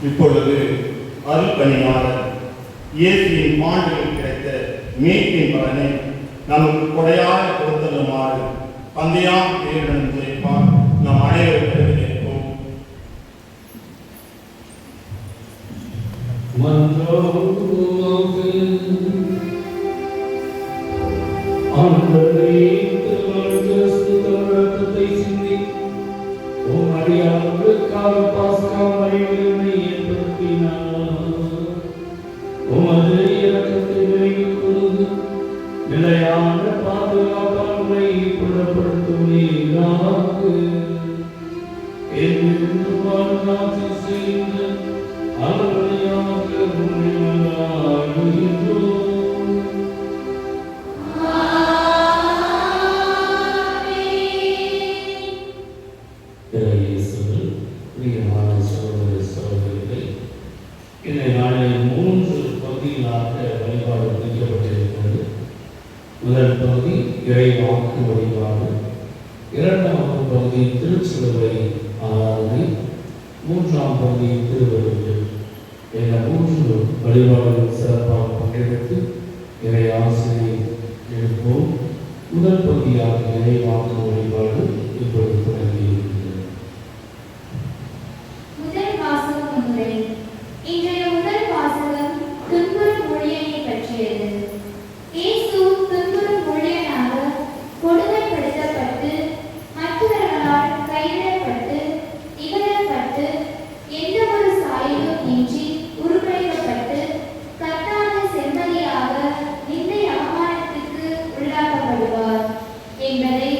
இப்பொழுது அருள்பணியாளர் இயேசுவின் பாண்டுகள் கிடைத்த மீட்பின் பலனை நமக்கு கொடையாக கொடுத்தலுமாறு பந்தையாம் தேவனும் துறைப்பார் நம் அனைவரும் நிற்போம். நிலையான பாதுகாப்பாளரை புறப்படுத்துவீராக. என்று வாழ்நாள் செய்து அவர்களையாக இந்த நாளில் 3 பகுதிகளாக வழிபாடு முடிக்கப்பட்டிருக்கிறது. முதல் பகுதி இறைவாக்கு வழிபாடு, இரண்டாவது பகுதி திருச்சிலுவை ஆராதனை, மூன்றாம் பகுதி திருவருள். என 3 வழிபாடுகள் சிறப்பாக பங்கெடுத்து இறை ஆசிரியை எடுப்போம். முதல் பகுதியாக இறைவாக்கு வழிபாடு இப்பொழுது தொடங்கியிருக்கிறது. இன்றைய முதல் வாசகம் துன்புறும் ஊழியனை பற்றியது. இயேசு துன்புறும் ஊழியனாக கொடுமைப்படுத்தப்பட்டு, மற்றவர்களால் கைவிடப்பட்டு, இகழப்பட்டு, எந்த ஒரு சாயலும் இன்றி உருப்படிக்கப்பட்டு, கத்தாத செம்மறியாக நிந்தை அவமானத்திற்கு உள்ளாக்கப்படுவார் என்பதை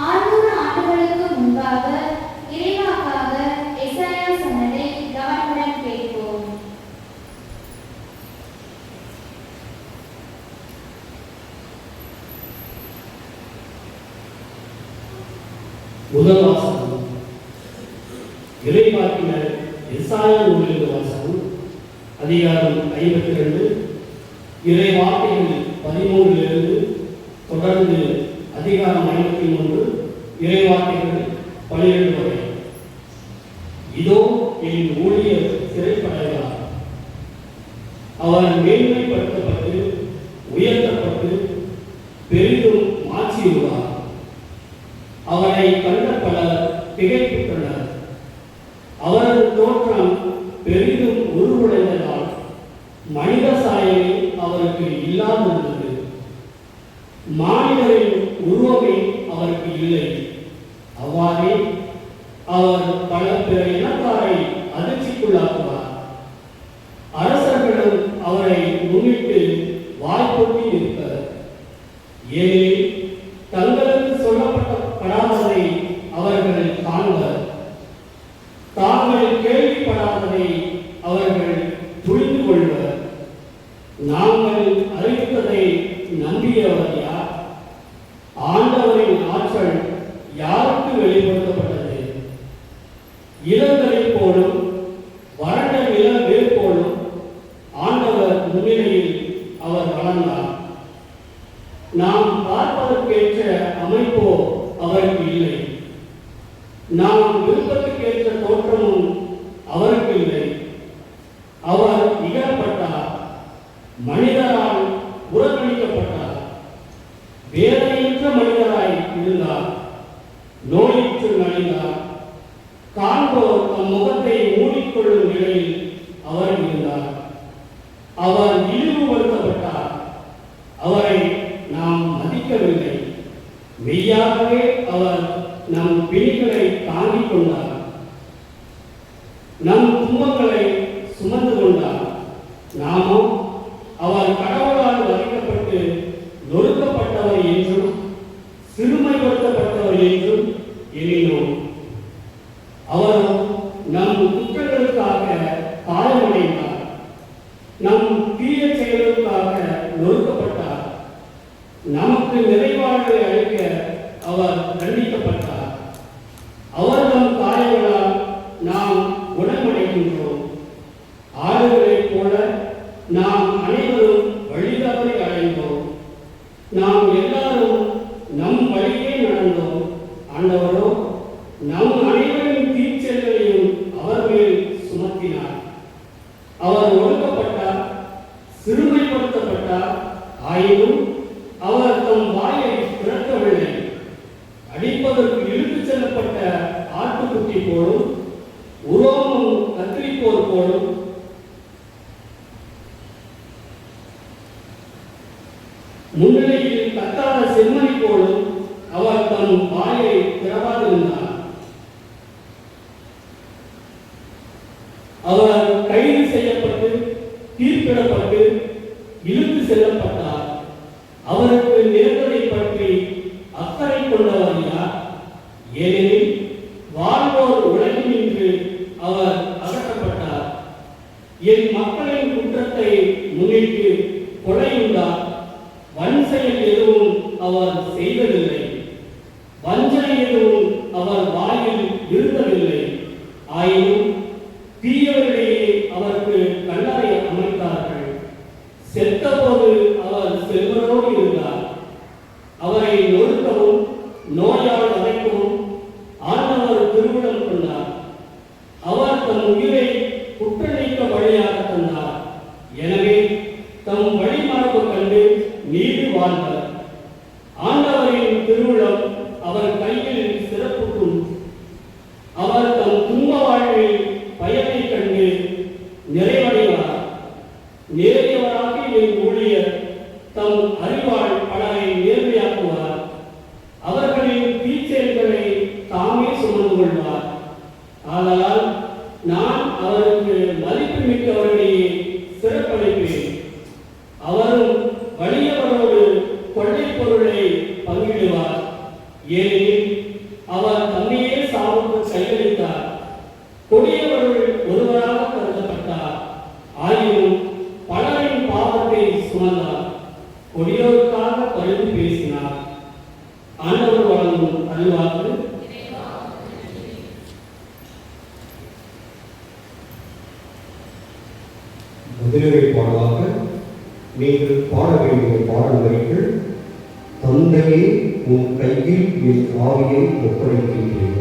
600 ஆண்டுகளுக்கு முன்பாக இறைவாக்காக எசாயா சொன்னதை கவனமுடன் கேட்போம். முதல் வாசகம் இறைவாக்கினர் எசாயா நூலிலிருந்து வாசகம், அதிகாரம் 52, இறைவார்த்தைகள் 13 தொடர்ந்து அதிகாரம் 53, இறைவார்த்தைகள் 12 வரை. இதோ என் ஊழியர் சிறைப்படையார், அவர் மேன்மைப்படுத்தப்பட்டு உயர்த்தப்பட்டு பெரிதும் மாற்றியுள்ளார். அவரை கண்ட பலர் திகைப்புற்றனர். அவரது தோற்றம் பெரிதும் உருவடைந்ததால் மனித சாயலே அவருக்கு இல்லாதிருந்தது. மாநிலரின் உருவமே அவருக்கு இல்லை. அவ்வாறே அவர் பல பிற இனத்தாரை அதிர்ச்சிக்குள்ளாக்குவார். அரசர்களும் அவரை முன்னிட்டு வாய்ப்பொட்டி நிற்பர். ஏனெனில் தங்களுக்கு சொல்லப்படாததை அவர்கள் காண்பர், தாங்கள் கேள்விப்படாததை அவர்கள் புரிந்து கொள்வர். நாங்கள் அறிவித்ததை நம்பியவர் யார்? ஆண்டவரின் ஆற்றல் யாருக்கு வெளிப்படுத்தப்பட்டது? இளங்கரை போலும் வறண்ட நில வேர் போலும் ஆண்டவர் முன்னிலையில் அவர் வளர்ந்தார். நாம் பார்ப்பதற்கேற்ற அமைப்போ அவருக்கு இல்லை. நாம் விருப்பத்துக்கேற்ற தோற்றமும் அவருக்கு இல்லை. அவர் இகழப்பட்டார், மனிதரால் புறக்கணிக்கப்பட்டார். வேதனையற்ற மனிதராய் இருந்தார், நோயுற்று நலிந்தார். காண்போர் தம் முகத்தை மூடிக்கொள்ளும் நிலையில் அவர் இருந்தார். அவர் இழிவுபடுத்தப்பட்டார், அவரை நாம் மதிக்கவில்லை. மெய்யாகவே அவர் நம் பிணிகளை தாங்கிக் கொண்டார், நம் துன்பங்களை சுமந்து கொண்டார். நாமும் அவர் கடவுளால் வதைக்கப்பட்டு நொறுக்கப்பட்டவர் என்றும் சிறுமைப்படுத்தப்பட்டவர் என்றும் எண்ணினோம். அவர் நம் குற்றங்களுக்காக காயமடைந்தார், நம் தீய செயல்களுக்காக நொறுக்கப்பட்டார். நமக்கு நிறைவாழ்வை அளிக்க அவர் தண்டிக்கப்பட்டார். அவர் நம் காயங்களால் நாம் குணமடைகின்றோம். ஆடுகளைப் போல நாம் அனைவரும் வழிதவறி அடைந்தோம். நாம் எல்லாரும் நம் வழியே நடந்தோம். ஆண்டவரோ நம் அனைவரின் தீச்செயல்களையும் அவர் மேல் சுமத்தினார். உரோமம் கத்திரிப்போர் போலும் முன்னிலையில் கத்தாத செம்மணி போலும் அவர் தம் வாயை திறவாதிருந்தார். அவர் கைது செய்யப்பட்டு தீர்ப்பிடப்பட்டு இழுத்து செல்லப்பட்டார். அவருக்கு நேர்ந்ததை பற்றி அக்கறை கொண்டவர் யார்? ஏனெனில் வாழ்வோர் உலகில் நின்று அவர் அகற்றப்பட்டார். என் மக்களின் குற்றத்தை முன்னிட்டு கொலையுண்டார். வன் செயல் எதுவும் அவர் செய்ததில்லை, வஞ்சனை எதுவும் அவர் வாயில் இருந்ததில்லை. ஆயினும் தீயவர்களிடையே அவருக்கு கல்லறை அமைத்தார்கள். செத்தபோது அவர் செல்வரோடு இருந்தார். அவரை நொறுக்கவும் நோயால் அடைக்கவும் ஆண்டவர் திருவிழம் கொண்டார். அவர் தம் உயிரை குற்றநீக்க வழியாக தந்தார். எனவே தம் வழிமரபு கண்டு நீதி வாழ்ந்தார். ஆண்டவரின் திருவிழம் அவர் கையில் சிறப்புக்கும். அவர் தம் துன்ப வாழ்வில் பயனை கண்டு நிறைவடைவார். நேரியவராக என் ஊழியர் தம் அறிவால் பலரை நேர்மையாக்குவார். அவர்களின் தீச்செயல்களை தாமே சுமந்து கொள்வார். ஆதலால் நான் அவருக்கு மதிப்பு மிக்கவர்களையே சிறப்பளிப்பேன். அவரும் வலியவரோடு கொள்ளை பொருளை பங்கிடுவார். ஏனெனில் அவர் தன்னையே சாவுக்கு கையளித்தார். கொடியவர்கள் ஒருவராக கருதப்பட்டார். ஆயினும் பலரின் பாவத்தை சுமந்தார். கொடியோருக்காக பரிந்து பேசினார். ஆண்டவர் வழங்கும் அருள்வாக்கு. முதிரை பாடலாக நீங்கள் பாட வேண்டிய பாடல் வரிகள்: தந்தையே, உன் கையில் என் ஆவியை ஒப்படைக்கின்றேன்.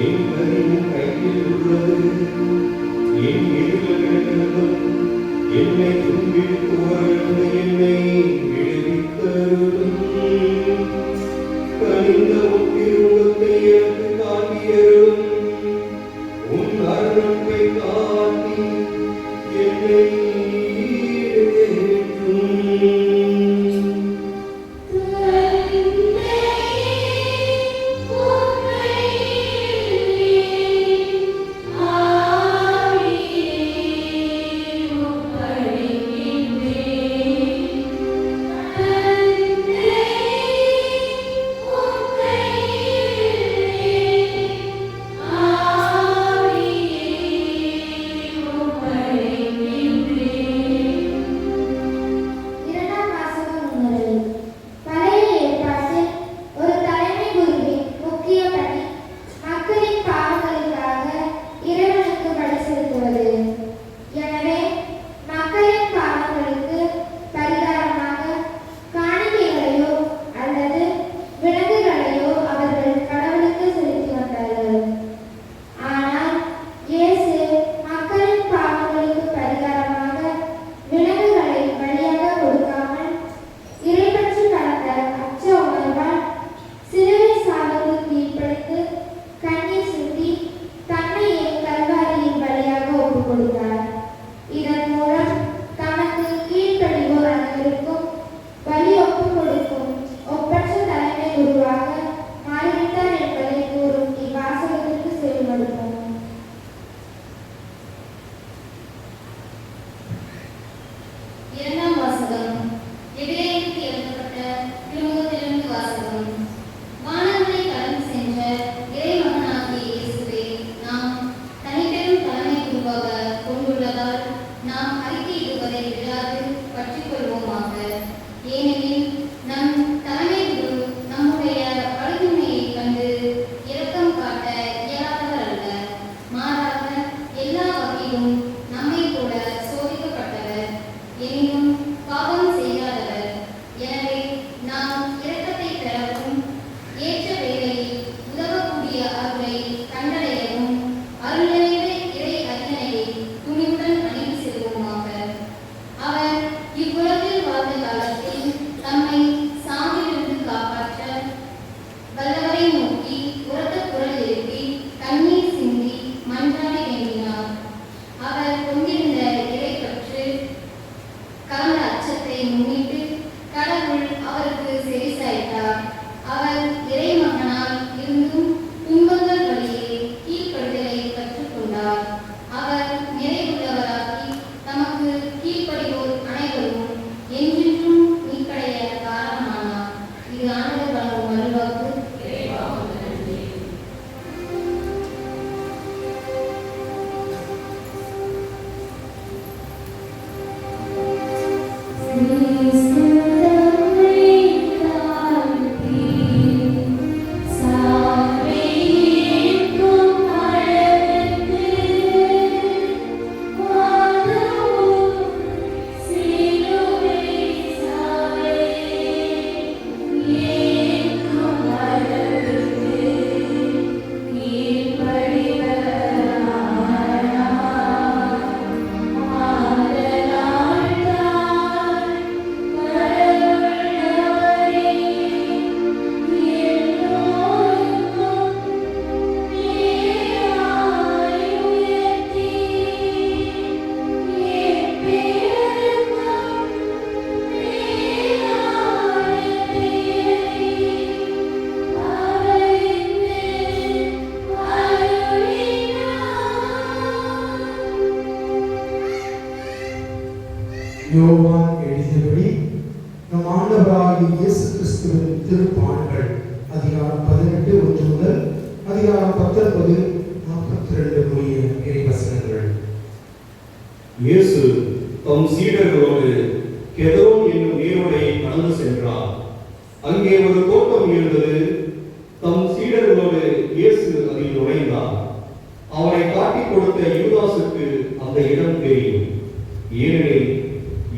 என் கதி உன் கையில் உள்ளது. என் எதிரிலிருந்தும் என்னை துன்பிடுத்துவோரிலிருந்து என்னை விடுவித்தருளும். கனிந்த உன் திருமுகத்தை எனக்கு காட்டியருளும். உன் அருளை காட்டி என்னை ஈடேற்றும். இரண்டாம் வாசகம் உணரல். பழைய ஏற்பாட்டில் ஒரு தலைமை குருவின் முக்கிய பணி மக்களின் பாவங்களுக்காக இறைவனுக்கு பலி செலுத்துவது. எனவே மக்களின் பாவங்களுக்கு பரிகாரமாக காணிக்கைகளையோ அல்லது விலங்குகளையோ அவர்கள் கடவுளுக்கு செலுத்தி வந்தார்கள். ஆனால் இயேசு மக்களின் பாவங்களுக்கு பரிகாரமாக விலங்குகளை பலியாக கொடுக்காமல் இறைப்பற்று கலந்த அச்ச உணர்வால் சிலுவை சாவுக்கு கீழ்ப்படிந்து கண்ணீர் சிந்தி தன்னையே கல்வாரியின் பலியாக ஒப்புக் கொடுத்தார். இதன் மூலம் தமக்கு கீழ்ப்படிவோர் அனைவருக்கும் பலி ஒப்புக் கொடுக்கும் ஒப்பற்ற தலைமை குருவாக மாறிவிட்டார் என்பதை கூறும் இவ்வாசகத்திற்கு செவிமடுப்போம். இரண்டாம் வாசகம். எபிரேயருக்கு எழுதப்பட்ட திருமுகத்திலிருந்து வாசகம். வானங்களை கடந்து சென்ற இறைமகனாகிய இயேசுவை நாம் தனிப்பெரும் தலைமை குருவாக கொண்டுள்ளதால் நாம் அறிக்கையிடுவதை விடாது பற்றிக் கொள்வோமாக. ஏனெனில் நம் தலைமை குரு நம்முடைய பழுதுமையை கண்டு இரக்கம் காட்ட இயலாதவர் அல்ல. மாறாக எல்லா வகையிலும் நம்மை போல சோதிக்கப்பட்டவர், எனினும் பாவம் செய்யாதவர். எனவே நாம் இரக்கத்தை பெறவும் ஏற்ற வேளையில் உதவக்கூடிய அருளை கண்டடையவும் அருள் நிறைந்த இறை அரியணையை துணிவுடன் அணிந்து செல்வோமாக. அவர் இவ்வுலகில் வாழ்ந்த காலத்தில் தம்மை சாவிலிருந்து காப்பாற்ற வல்லவரை நோக்கி உரத்த குரல் எழுப்பி கண்ணீர் சிந்தி மன்றாடி வேண்டினார். அவர் கொண்டிருந்த இறைப்பற்று கலந்த அச்சத்தை முன்னிட்டு கடவுள் அவருக்கு செவிசாய்த்தார். அவர் இறைமகனால் இருந்தும் துன்பங்கள் வழியே கீழ்ப்படுதலை கற்றுக்கொண்டார். அவர் நிறைவுள்ளவராகி தமக்கு கீழ்ப்படிவோர் அனைவரும் என்றென்றும் மீட்படைய காரணமானார். இது ஆண்டவர் வழங்கும் அருள்வாக்கு. யோவான் எழுதியபடி நம் ஆண்டவராகிய இயேசு கிறிஸ்துவின் திருப்பாடல்கள் அதிகாரம் 18 1 முதல் அதிகாரம் 19 42 முடிய இறைவசனங்கள். இயேசு தம் சீடர்களோடு கெதரோன் என்னும் நீரோடையை கடந்து சென்றார். அங்கே ஒரு தோட்டம் இருந்தது. தம் சீடர்களோடு இயேசு அதில் நுழைந்தார். அவரை காட்டிக் கொடுத்த யூதாசுக்கு அந்த இடம் தெரியும். ஏனெனில்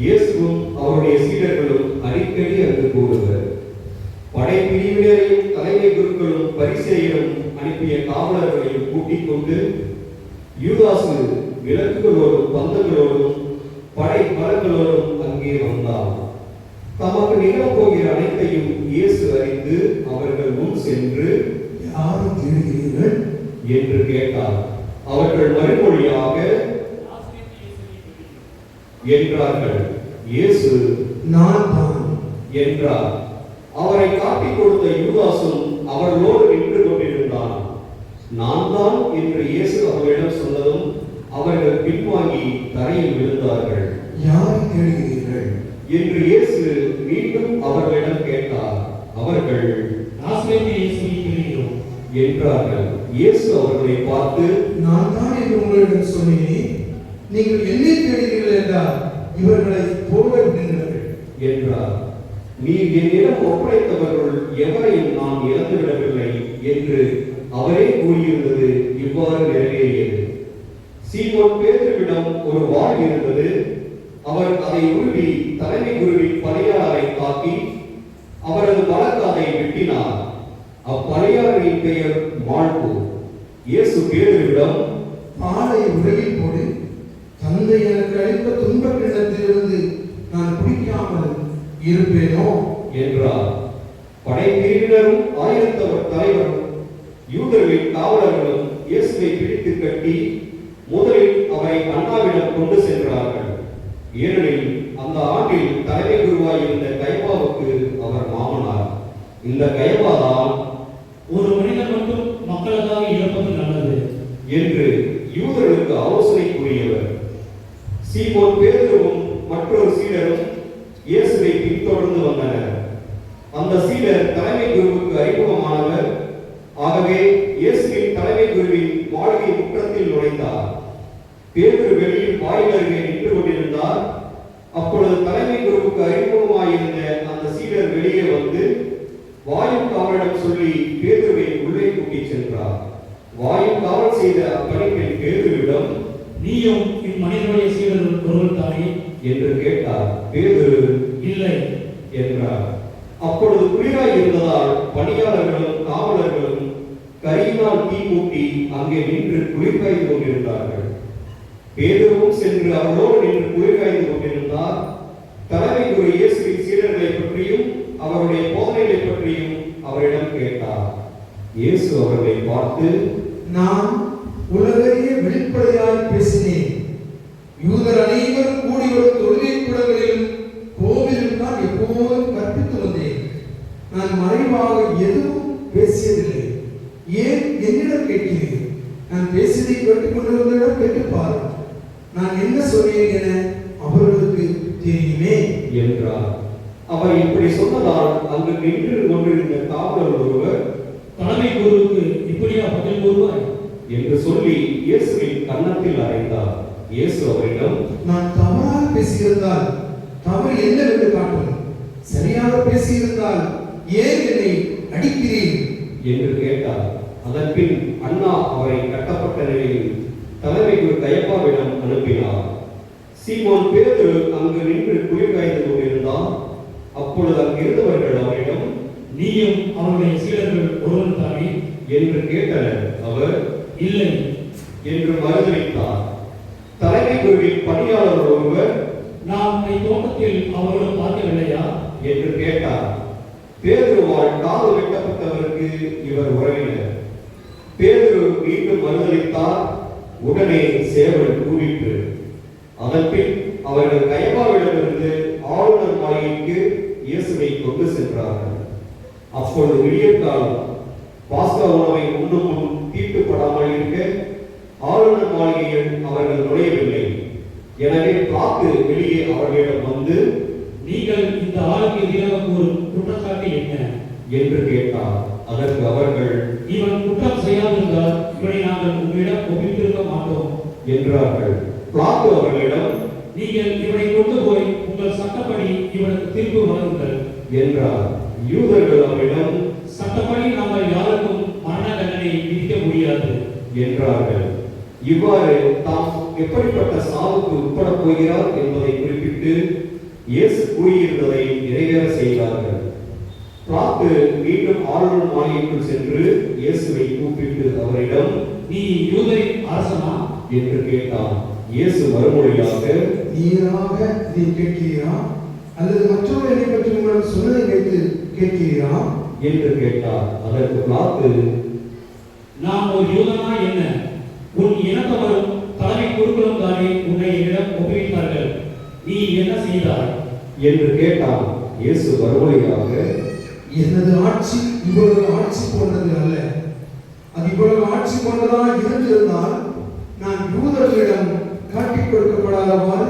இயேசுவும் அவருடைய சீடர்களும் அடிக்கடி அங்கு கூடுவர். படைப்பிரிவினரையும் தலைமை குருக்களும் பரிசேயரும் அனுப்பிய காவலர்களையும் கூட்டிக் கொண்டு யூதாசு விளக்குகளோடும் பந்தங்களோடும் படை பலங்களோடும் அங்கே வந்தான். தமக்கு நிகழப்போகிற அனைத்தையும் இயேசு அறிந்து அவர்கள் முன் சென்று, யாரை தேடுகிறீர்கள் என்று கேட்டார். அவர்கள் மறுமொழியாக என்றார்கள். இயேசு, நான் தான் என்றார். அவரை காட்டிக் கொடுத்த யூதாசும் அவர்களோடு நின்று கொண்டிருந்தான். நான் தான் என்று இயேசு அவர்களிடம் சொன்னதும் அவர்கள் பின்வாங்கி தரையில் விழுந்தார்கள். யாரை தேடுகிறீர்கள் என்று இயேசு மீண்டும் அவர்களிடம் கேட்டார். அவர்கள் நாசரேத்து இயேசுவை தேடுகிறோம் என்றார்கள். இயேசு அவர்களை பார்த்து, நான் தான் என்று உங்களிடம் சொன்னேன். நீங்கள் என்னை தேடுகிறீர்கள் என்றால் இவர்களை போக விடுங்கள் என்றார். நீர் என்னிடம் ஒப்படைத்தவர்கள் எவரையும் நான் இழந்துவிடவில்லை என்று அவரே கூறியிருந்தது இவ்வாறு நிறைவேறியது. சீமோன் பேதுருவிடம் ஒரு வாள் இருந்தது. அவர் அதை உருவி தலைமை குருவின் பணியாளரை தாக்கி அவரது வலக்காதை வெட்டினார். அப்பணியாளரின் பெயர் மால்கு. இயேசு பேதுருவிடம், பாலை உலகில் போடு. தந்தை எனக்கு அளித்த துன்பக் கிண்ணத்திலிருந்து நான் குடிக்காமல் இருப்பேனோ என்றார். படைப்பிரிவினரும் ஆயிரத்தவர் தலைவரும் யூதர்களின் காவலர்களும் இயேசுவை பிடித்து கட்டி முதலில் அவரை அண்ணாவிடம் கொண்டு சென்றார்கள். ஏனெனில் அந்த ஆண்டில் தலைமை குருவாயிருந்த கைபாவுக்கு அவர் மாமனார். இந்த கைபாதான் ஒரு மனிதன் மட்டும் மக்களுக்காக இழப்பது நல்லது என்று யூதர்களுக்கு ஆலோசனை கூறியவர். சீமோன் பேதுருவும் மற்றொரு சீடரும் இயேசுவை பின்தொடர்ந்து வந்தனர். அந்த சீடர் தலைமை குருவுக்கு அறிமுகமானவர். ஆகவே இயேசுவின் தலைமை குருவின் மாளிகை முற்றத்தில் நுழைந்தார். பேதுரு வெளியில் வாயில் அருகே நின்று கொண்டிருந்தார். அப்பொழுது தலைமை குருவுக்கு அறிமுகமாயிருந்த அந்த சீடர் வெளியே வந்து வாயில் காவலிடம் சொல்லி பேதுருவை உள்ளே கூட்டிச் சென்றார். வாயில் காவல் செய்த அப்பணிப்பெண் பேதுருவிடம், நீயும் இம்மனிதனுடைய சீடர்கள் ஒருவர் தானே என்று கேட்டார். பேதுரு, இல்லை என்றார். அப்பொழுது குளிராய் இருந்ததால் பணியாளர்களும் காவலர்களும் கரியினால் தீ மூட்டி அங்கே நின்று குளிர் காய்ந்து கொண்டிருந்தார்கள். பேதுருவும் சென்று அவரோடு நின்று குளிர் காய்ந்து கொண்டிருந்தார். தலைமை குரு இயேசுவின் சீடர்களை பற்றியும் அவருடைய போதனைகளை பற்றியும் அவரிடம் கேட்டார். இயேசு அவர்களை பார்த்து, நான் உலகறிய வெளிப்படையாய் பேசினேன். யூதர் அனைவரும் கூடி வரும் தொழுகை கூடங்களிலும் கோவிலும் நான் எப்போதும் கற்பித்து வந்தேன். நான் மறைவாக எதுவும் பேசியதில்லை. ஏன் என்னிடம் கேட்கிறேன்? நான் பேசியதை கேட்டுக்கொண்டிருந்தவரிடம் கேட்டு பாருங்கள். நான் என்ன சொன்னேன் என அவர்களுக்கு தெரியுமே என்றார். அவர் இப்படி சொன்னதால் அங்கு நின்று கொண்டிருந்த காவலர் ஒருவர், தலைமை குருவுக்கு இப்படியா பதில் கூறுவாய் என்று சொல்லி இயேசுவின் கன்னத்தில் அறைந்தார். இயேசு அவரிடம், நான் தவறாக பேசியிருந்தால் தவறு என்னவென்று காட்டும். சரியாக பேசியிருந்தால் ஏன் என்னை அடிக்கிறீர் என்று கேட்டார். அதன் பின் அண்ணா அவரை கட்டப்பட்ட நிலையில் தலைமை குரு கயப்பாவிடம் அனுப்பினார். சீமோன் பேதுரு அங்கு நின்று குளிர் காய்ந்து கொண்டிருந்தார். அப்பொழுது அங்கிருந்தவர்கள் அவரிடம், நீயும் அவருடைய சீடர்கள் ஒருவர் தானே என்று கேட்டனர். அவர், இல்லை என்று மறுதளித்தார். தலைமை குருவின் பணியாளர் ஒருவர், நான் உன்னை தோட்டத்தில் அவர்களும் பார்க்கவில்லையா என்று கேட்டார். பேதுருவால் காது வெட்டப்பட்டவருக்கு இவர் உறவினர். பேதுரு மீண்டும் மறுதளித்தார். உடனே சேவல் கூவிற்று. அதன் பின் அவர்கள் கயபாவிடமிருந்து ஆளுநர் மாளிகைக்கு இயேசுவை கொண்டு சென்றார்கள். அப்பொழுது விடியற்காலம். பாஸ்கா உணவை உண்ணும் முன் தீட்டுப்படாமல் இருக்க ஆளுநர் மாளிகையில் அவர்கள் நுழையவில்லை. எனவே பிலாத்து வெளியே அவர்களிடம் வந்து, நீங்கள் இந்த ஆளுக்கு எதிராக கூறும் குற்றச்சாட்டு என்ன என்று கேட்டார். அதற்கு அவர்கள், இவன் குற்றம் செய்யாதிருந்தால் இவனை நாங்கள் உங்களிடம் ஒப்பித்திருக்க மாட்டோம் என்றார்கள். பிலாத்து அவர்களிடம், நீங்கள் இவனை கொண்டு போய் உங்கள் சட்டப்படி இவனுக்கு தீர்ப்பு வழங்குங்கள் என்றார். யூதர்கள் அவரிடம், சட்டப்படி நாங்கள் யாருக்கும் மரண தண்டனை விதிக்க முடியாது என்றார்கள். இவ்வாறு தாம் எப்படிப்பட்ட சாவுக்கு உட்பட போகிறார் என்பதை குறிப்பிட்டு இயேசு கூறியிருந்ததை நிறைவேற செய்தார்கள். பிலாத்து மீண்டும் ஆளுநர் மாளிகைக்குள் சென்று இயேசுவை கூப்பிட்டு அவரிடம், நீ யூதரின் அரசனா என்று கேட்டான். இயேசு மறுமொழியாக, நீராக நீ கேட்கிறீரா அல்லது மற்றவர் என்னை பற்றி உங்களிடம் சொன்னதை வைத்து கேட்கிறீரா என்று கேட்டார். அதற்கு பிலாத்து, நான் ஒரு யூதனா என்ன? உன் இனத்தவரும் தலைமை குருக்களும் தானே உன்னை என்னிடம் ஒப்புவித்தார்கள். நீ என்ன செய்தாய் என்று கேட்டான். இயேசு மறுமொழியாக, எனது ஆட்சி இவ்வளவு ஆட்சி போன்றது அல்ல. அது இவ்வளவு ஆட்சி போன்றதாக இருந்திருந்தால் நான் யூதர்களிடம் காட்டிக் கொடுக்கப்படாதவாறு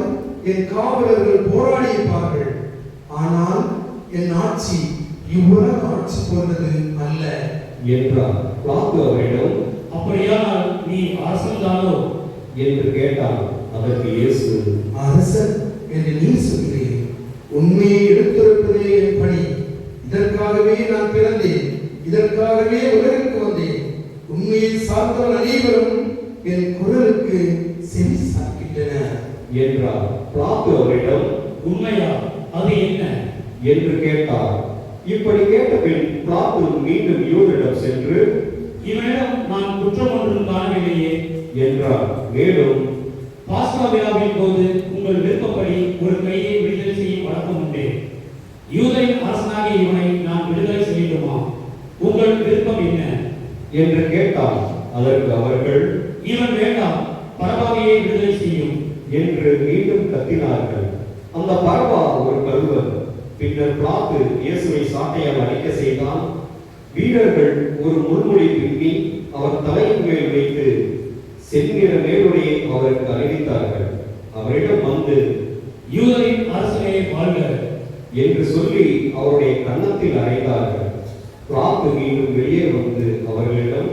என் காவலர்கள் போராடி இருப்பார்கள். ஆனால் என் ஆட்சி இவ்வளவு ஆட்சி போன்றது அல்ல என்றார். பிலாத்து அவரிடம், அப்படியானால் நீ அரசன் தானோ என்று கேட்டான். அதற்கு இயேசு, அரசன் என்று நீ சொல்கிறேன். உண்மையை எடுத்துரைப்பதே என் பணி. இதற்காகவே நான் பிறந்தேன், இதற்காகவே உலகிற்கு வந்தேன். உண்மையை சார்ந்தவன் அனைவரும் என் குரலுக்கு செவி சாய்க்கின்றனர் என்றார். பிலாத்து அவரிடம், உண்மையா? அது என்ன என்று கேட்டார். இப்படி கேட்ட பின் பிலாத்து மீண்டும் யூதரிடம் சென்று, இவனிடம் நான் குற்றம் ஒன்றும் காணவில்லையே என்றார். மேலும், பாஸ்கா விழாவின் போது உங்கள் விருப்பப்படி ஒரு கையை விடுதலை செய்யும் வழக்கம் உண்டு. யூதரின் அரசனாகிய இவனை நான் விடுதலை செய்யட்டுமா? உங்கள் விருப்பம் என்ன என்று கேட்டார். அதற்கு அவர்கள், இவன் வேண்டாம், பரபாவையை விடுதலை செய்யும் என்று மீண்டும் கத்தினார்கள். அந்த பரபா ஒரு கள்வன். பின்னர் பிலாத்து இயேசுவை சாட்டையால் அடிக்க செய்தான். வீரர்கள் ஒரு முள்முடி பின்னி அவர் தலையின் மேல் வைத்து செந்நிற மேலுடையை அவருக்கு அணிவித்தார்கள். அவரிடம் வந்து, யூதரின் அரசனே வாழ்க என்று சொல்லி அவருடைய கன்னத்தில் அறைந்தார்கள். பிலாத்து மீண்டும் வெளியே வந்து அவர்களிடம்,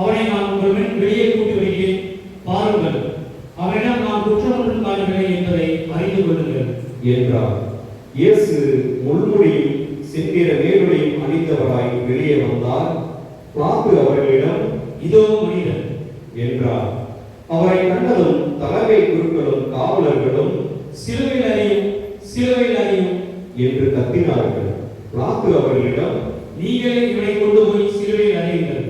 அவனை நான் உங்கள் முன் வெளியே கூட்டி வருகிறேன், பாருங்கள். அவனிடம் நான் குற்றம் ஒன்றும் காணவில்லை என்பதை அறிந்து கொள்ளுங்கள் என்றார். இயேசு முள்முடியும் செந்நிற மேலுடையும் அணிந்தவராய் வெளியே வந்தார். பிலாத்து அவர்களிடம், இதோ மனிதன் என்றார். அவரை கண்டதும் தலைமை குருக்களும் காவலர்களும் சிலுவையில் அறியும், சிலுவையில் அறியும் என்று கத்தினார்கள். பிலாத்து அவர்களிடம், நீங்களே இவனை கொண்டு போய் சிலுவையில் அறையுங்கள்.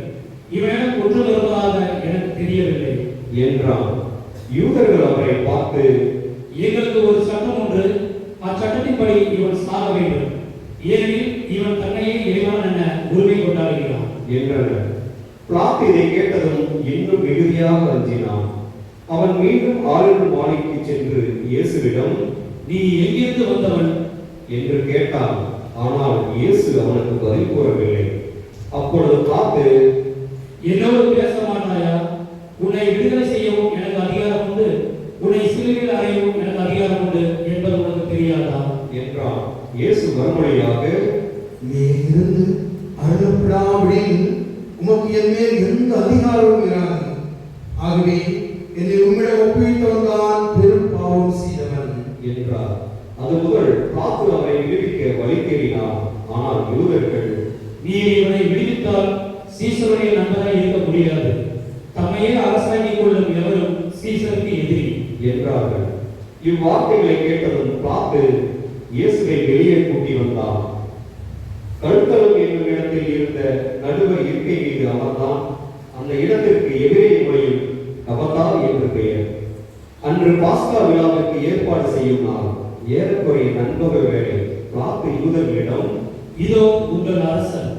இவனிடம் குற்றம் இருப்பதாக எனக்கு தெரியவில்லை என்றான். யூதர்கள் அவரை பார்த்து, எங்களுக்கு ஒரு சட்டம் ஒன்று, அச்சட்டத்தின்படி இவன் சாக வேண்டும், ஏனெனில் இவன் தன்னையே இறைவன் என உரிமை கொண்டாடுகிறான் என்றனர். பிலாத்து இதை கேட்டதும் இன்னும் மிகுதியாக அஞ்சினான். அவன் மீண்டும் ஆளுநர் மாளிகைக்கு சென்று இயேசுவிடம், நீ எங்கிருந்து வந்தவன் என்று கேட்டான். ஆனால் இயேசு அவனுக்கு பதில் கூறவில்லை. அப்பொழுது பிலாத்து, என்னோடு பேச மாட்டாயா? உன்னை விடுதலை செய்யவும் எனக்கு அதிகாரம் உண்டு, உன்னை சிலுவையில் அறையவும் எனக்கு அதிகாரம் உண்டு என்பது உனக்கு தெரியாதா என்றான். இயேசு மறுமொழியாக, மேலிருந்து அருளப்படாவிடில் உமக்கு என் மேல் எந்த அதிகாரமும் இராது. ஆகவே என்னை உம்மிடம் ஒப்புவித்தவன் தான் பெரும் பாவம் செய்தவன் என்றார். அது முதல் பிலாத்து அவரை விடுவிக்க வழி தேடினார். ஆனால் யூதர்கள், நீர் இவனை விடுவித்தால் சீசருடைய நண்பராய் இருக்க முடியாது, தம்மையே அரசாங்கிக் கொள்ளும் எவரும் சீசருக்கு எதிரி என்றார்கள். இவ்வார்த்தைகளை கேட்டதும் பிலாத்து இயேசுவை வெளியே கூட்டி வந்தான். கழுத்தளம் என்னும் இடத்தில் இருந்த நடுவர் இருக்கை மீது அமர்ந்தான். அந்த இடத்திற்கு எபிரேய மொழியில் கபதா என்று பெயர். அன்று பாஸ்கா விழாவிற்கு ஏற்பாடு செய்யும் நாள். ஏறக்குறைய நண்பகல் வேளை. பிலாத்து யூதர்களிடம், இதோ உங்கள் அரசன்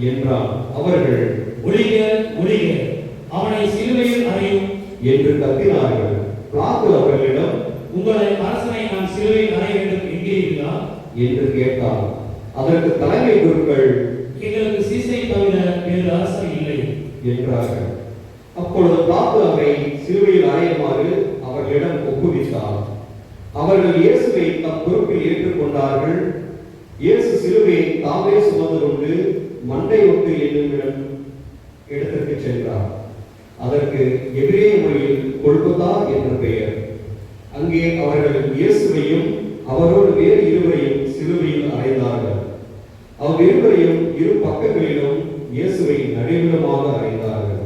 என்றான். அவர்கள், ஒழிக ஒழிக, அவனை சிலுவையில் அறையும் என்று கத்தினார்கள். பிலாத்து அவர்களிடம், உங்களை அரசனை நான் சிலுவையில் அறைய வேண்டும் என்கிறீர்களா என்று கேட்டார். அதற்கு தலைமை குருக்கள், எங்களுக்கு சீசை தவிர வேறு அரசன் இல்லை என்றார்கள். அப்பொழுது பிலாத்து அவரை சிலுவையில் அறையுமாறு அவர்களிடம் ஒப்புவித்தார். அவர்கள் இயேசுவை தம் பொறுப்பில் ஏற்றுக்கொண்டார்கள். இயேசு சிலுவையை தாமே சுமந்து கொண்டு மண்டை ஒட்டு என்னும் இடத்திற்கு சென்றார். அதற்கு எபிரேய மொழியில் கொல்கொதா என்ற பெயர். அங்கே அவர்கள் இயேசுவையும் அவரோடு வேறு இருவரையும் சிலுவையில் அறைந்தார்கள். அவ்விருவரையும் இரு பக்கங்களிலும் இயேசுவை நடுவிடமாக அறைந்தார்கள்.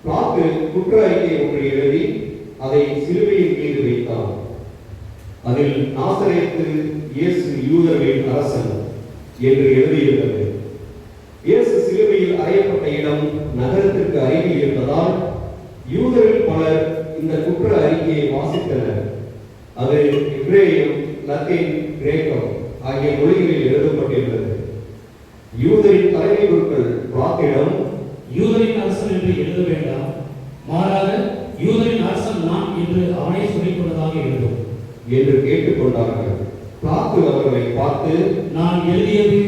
பிலாத்து குற்ற அறிக்கை ஒன்று எழுதி அதை சிலுவையின் மீது வைத்தான். அதில் நாசரேத்து இயேசு யூதர்களின் அரசன் என்று எழுதியிருந்தது. இயேசு சிலுவையில் அறையப்பட்ட இடம் நகரத்திற்கு அருகில் இருந்ததால் யூதரில் பலர் இந்த குற்ற அறிக்கையை வாசித்தனர். அது எபிரேயம், லத்தீன், கிரேக்கம் ஆகிய மொழிகளில் எழுதப்பட்டிருந்தது. யூதரின் தலைமை குருக்கள் பிளாத்திடம், யூதரின் அரசன் என்று எழுத வேண்டாம், மாறாக யூதரின் அரசன் நான் என்று அவனே சொல்லிக் கொண்டதாக எழுதும் என்று கேட்டுக்கொண்டார்கள். பிளாத்து அவர்களை பார்த்து, நான் எழுதியது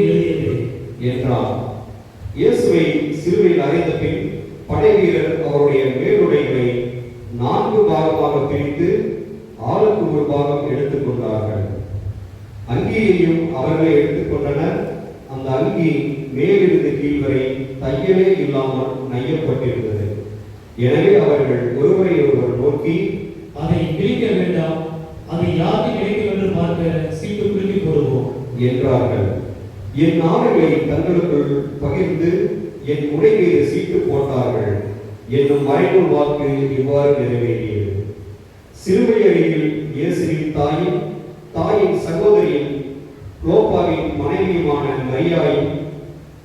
என்றார். இயேசுவை சிலுவையில் அறைந்த பின் படை வீரர் அவருடைய மேலுடைகளை 4 பாகமாக பிரித்து ஆளுக்கு ஒரு பாகம் எடுத்துக்கொண்டார்கள். அங்கியையும் அவர்களே எடுத்துக்கொண்டனர். அந்த அங்கி மேலிருந்து கீழ் வரை தையலே இல்லாமல் நெய்யப்பட்டிருந்தது. எனவே அவர்கள் ஒருவரை ஒருவர் நோக்கி, அதை கிழிக்க வேண்டாம், அதை யாருக்கு கிடைக்கும் என்று பார்க்க சீட்டு குலுக்கி போடுவோம் என்றார்கள். என் ஆடைகளை தங்களுக்குள் பகிர்ந்து என் உடை மீது சீட்டு போட்டார்கள் என்னும் மறைநூல் வாக்கு இவ்வாறு நிறைவேறியது. சிலுவை அருகில் இயேசுவின் தாயின் சகோதரியும் குளோப்பாவின் மனைவியுமான மரியாயும்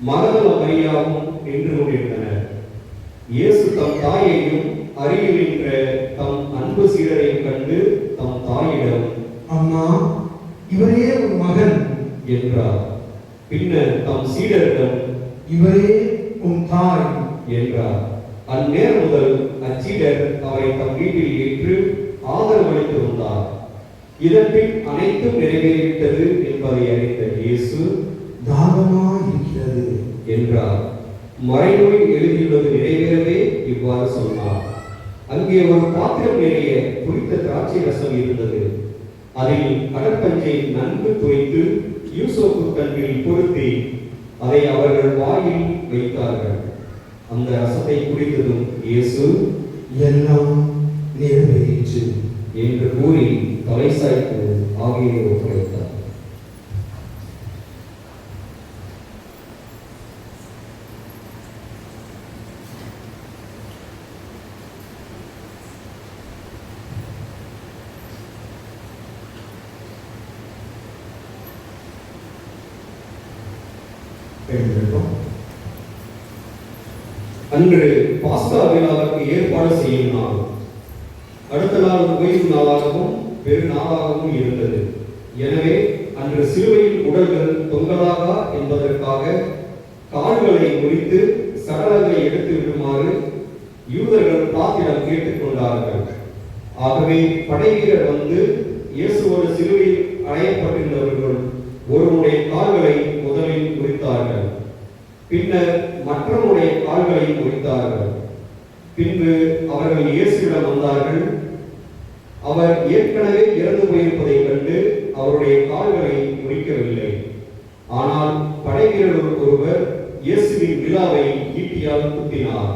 மகதல மரியாவும் நின்று கொண்டிருந்தனர். இயேசு தம் தாயையும் அருகில் நின்ற தம் அன்பு சீடரையும் கண்டு தம் தாயிடம், அம்மா, இவரே உன் மகன் என்றார். பின்னர் தம் சீடரிடம், இவரே உன் தாய் என்றார். அந்நேரம் முதல் அச்சீடர் அவரை தம் வீட்டில் ஏற்று ஆதரவளித்து வந்தார். இதன்பின் அனைத்தும் நிறைவேறிவிட்டது என்பதை அறிந்த இயேசு, தாகமாயிருக்கிறது என்றார். மறைநூலில் எழுதியுள்ளது நிறைவேறவே இவ்வாறு சொன்னார். அங்கே ஒரு பாத்திரம் நிறைய புளித்த திராட்சை ரசம் இருந்தது. அதில் கடற்பஞ்சை நன்கு துவைத்து யூசோப்பு தண்டில் பொருத்தி அதை அவர்கள் வாயில் வைத்தார்கள். அந்த ரசத்தை குடித்ததும் இயேசு, எல்லாம் நிறைவேறிற்று என்று கூறி தலை சாய்த்து ஆகியோரை ஒப்படைத்தார். அன்று பாஸ்கா விழாவுக்கு ஏற்பாடு செய்யும் நாள். அடுத்த நாள் ஓய்வு நாளாகவும் பெரு நாளாகவும் இருந்தது. எனவே அன்று சிலுவையில் உடல்கள் தொங்கலாகா என்பதற்காக கால்களை முறித்து சடலங்களை எடுத்து விடுமாறு யூதர்கள் பிலாத்திடம் கேட்டுக்கொண்டார்கள். ஆகவே படைவீரர் வந்து இயேசுவோடு சிலுவையில் அறையப்பட்டிருந்தவர்கள் ஒருவருடைய கால்களை முதலில் முறித்தார்கள். பின்னர் மற்றவருடைய கால்களை முறித்தார்கள். பின்பு அவர்கள் இயேசுவிடம் வந்தார்கள். அவர் ஏற்கனவே இறந்து போயிருப்பதைக் கண்டு அவருடைய கால்களை முறிக்கவில்லை. ஆனால் படைவீரர் ஒருவர் இயேசுவின் விழாவை ஈட்டியால் குத்தினார்.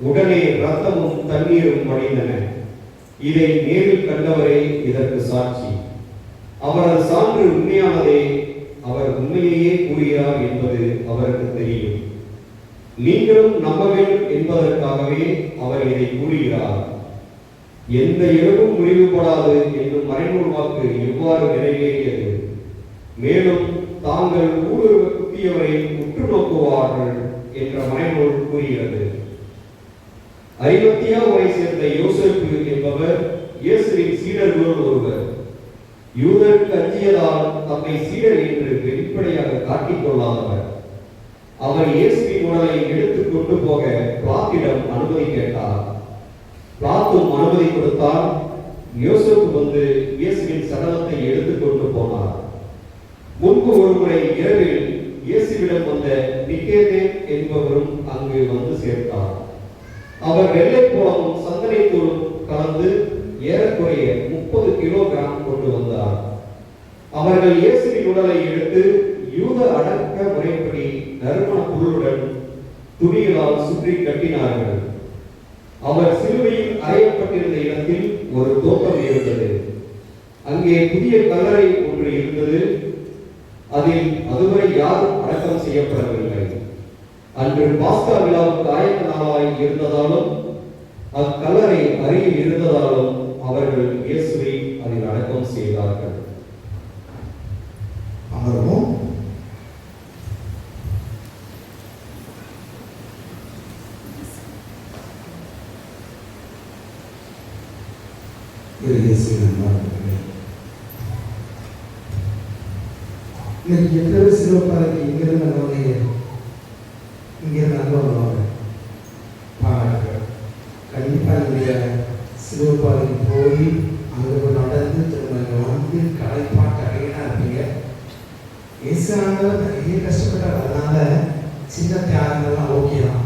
உடனே இரத்தமும் தண்ணீரும் வடிந்தன. இதை நேரில் கண்டவரே இதற்கு சாட்சி. அவரது சான்று உண்மையானதே, அவர் உண்மையையே கூறுகிறார் என்பது அவருக்கு தெரியும். நீங்களும் நம்ப வேண்டும் என்பதற்காகவே அவர் இதை கூறுகிறார். எந்த இரவும் முடிவுபடாது என்னும் மறைநூல் வாக்கு எவ்வாறு நிறைவேறியது. மேலும் தாங்கள் ஊடுருவ குத்தியவரை உற்று நோக்குவார்கள் என்ற மறைநூல் கூறுகிறது. அரிமத்தியாவை சேர்ந்த யோசேப்பு என்பவர் இயேசுவின் சீடர்களுள் ஒருவர். யூதருக்கு அஞ்சியதால் தம்மை சீடர் என்று வெளிப்படையாக காட்டிக் கொள்ளாதவர். அவர் இயேசுவின் உடலை எடுத்துக் கொண்டு போக பிலாத்திடம் அனுமதி கேட்டார். பிலாத்தும் அனுமதி கொடுத்தால் யோசேப்பு வந்து இயேசுவின் சடலத்தை எடுத்துக் கொண்டு போனார். முன்பு ஒருமுறை இரவில் இயேசுவிடம் வந்த நிக்கோதேம் என்பவரும் அங்கு வந்து சேர்த்தார். அவர் வெள்ளை போலவும் சந்தனை தூளும் கலந்து ஏறக்குறைய 30 கிலோகிராம் கொண்டு வந்தார். அவர்கள் இயேசுவின் உடலை எடுத்து யூத அடக்க முறைப்படி நறுமண பொருளுடன் துணிகளால் சுற்றி கட்டினார்கள். அவர் சிலுவையில் அறையப்பட்டிருந்த இடத்தில் ஒரு தோட்டம் இருந்தது. அங்கே புதிய கல்லறை ஒன்று இருந்தது. அதில் அதுவரை யாரும் அடக்கம் செய்யப்படவில்லை. அன்று பாஸ்கா விழாவுக்கு ஆயத்த நாளாய் இருந்ததாலும் அக்கல்லறை அருகில் இருந்ததாலும் அவர்கள் இயேசுவை அதில் அடக்கம் செய்தார்கள். அமர்வோம். இன்னைக்கு எத்தனை சிவப்பாதைக்கு இங்கிருந்து நல்லவங்க இங்கிருந்து நல்லவங்க பாராட்டுகள். கண்டிப்பாக என்னுடைய சிவப்பாதைக்கு போய் அங்கே நடந்து திரும்ப வந்து களைப்பாட்டு அடையினா இருப்பீங்க. இயேசு ஆண்டவர் நிறைய கஷ்டப்பட்டார். அதனால சின்ன தியாகங்கள்லாம் ஓகே தான்.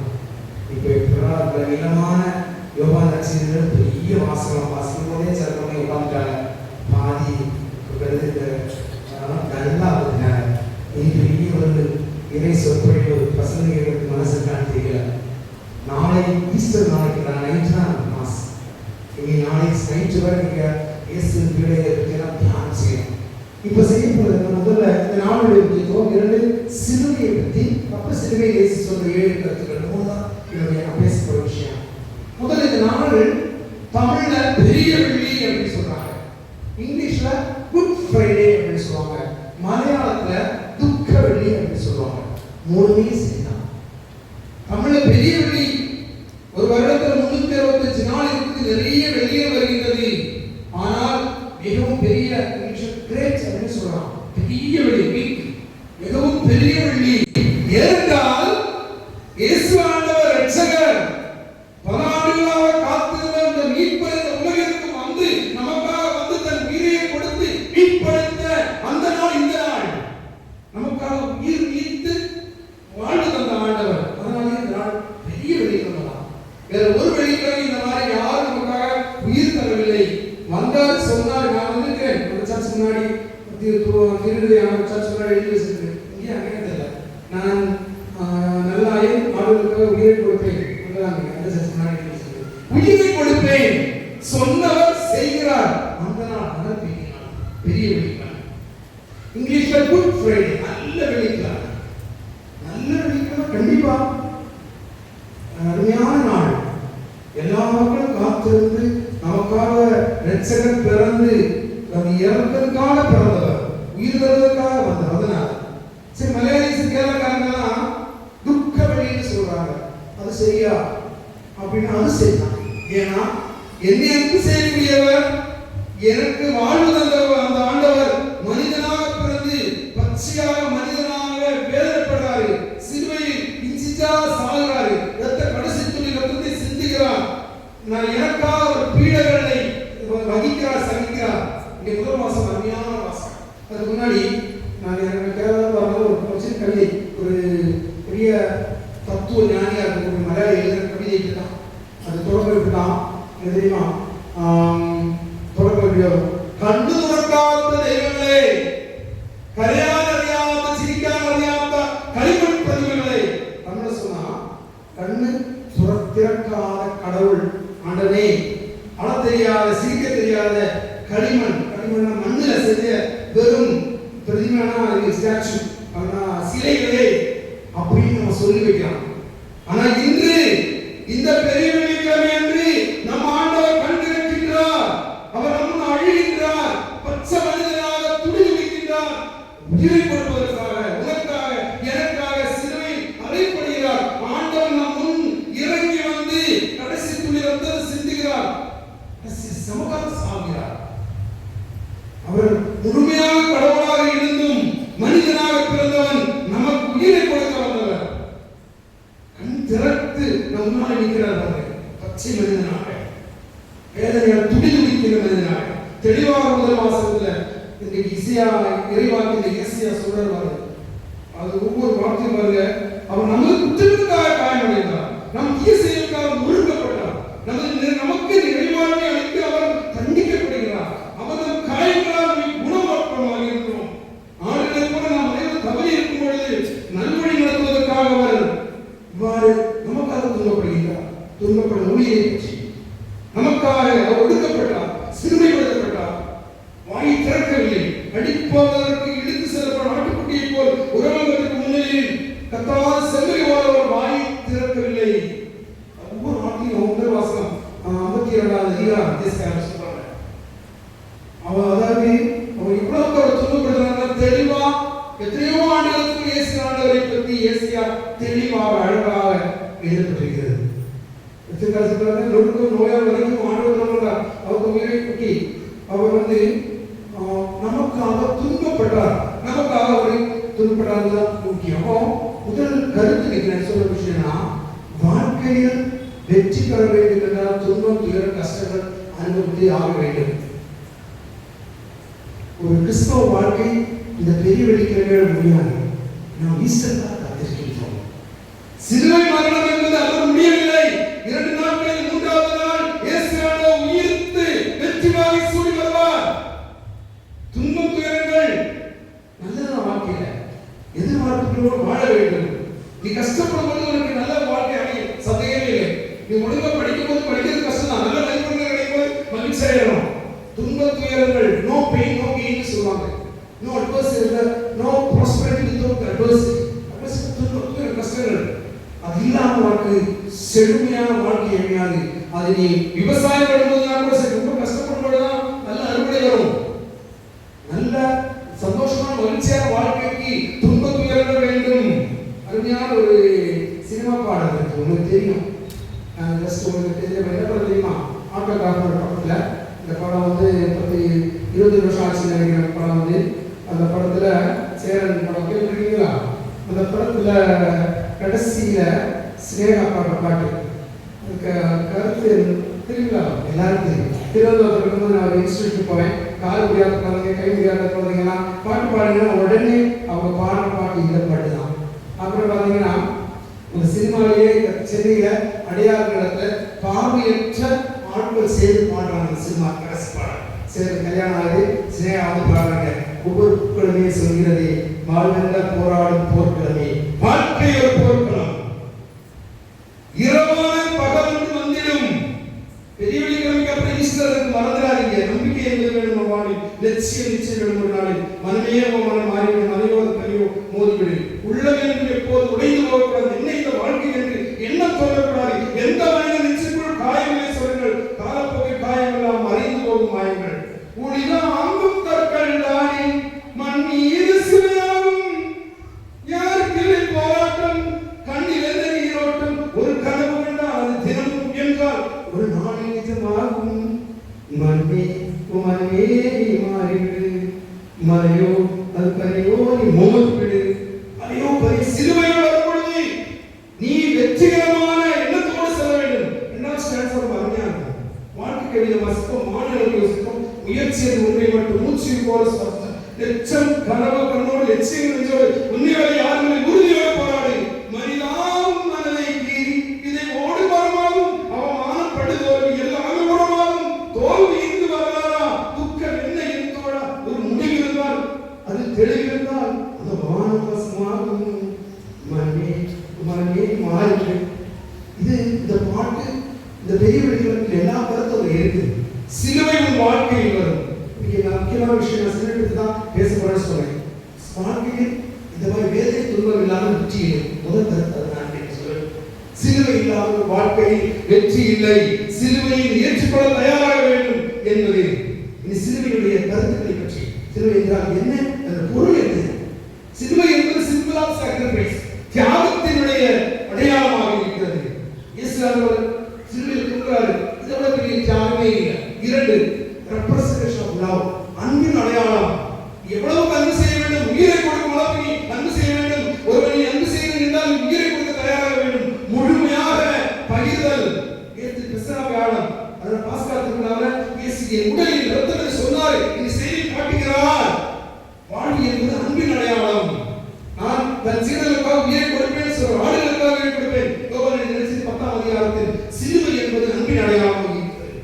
இப்போ இப்போ நீளமான யோகா நட்சத்திரம் பெரிய வாசகம் வாசிக்கும் போதே சிறப்பாக உட்காந்துட்டாங்க. பாதி நல்லா வந்துட்டாங்க. இனி பெரிய ஒரு இறை சொற்பொழிவு பசங்களுக்கு மனசுக்கான தெரியல. நாளை ஈஸ்டர் நாளைக்கு நைட்டு தான் மாஸ். இனி நாளைக்கு நைட்டு வரை நீங்கள் இயேசு வீடையை பற்றியெல்லாம் தியானம் செய்யணும். இப்போ செய்ய போகிறது முதல்ல இந்த நாளுடைய முக்கியத்துவம் 2 சிலுவையை பற்றி, அப்புறம் சிலுவை இயேசு சொல்ற 7 கருத்துக்கள் 3 தான் என்னுடைய நான் பேச போகிற விஷயம். முதல்ல இந்த நாள் தமிழ்ல பெரிய வெள்ளி அப்படின்னு சொல்றாங்க, இங்கிலீஷ்ல குட் ஃப்ரைடே அப்படின்னு சொல்லுவாங்க, மலையாளத்துல துக்க வெள்ளி அப்படின்னு சொல்லுவாங்க. 3மே சரிதான். தமிழ்ல பெரிய வெள்ளி ஒரு வருடத்துல 365 நாள் இருக்குது, நிறைய வெள்ளிகள் வருகின்றது. ஆனால் மிகவும் பெரிய கிரேட் அப்படின்னு சொல்றாங்க, பெரிய வெள்ளி வீக், மிகவும் பெரிய வெள்ளி. ஏனென்றால் இயேசு ஆண்டவர் இரட்சகர் பல ஆண்டுகளாக காத்திருந்த அந்த மீட்பர் இந்த உலகிற்கு வந்து நமக்காக வந்து தன் உயிரை கொடுத்து மீட்படுத்த அந்த நாள் இந்த நாள். நமக்காக உயிர் நீத்து வாழ்ந்து தந்த ஆண்டவர். அதனாலே இந்த நாள் பெரிய வெள்ளி சொல்லலாம். வேற ஒரு வெள்ளிக்கிழமை இந்த மாதிரி யாரும் நமக்காக உயிர் தரவில்லை. வந்தார் சொன்னார், நான் வந்திருக்கேன் அந்த சர்ச் முன்னாடி சர்ச் முன்னாடி எழுதி வச்சிருக்கேன். இங்கே அங்கே தெரியல, நான் நல்லாயும் ஆளுகளுக்காக உயிரை கொடுப்பேன் அந்த சர்ச் முன்னாடி எழுதி வச்சிருக்கேன். உயிரை கொடுப்பேன் சொன்னவர் செய்கிறார். அந்த நாள் பெரிய வெள்ளிக்கிழமை. இங்கிலீஷ்ல குட் ஃப்ரைடே, நல்ல வெள்ளிக்கிழமை. நல்ல வெள்ளிக்கிழமை கண்டிப்பா அருமையான நாள். எல்லா மக்களும் காத்திருந்து நமக்காக இரட்சகர் பிறந்து இறப்பதற்காக பிறந்தவர், உயிர் தருவதற்காக வந்தவர். அதனால சரி, மலையாளிஸ் கேரளக்காரங்கெல்லாம் துக்க வெள்ளின்னு சொல்றாங்க. அது சரியா அப்படின்னு? அது சரிதான். ஏன்னா என்னை அன்பு செய்யக்கூடியவர், எனக்கு வாழ்வு தந்தவர் அந்த ஆண்டவர் மனிதனாக பிறந்து பச்சையாக மனிதனாக வேதனைப்படுறாரு, சிலுவையில் இஞ்சிச்சா சாகுறாரு, கடைசி துளி ரத்தத்தை சிந்துகிறார். நான் எனக்காக ஒரு பீடகளை வகிக்கிறார், சகிக்கிறார். இங்கே முதல் வாசம் அருமையான வாசம். அதுக்கு முன்னாடி நான் எனக்கு கேரளாவில் வரும்போது ஒரு சின்ன கவிதை, ஒரு பெரிய தத்துவ ஞானியா இருக்க ஒரு மலையாளி எழுதுகிற கவிதை தான். அது தொடர்பு தான் தெரியுமா? தொடர்பு கண்டு துறக்காத தெய்வங்களே, கரையான் அறியாத சிரிக்கான் அறியாத களிமண் பதிவுகளே. தமிழ சொன்னா கண்ணு திறக்காத கடவுள் ஆண்டனே, அழ தெரியாத சிரிக்க தெரியாத களிமண், களிமண் மண்ணுல செஞ்ச வெறும் பிரதிமான ஸ்டாச்சு சிலைகளே அப்படின்னு நம்ம சொல்லி வைக்கிறோம். ஆனா இன்று இந்த பெரிய வெள்ளிக்கிழமை அன்று நம் ஆண்டவர் கண் திறக்கின்றார். அவர் நம்ம அழுகின்றார், பச்சை மனிதனாக துடிதுடிக்கின்றார், உயிரை கொடுப்பதற்காக, உனக்காக எனக்காக சிலுவையில் அறையப்படுகிறார். ஆண்டவர் நம் முன் இறங்கி வந்து கடைசி துளி ரத்தத்தை சிந்துகிறார், சமகால சாகிறார். அவர் முழுமையாக கடவுளாக இருந்தும் மனிதனாக பிறந்தவன், நமக்கு உயிரை கொடுக்க வந்தவர். கண் திறத்து நம் முன்னால் நிற்கிறார். பச்சை மனிதனாக, வேதனையால் துடிதுடிக்கிற மனிதனாக. தெளிவாக முதல் வாசகத்துல இன்னைக்கு இறைவாக்கு இசையா சொல்றாரு. அது ஒவ்வொரு வார்த்தையும் பாருங்க. அவர் நமது குற்றத்துக்காக காயமடைந்தார், நம் தீய செயலுக்காக ஒழுங்கப்பட்டார், நமக்கு நிறைவாழ்வை அளித்து அவர் தண்டிக்கப்படுகிறார். அவர் நம் காயங்களால் குணமாற்றமாக இருக்கிறோம். ஆளுநர் கூட நாம் அனைவரும் தவறி இருக்கும் பொழுது நல்வழி நடத்துவதற்காக அவர் இவ்வாறு நமக்காக துன்பப்படுகிறார். துன்பப்பட ஊழியை பற்றி நமக்காக அவர் ஒடுக்கப்பட்டார், சிறுமைப்படுத்தப்பட்டார், வாய் திறக்கவில்லை, அடிப்பதற்கு இழுத்து செல்லப்படும் ஆட்டுக்குட்டியை போல் உறவகத்திற்கு முன்னிலையில் கத்தாத செம்மறி போல வாய் திறக்கவில்லை. ஒவ்வொரு வார்த்தையும் முதல் வாசகம் 52வது அதிகாரம் தேசக்காரர் சொல்றாங்க. அதாவது அவர் இவ்வளவு ஒரு துன்பப்படுத்துறாங்க. தெளிவா எத்தனையோ ஆண்டுகளுக்கு இயேசு ஆண்டவரை பற்றி இயேசுயா தெளிவாக அழகாக எழுதப்பட்டிருக்கிறது. நோயால் வரைக்கும் ஆண்டவர் அவருக்கு உயிரை பற்றி கஷ்டங்கள் அனுபவித்து ஆக வேண்டும். ஒரு கிறிஸ்தவ வாழ்க்கை இந்த பெரிய வெள்ளிக்கிழமை முடியாது. நாம் ஈஸ்டர் தான் காத்திருக்கின்றோம். சிலுவை மரணம் என்பது அவர் முடியவில்லை. 2 நாட்களில் 3வது நாள் இயேசுவானோ உயிர்த்து வெற்றிவாகை சூடி வருவார். துன்பம் துயரங்கள் நல்ல வாழ்க்கையில எதிர்பார்ப்புகளோடு வாழ வேண்டும். நீ கஷ்டப்படும் போது உனக்கு நல்ல வாழ்க்கை அமையும், சந்தேகமே இல்லை. நீ ஒழுங்கா படிக்கும் போது படிக்கிறது கஷ்டம் தான், நல்ல நண்பர்கள் கிடைக்கும் மகிழ்ச்சி அடையணும். துன்ப துயரங்கள், நோ பெயின் நோ கெயின் சொல்லுவாங்க. No adversity, no prosperity without adversity. துன்ப துயர கஷ்டங்கள் அது இல்லாம வாழ்க்கை செழுமையான வாழ்க்கை அமையாது. அது நீ விவசாயம் பண்ணும்போது கூட சரி, ரொம்ப கஷ்டப்படும் போதுதான் நல்ல அறுவடை வரும். நல்ல சந்தோஷமான மகிழ்ச்சியான வாழ்க்கைக்கு துன்ப துயரங்கள் வேண்டும். அருமையான ஒரு சினிமா பாடல் இருக்கு, உங்களுக்கு தெரியும். ஜஸ்ட் உங்களுக்கு தெரிஞ்ச என்ன படம் தெரியுமா? ஆட்டோகிராஃபர் படத்துல இந்த படம் வந்து 20 வருஷம் ஆச்சு நினைக்கிற படம் வந்து. அந்த படத்துல சேரன் படம் கேள்விப்பட்டிருக்கீங்களா? அந்த படத்துல கடைசியில ஸ்னேகா பாடுற பாட்டு கருத்து தெரியுங்களா? எல்லாரும் தெரியும். திருவள்ளுவர் இருக்கும்போது நான் ஒரு இன்ஸ்டியூட் போவேன். கால் முடியாத குழந்தைங்க, கை முடியாத குழந்தைங்கலாம் பாட்டு பாடுங்கன்னா உடனே அவங்க பாடுற பாட்டு இந்த பாட்டு தான். அப்புறம் பார்த்தீங்கன்னா ஒரு சினிமாவிலேயே சென்னையில அடையாள இடத்துல பார்வையற்ற ஆட்கள் சேர்ந்து பாடுறாங்க. அந்த சினிமா கடைசி பாடம் சேர்ந்து கல்யாணம் ஆகுது, ஸ்னேகாவது பாடுறாங்க. ஒவ்வொரு பூக்களுமே சொல்கிறது வாழ்வென்ற போராடும் போர்க்களமே, வாழ்க்கை ஒரு போர்க்களம், இரவான பகல் வந்திடும். பெரிய வெள்ளிக்கிழமைக்கு அப்புறம் ஈஸ்டருக்கு மறந்துடாதீங்க. நம்பிக்கை என்பது வேணும் வாழ்வில், லட்சியம் நிச்சயம் வேணும். ஒரு நாளில் மனமே மனம் மாறிவிடும், மனையோடு கனியோ மோதிவிடு. உள்ளம் என்று எப்போது உடைந்து போகக்கூடாது. என்ன இந்த வாழ்க்கை என்று எண்ணம் சொல்லக்கூடாது. எந்த மனிதன் நிச்சயக்குள் காயங்களை சொல்லுங்கள், காலப்போக்கில் காயமெல்லாம் மறைந்து போகும் மாயங்கள். உளிதான் அங்கும் கற்கள் தானே மண் மீது சிலையாகும். யாருக்கு போராட்டம், கண்ணில் எந்த நீரோட்டம், ஒரு கனவு கண்டால் அது தினமும் என்றால் ஒரு நாளில் நிஜமாகும். மண்ணே மண்ணே நீ மாறிவிடு, மறையோ அது பறையோ நீ மோதிவிடு. ஐயோ பரி சிலுவையில் வரும்பொழுது நீ வெற்றிகரமான எண்ணத்தோடு செல்ல வேண்டும். என்ன ஸ்டாண்ட்ஸ் ஆஃப் அருமையாக வாழ்க்கை கவிதை வாசிப்போம், மாநில யோசிப்போம், முயற்சியை உண்மை மட்டும் மூச்சு போல லட்சம் கனவு கண்ணோடு லட்சியங்கள் நெஞ்சோடு உண்மையோடு யாருமே உறுதியோடு போராடு. மனிதாவும் மனதை கீறி இதை ஓடு மரமாகும் அவமானப்படுதோல்வி எல்லாமே உடமாகும். தோல்வி இருந்து வரலாறா துக்கம் என்ன என்பதோட ஒரு முடிவு இருந்தால் அது தெளிவிருந்தால் அது வானவாசமாகும். மண்ணே மண்ணே மாறிடு. இது இந்த பாட்டு இந்த பெரிய வெள்ளிக்கிழமையில் எல்லா கருத்தும் இருக்கு. சிலுவை உன் வாழ்க்கையில் வரும். முக்கியமான விஷயம் நான் சிலுவை தான் பேச போறேன்னு சொன்னேன். வாழ்க்கையில் இந்த மாதிரி வேதனை துன்பம் இல்லாமல் வெற்றி இல்லை. முதல் கருத்து நான் சொல்றேன். சிலுவை இல்லாமல் வாழ்க்கையில் வெற்றி இல்லை. சிலுவையில் ஏற்றுக்கொள்ள தயாராக வேண்டும் என்பது இந்த சிலுவையுடைய கருத்துக்களை பற்றி. சிலுவை என்றால் என்ன, அதன் பொருள் என்ன? சிலுவை என்பது சிம்பிள் ஆஃப் சாக்ரிஃபைஸ், தியாகத்தினுடைய அடையாளமாக இருக்கிறது. இயேசுவானவர் சிலுவையில் கொடுக்கிறாரு. இதை விட பெரிய தியாகமே இல்லை. 2 ரெப்ரசன்டேஷன் ஆஃப் லவ், அன்பின் அடையாளம். எவ்வளவு அன்பு செய்ய வேண்டும், உயிரை கொடுக்கும் அளவுக்கு நீ அன்பு செய்ய வேண்டும். ஒருவன் நீ அன்பு செய்ய என்றால் உயிரை கொடுக்க தயாராக வேண்டும். முழுமையாக பகிர்தல். ஏற்று கிறிஸ்தவ ஆழம். அதனால பாஸ்கா திருநாள இயேசு உடலில் ரத்தத்தை சொன்னார், இந்த செய்தி காட்டுகிறார். வாழ்வு என்பது அன்பின் அடையாளம். நான் தன் சீடர்களுக்காக உயிரை கொடுப்பேன் சொல்ற ஆடுகளுக்காக உயிரை கொடுப்பேன். யோவான் 10ஆம் அதிகாரத்தில் சிலுவை என்பது அன்பின் அடையாளமாக இருக்கிறது.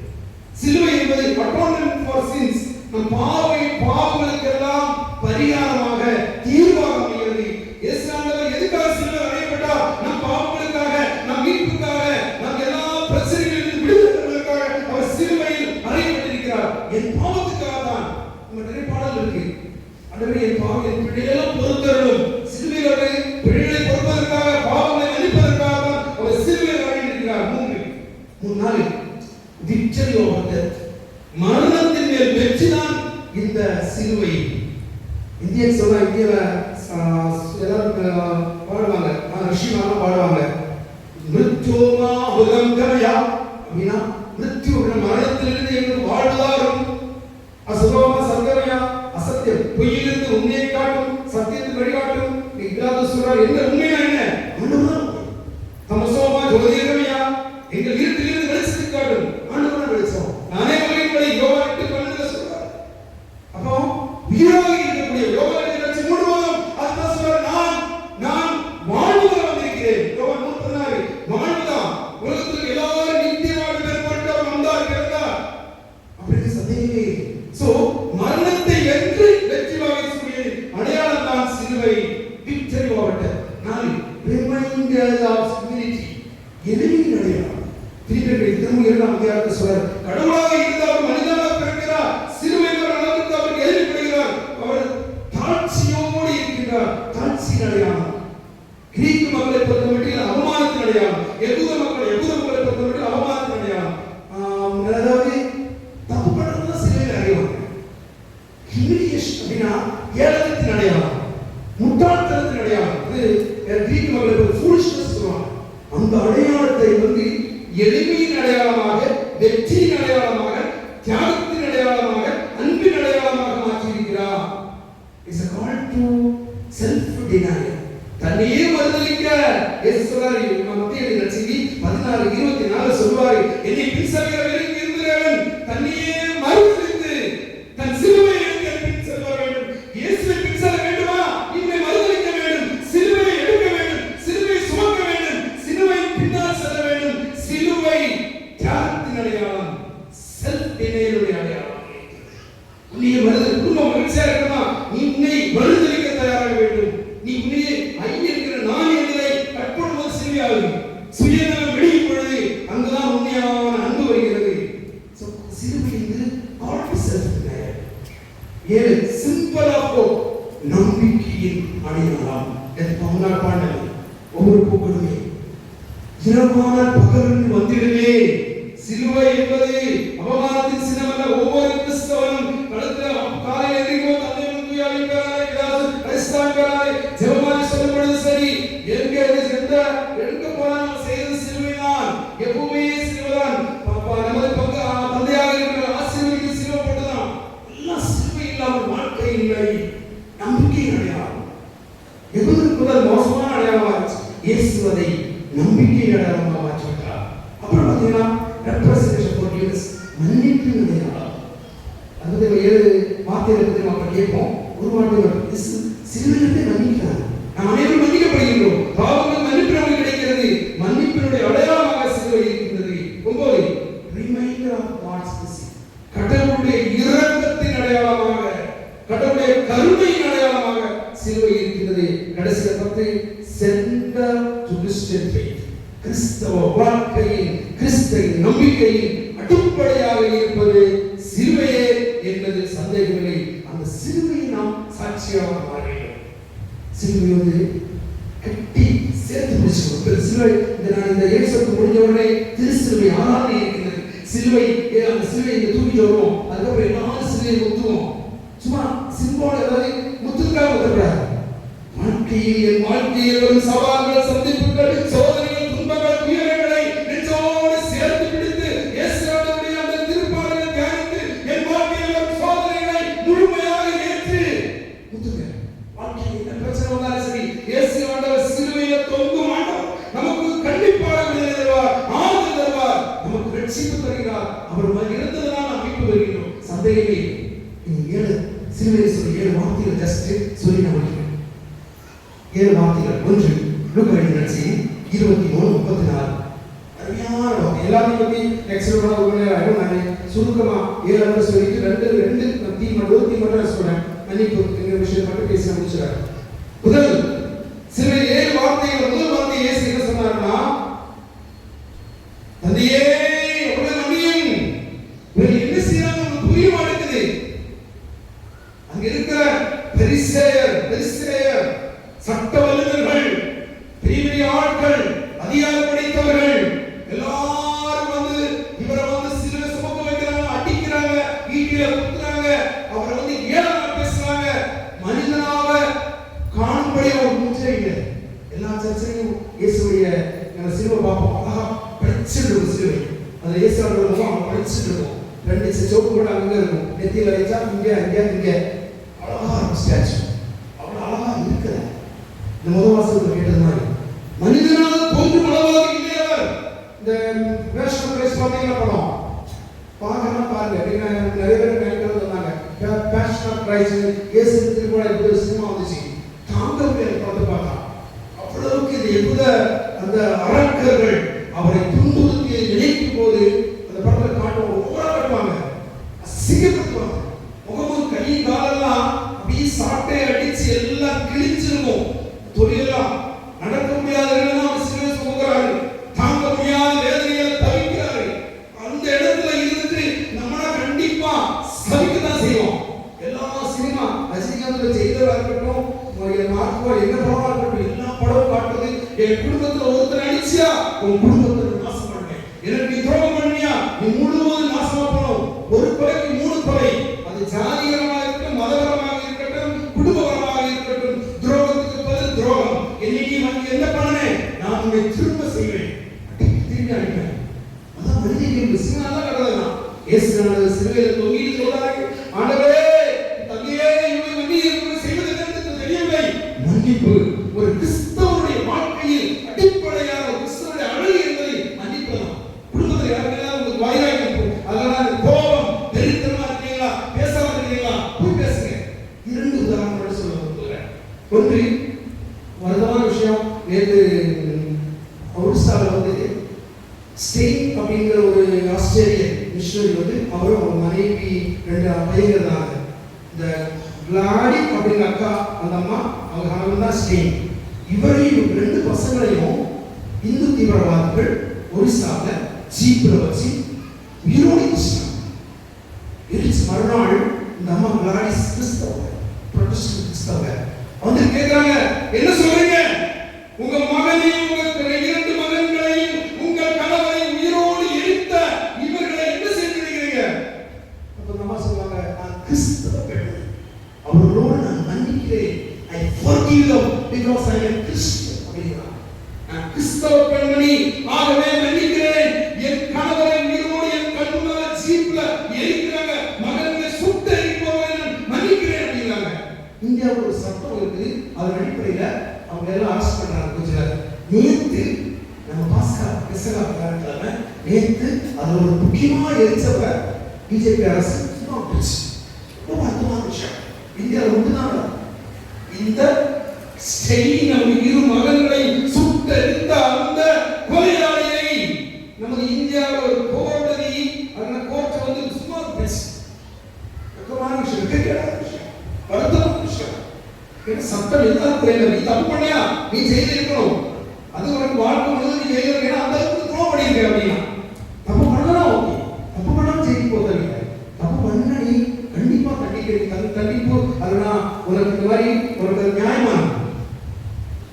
சிலுவை என்பது அட்டோன்மென்ட் ஃபார் சின்ஸ், நம் பாவங்களுக்கெல்லாம் பரிகாரமாக தீர்வாக அமைகிறது. இயேசு ஆண்டவர் எதுக்காக சிலுவையில் அறையப்பட்டார்? நம் பாவங்களுக்காக, நம் மீட்புக்காக, நம் எல்லா பிரச்சனைகளிலிருந்து விடுதலைக்காக அவர் சிலுவையில் அறையப்பட்டிருக்கிறார். என் பாவத்துக்காக தான். நம்ம நிறைய பாடல் இருக்கு. ஆண்டவரே என் பாவம் என் பிழையெல்லாம் பொறுத்தருளும். சிலுவையோட பிழைகளை பொறுப்பதற்காக, பாவங்களை மன்னிப்பதற்காக தான் அவர் சிலுவையில் அறையிருக்கிறார். 3 victory over death, மரணத்தின் மேல் வெற்றிதான் இந்த சிலுவை. இந்தியன் சொன்னா இந்தியால எல்லாரும் பாடுவாங்க, ரிஷிமாலாம் பாடுவாங்க. மிருத்யோமா உலங்கமயா அப்படின்னா மிருத்யு மரணத்திலிருந்து எங்களுக்கு வாழ்வாரும், அசுரோமா சங்கமயா அசத்தியம் பொய்யிலிருந்து உண்மையை காட்டும், சத்தியத்தை வழிகாட்டும். இல்லாத சொல்றார் என்ன உண்மையா என்ன ஆண்டவர்தான். தமசோமா ஜோதிர்கமயா எங்கள் இருட்டிலிருந்து வெளிச்சத்தை காட்டும். ஆண்டவர்தான் வெளிச்சம். கடவுளாக இருந்து அவர் மனிதனாக பிறக்கிறார். சிலுவை அளவுக்கு அவர் கேள்விப்படுகிறார். அவர் தாழ்ச்சியோடு இருக்கின்றார். தாழ்ச்சியின் அடையாளம். கிரீக்கு மக்களை பொறுத்தமட்டில் அவமானத்தின் அடையாளம். யகூத மக்களை பொறுத்தமட்டில் அவமானத்தின் அடையாளம். அதாவது தப்பு பண்றதுதான் சிலுவையில் அடையாளம். ஹியூமிலியேஷன் அப்படின்னா ஏளனத்தின் அடையாளம், முட்டாள்தனத்தின் அடையாளம். அது கிரீக்கு மக்களை ஃபூலிஷ்னஸ் சொல்லுவாங்க. அந்த அடையாளத்தை எளிமையின் அடையாளமாக, வெற்றியின் அடையாளமாக, தியாகத்தின் அடையாளமாக, அன்பின் அடையாளமாக மாற்றியிருக்கிறார். It's a call to self denial. தன்னையே மறுதலிக்க இயேசு சொல்றாரு. மத்தேயு நற்செய்தி 16:24 சொல்வாரு, என்னை பின்செல்கிறவன் இருந்தவன் தன்னையே மறுதலித்து தன் சிலுவை எடுத்து பின் செல்ல வேண்டும். இயேசுவை பின் செல்ல வேண்டுமா? இவனை மறுதலிக்க வேண்டும், சிலுவையை எடுக்க வேண்டும், சிலுவை சுமக்க வேண்டும், சிலுவை பின்னால் செல்ல வேண்டும். சிலுவை தியாகத்தின் அடையாளம், செல்ஃப் டினையலுடைய அடையாளம். உன்னை மறுதல் குடும்பம் மகிழ்ச்சியா இருக்கணுமா? நீ உன்னை மறுதலிக்க தயாராக வேண்டும். நீ உன்னையே ஐ என்கிற நான் என்பதை கற்படுவது சிலுவையாகும். சுயநலம் வெளியும் பொழுது அங்குதான் உண்மையான அன்பு வருகிறது. சிலுவை என்பது ஆல் செல்ஃப் டினையல். ஏழு சிம்பிள் ஆஃப் ஹோப், நம்பிக்கையின் அடையாளம். இது பவுனார் பாடல். ஒவ்வொரு பூக்களுமே இரவானால் பகல் வந்திடுமே. சிலுவை என்பது அவமானத்தின் சின்னமல்ல. ஒவ்வொரு கிறிஸ்தவனும் கழுத்தில் காலையில் எதிர்க்கும் தந்தை முன்னுயாவின் பேராலே பிதாசு கிறிஸ்தான் பேராலே ஜெபமாலை சொல்லும் பொழுது சரி, எங்க எந்த எடுக்க போனால் செய்த சிலுவைதான். எப்பவுமே சிலுவைதான். நமது தந்தையாக இருக்கிற ஆசீர்வதிக்கு சிலுவை போட்டுதான். எல்லாம் சிலுவை இல்லாமல் வாழ்க்கை இல்லை. நம்பிக்கையின் அடையாளம் எவ்வளவு முதல் மோசமான அடையாளம் இயேசுவதை நம்பிக்கையின் அடையாளமாக மாற்றிவிட்டார். அப்புறம் பார்த்தீங்கன்னா ரெப்ரசன்டேஷன் ஃபார் கிவ்ஸ், மன்னிப்பின் அடையாளம். அது 7 வார்த்தைகளை பற்றி நம்ம கேட்போம். ஒரு வார்த்தை சிலுவையிலே மன்னிக்கிறார். நாம் அனைவரும் மன்னிக்கப்படுகின்றோம். பாவங்கள் மன்னிப்பு நமக்கு கிடைக்கிறது. மன்னிப்பினுடைய அடையாளமாக சிலுவை இருக்கின்றது. 9 ரிமைண்டர் ஆஃப் காட்ஸ் mercy, கடவுளுடைய இரக்கத்தின் அடையாளமாக, கடவுளுடைய கருணையின் அடையாளமாக சிலுவை இருக்கின்றது. கடைசியில் 10 சென்டர் டு கிறிஸ்டியன் ஃபெய்த், கிறிஸ்தவ வாழ்க்கையின், கிறிஸ்தவ நம்பிக்கையின் அடிப்படையாக இருப்பது சிலுவையே என்பது சந்தேகமில்லை. அந்த சிலுவையை நாம் சாட்சியாக மாற வேண்டும். சிலுவை கட்டி சேர்த்து பிடிச்சிருக்கோம். சிலுவை இந்த இயேசுக்கு முடிஞ்ச உடனே திருச்சிலுவை ஆராதனை இருக்கிறது. சிலுவை அந்த சிலுவை இந்த தூக்கிட்டு வருவோம். அதுக்கப்புறம் எல்லாரும் சிலுவையை முத்துவோம். சும்மா சிம்போட ஏதாவது முத்துக்காக முத்தக்கூடாது. வாழ்க்கையில் என் வாழ்க்கையில் வரும் சவால்கள், சந்திப்புகள், சோதனைகள், துன்பங்கள், துயரங்களை நெஞ்சோடு சேர்த்து பிடித்து இயேசுவுடைய அந்த திருப்பாடலை தியானித்து என் வாழ்க்கையில் வரும் சோதனைகளை முழுமையாக ஏற்று முத்துங்க. வாழ்க்கையில் என்ன பிரச்சனை வந்தாலும் சரி, இயேசு ஆண்டவர் சிலுவையில் தொங்கும் ஆண்டவர் நமக்கு கண்டிப்பாக விடுதலை தருவார், ஆறுதல் தருவார், நமக்கு ரட்சிப்பு தருகிறார். அவர் இருந்ததுதான் நாம் மீட்பு பெறுகிறோம். சந்தேகமே இல்லை. 7 சிலுவையில் சொல்லி 7 வார்த்தைகள் ஜஸ்ட் சொல்லி நான் முடிக்கிறேன். 7 வார்த்தைகள். 1 லூக்கா எழுதிய நற்செய்தி 23:34. அருமையான வார்த்தை. எல்லாத்தையும் பத்தி நெக்ஸ்ட் நான் சுருக்கமா 7 வந்து சொல்லிட்டு ரெண்டு தீ மட்டும் சொல்றேன். மன்னிப்பு என்கிற விஷயம் மட்டும் பேசி முடிச்சிடுறேன். முதல் சிலுவை 7 வார்த்தைகள். முதல் வார்த்தை இயேசு என்ன சொன்னார்னா, தந்தையே எவ்வளவு மன்னியும். இவர்கள் என்ன செய்யறாங்க புரிய மாட்டேங்குது. அங்க இருக்கிற பரிசேயர், சட்ட வல்லுநர்கள், பெரிய பெரிய ஆட்கள், அதிகாரம் படைத்தவர்கள் எல்லாரும் வந்து இவரை சிலுவை சுமக்க வைக்கிறாங்க, அடிக்கிறாங்க, ஈட்டில குத்துறாங்க, அவரை ஏளனமா பேசுறாங்க. மனிதனாக காணும்படி அவர் மூச்சே இல்லை. எல்லா சர்ச்சையும் இயேசுடைய சிலுவை பார்ப்போம். அழகா படிச்சுட்டு இருக்கும் சிலுவை. அந்த இயேசுவோட முகம் படிச்சுட்டு இருக்கும். 2 சோப்பு கூட அங்க இருக்கும். நெத்தியில வச்சா இங்க அழகா ஸ்டாச்சு. அவ்வளவு அழகா இருக்கிற இந்த முதல் வாசகத்துல கேட்டது மாதிரி மனிதனாக தோன்றும் அளவாக இல்லை அவர். இந்த நேஷனல் பிரைஸ் பாத்தீங்கன்னா படம் பார்க்கலாம் பாருங்க. நிறைய பேர் நினைக்கிறது சொன்னாங்க பேஷன் ஆஃப் கிரைஸ்ட் இயேசு திருப்பூர் இப்படி சினிமா வந்துச்சு. தாங்க முடியாத படத்தை பார்த்தா அவ்வளவுக்கு இந்த எகுத அந்த அரக்கர்கள் அவரை துன்புறுத்தி நினைக்கும் போது அந்த படத்தை காட்டுவாங்க, அசிங்கப்படுத்துவாங்க. முகமும் கையும் காலெல்லாம் அப்படியே சாட்டை அடிச்சு எல்லாம் கிழிச்சிருக்கும். தொழிலெல்லாம் நடக்க முடியாதவர்கள் அவர் சிலுவை சுமக்கிறார்கள். தாங்க முடியாத வேதனைகளை தவிக்கிறார்கள். அந்த இடத்துல இருந்து என் குடும்பத்துல ஒருத்தர் அடிச்சியா உன் குடும்பத்தை நாசம் பண்ணுவேன். எனக்கு நீ துரோகம் பண்ணியா நீ முழுவதும் நாசமா போனோம். ஒரு கொலைக்கு 3 கொலை. அது ஜாதிகரமாக இருக்கட்டும், மதகரமாக இருக்கட்டும், குடும்பகரமாக இருக்கட்டும், துரோகத்துக்கு பதில் துரோகம். இன்னைக்கு வந்து என்ன பண்ணனே நான் உன்னை திரும்ப செய்வேன். திரும்பி அடிப்பேன். அதான் மனிதனுக்கு சிங்கனால கடவுள்தான். இயேசுநாதர் சிலுவையில் தொங்கிட்டு சொல்றாரு, ஆண்டவரே தந்தையே இவனை வந்து இவனை செய்வது என்னன்னு தெரியவில்லை. மன்னிப்பு ஒரு கிறிஸ்தவனுடைய வாழ்க்கையில் அடிப்படையான கிறிஸ்தவனுடைய அழகு என்பதை மன்னிப்பு தான். குடும்பத்தில் யாருக்கெல்லாம் உங்களுக்கு வாய்தாய் இருக்கும், அதனால கோபம் வெறித்தனமா இருக்கீங்களா, பேசாம இருக்கீங்களா, போய் பேசுங்க. 2 உதாரணங்கள் சொல்ல விரும்புகிறேன். ஒன்று வருத்தமான விஷயம். நேற்று ஒரிசால வந்து ஸ்டெயின் அப்படிங்கிற ஒரு ஆஸ்திரேலியன் மிஷனரி வந்து அவரும் அவர் மனைவி 2 பையங்க இருந்தாங்க. இந்த கிளாடி அப்படிங்கிற அக்கா அந்த அம்மா அவங்க கணவன் தான் ஸ்டெயின். இவரையும் 2 பசங்களையும் இந்து தீவிரவாதிகள் ஒரிசால ஜீப்ல வச்சு உயிரோடு எரிச்சு மறுநாள் இந்த அம்மா கிளாடி கிறிஸ்தவங்க, புரொட்டஸ்டன்ட் கிறிஸ்தவங்க வந்து கேட்கிறாங்க, என்ன சொல்றீங்க? உங்க மகனையும் உங்க 2 மகன்களையும் உங்கள் கணவரை உயிரோடு எரித்த இவர்களை என்ன செய்திருக்கிறீங்க? அப்ப அந்த அம்மா சொல்றாங்க, நான் கிறிஸ்தவ பெண், அவர்களோடு நான் மன்னிக்கிறேன். I forgive them because I am Christian. அப்படிங்கிறாங்க. நான் கிறிஸ்தவ பெண்மணி, ஆகவே மன்னிக்கிறேன். என் கணவரை உயிரோடு என் கண் முன்னால ஜீப்ல எரிக்கிறாங்க, மகனை சுட்டு எரிப்பவரை நான் மன்னிக்கிறேன் அப்படிங்கிறாங்க. இந்தியாவுக்கு ஒரு சட்டம் இருக்குது. அதன் அடிப்படையில அவங்க எல்லாம் அரெஸ்ட் பண்றாங்க. கொஞ்சம் நேத்து நம்ம பாஸ்கா பெசகா காலத்துல நேத்து அது ஒரு முக்கியமா எரிச்சவ பிஜேபி அரசு சும்மா போச்சு. ரொம்ப அர்த்தமான விஷயம். இந்தியாவில் ஒன்றுதான் இந்த ஸ்டெயின் நம்ம 2 மகன்களை சுட்டெரித்த அந்த கொலையாளியை நமது இந்தியாவில் ஒரு கோடரி அந்த கோர்ட் வந்து சும்மா போச்சு. அர்த்தமான விஷயம், கேட்காத விஷயம், வருத்தமான விஷயம். சட்டம் எல்லாரும் குறையில நீ தப்பு பண்ணியா நீ செய்திருக்கணும். அது உனக்கு வாழ்க்கை முழுவதும் நீ செய்திருக்கா அந்த அளவுக்கு துரோகம் பண்ணியிருக்க அப்படின்னா தப்பு பண்ணலாம். ஓகே, தப்பு பண்ணாலும் செய்தி போதவில்லை. தப்பு பண்ண நீ கண்டிப்பா கண்டிப்பு அதெல்லாம் உனக்கு இந்த மாதிரி உனக்கு நியாயமான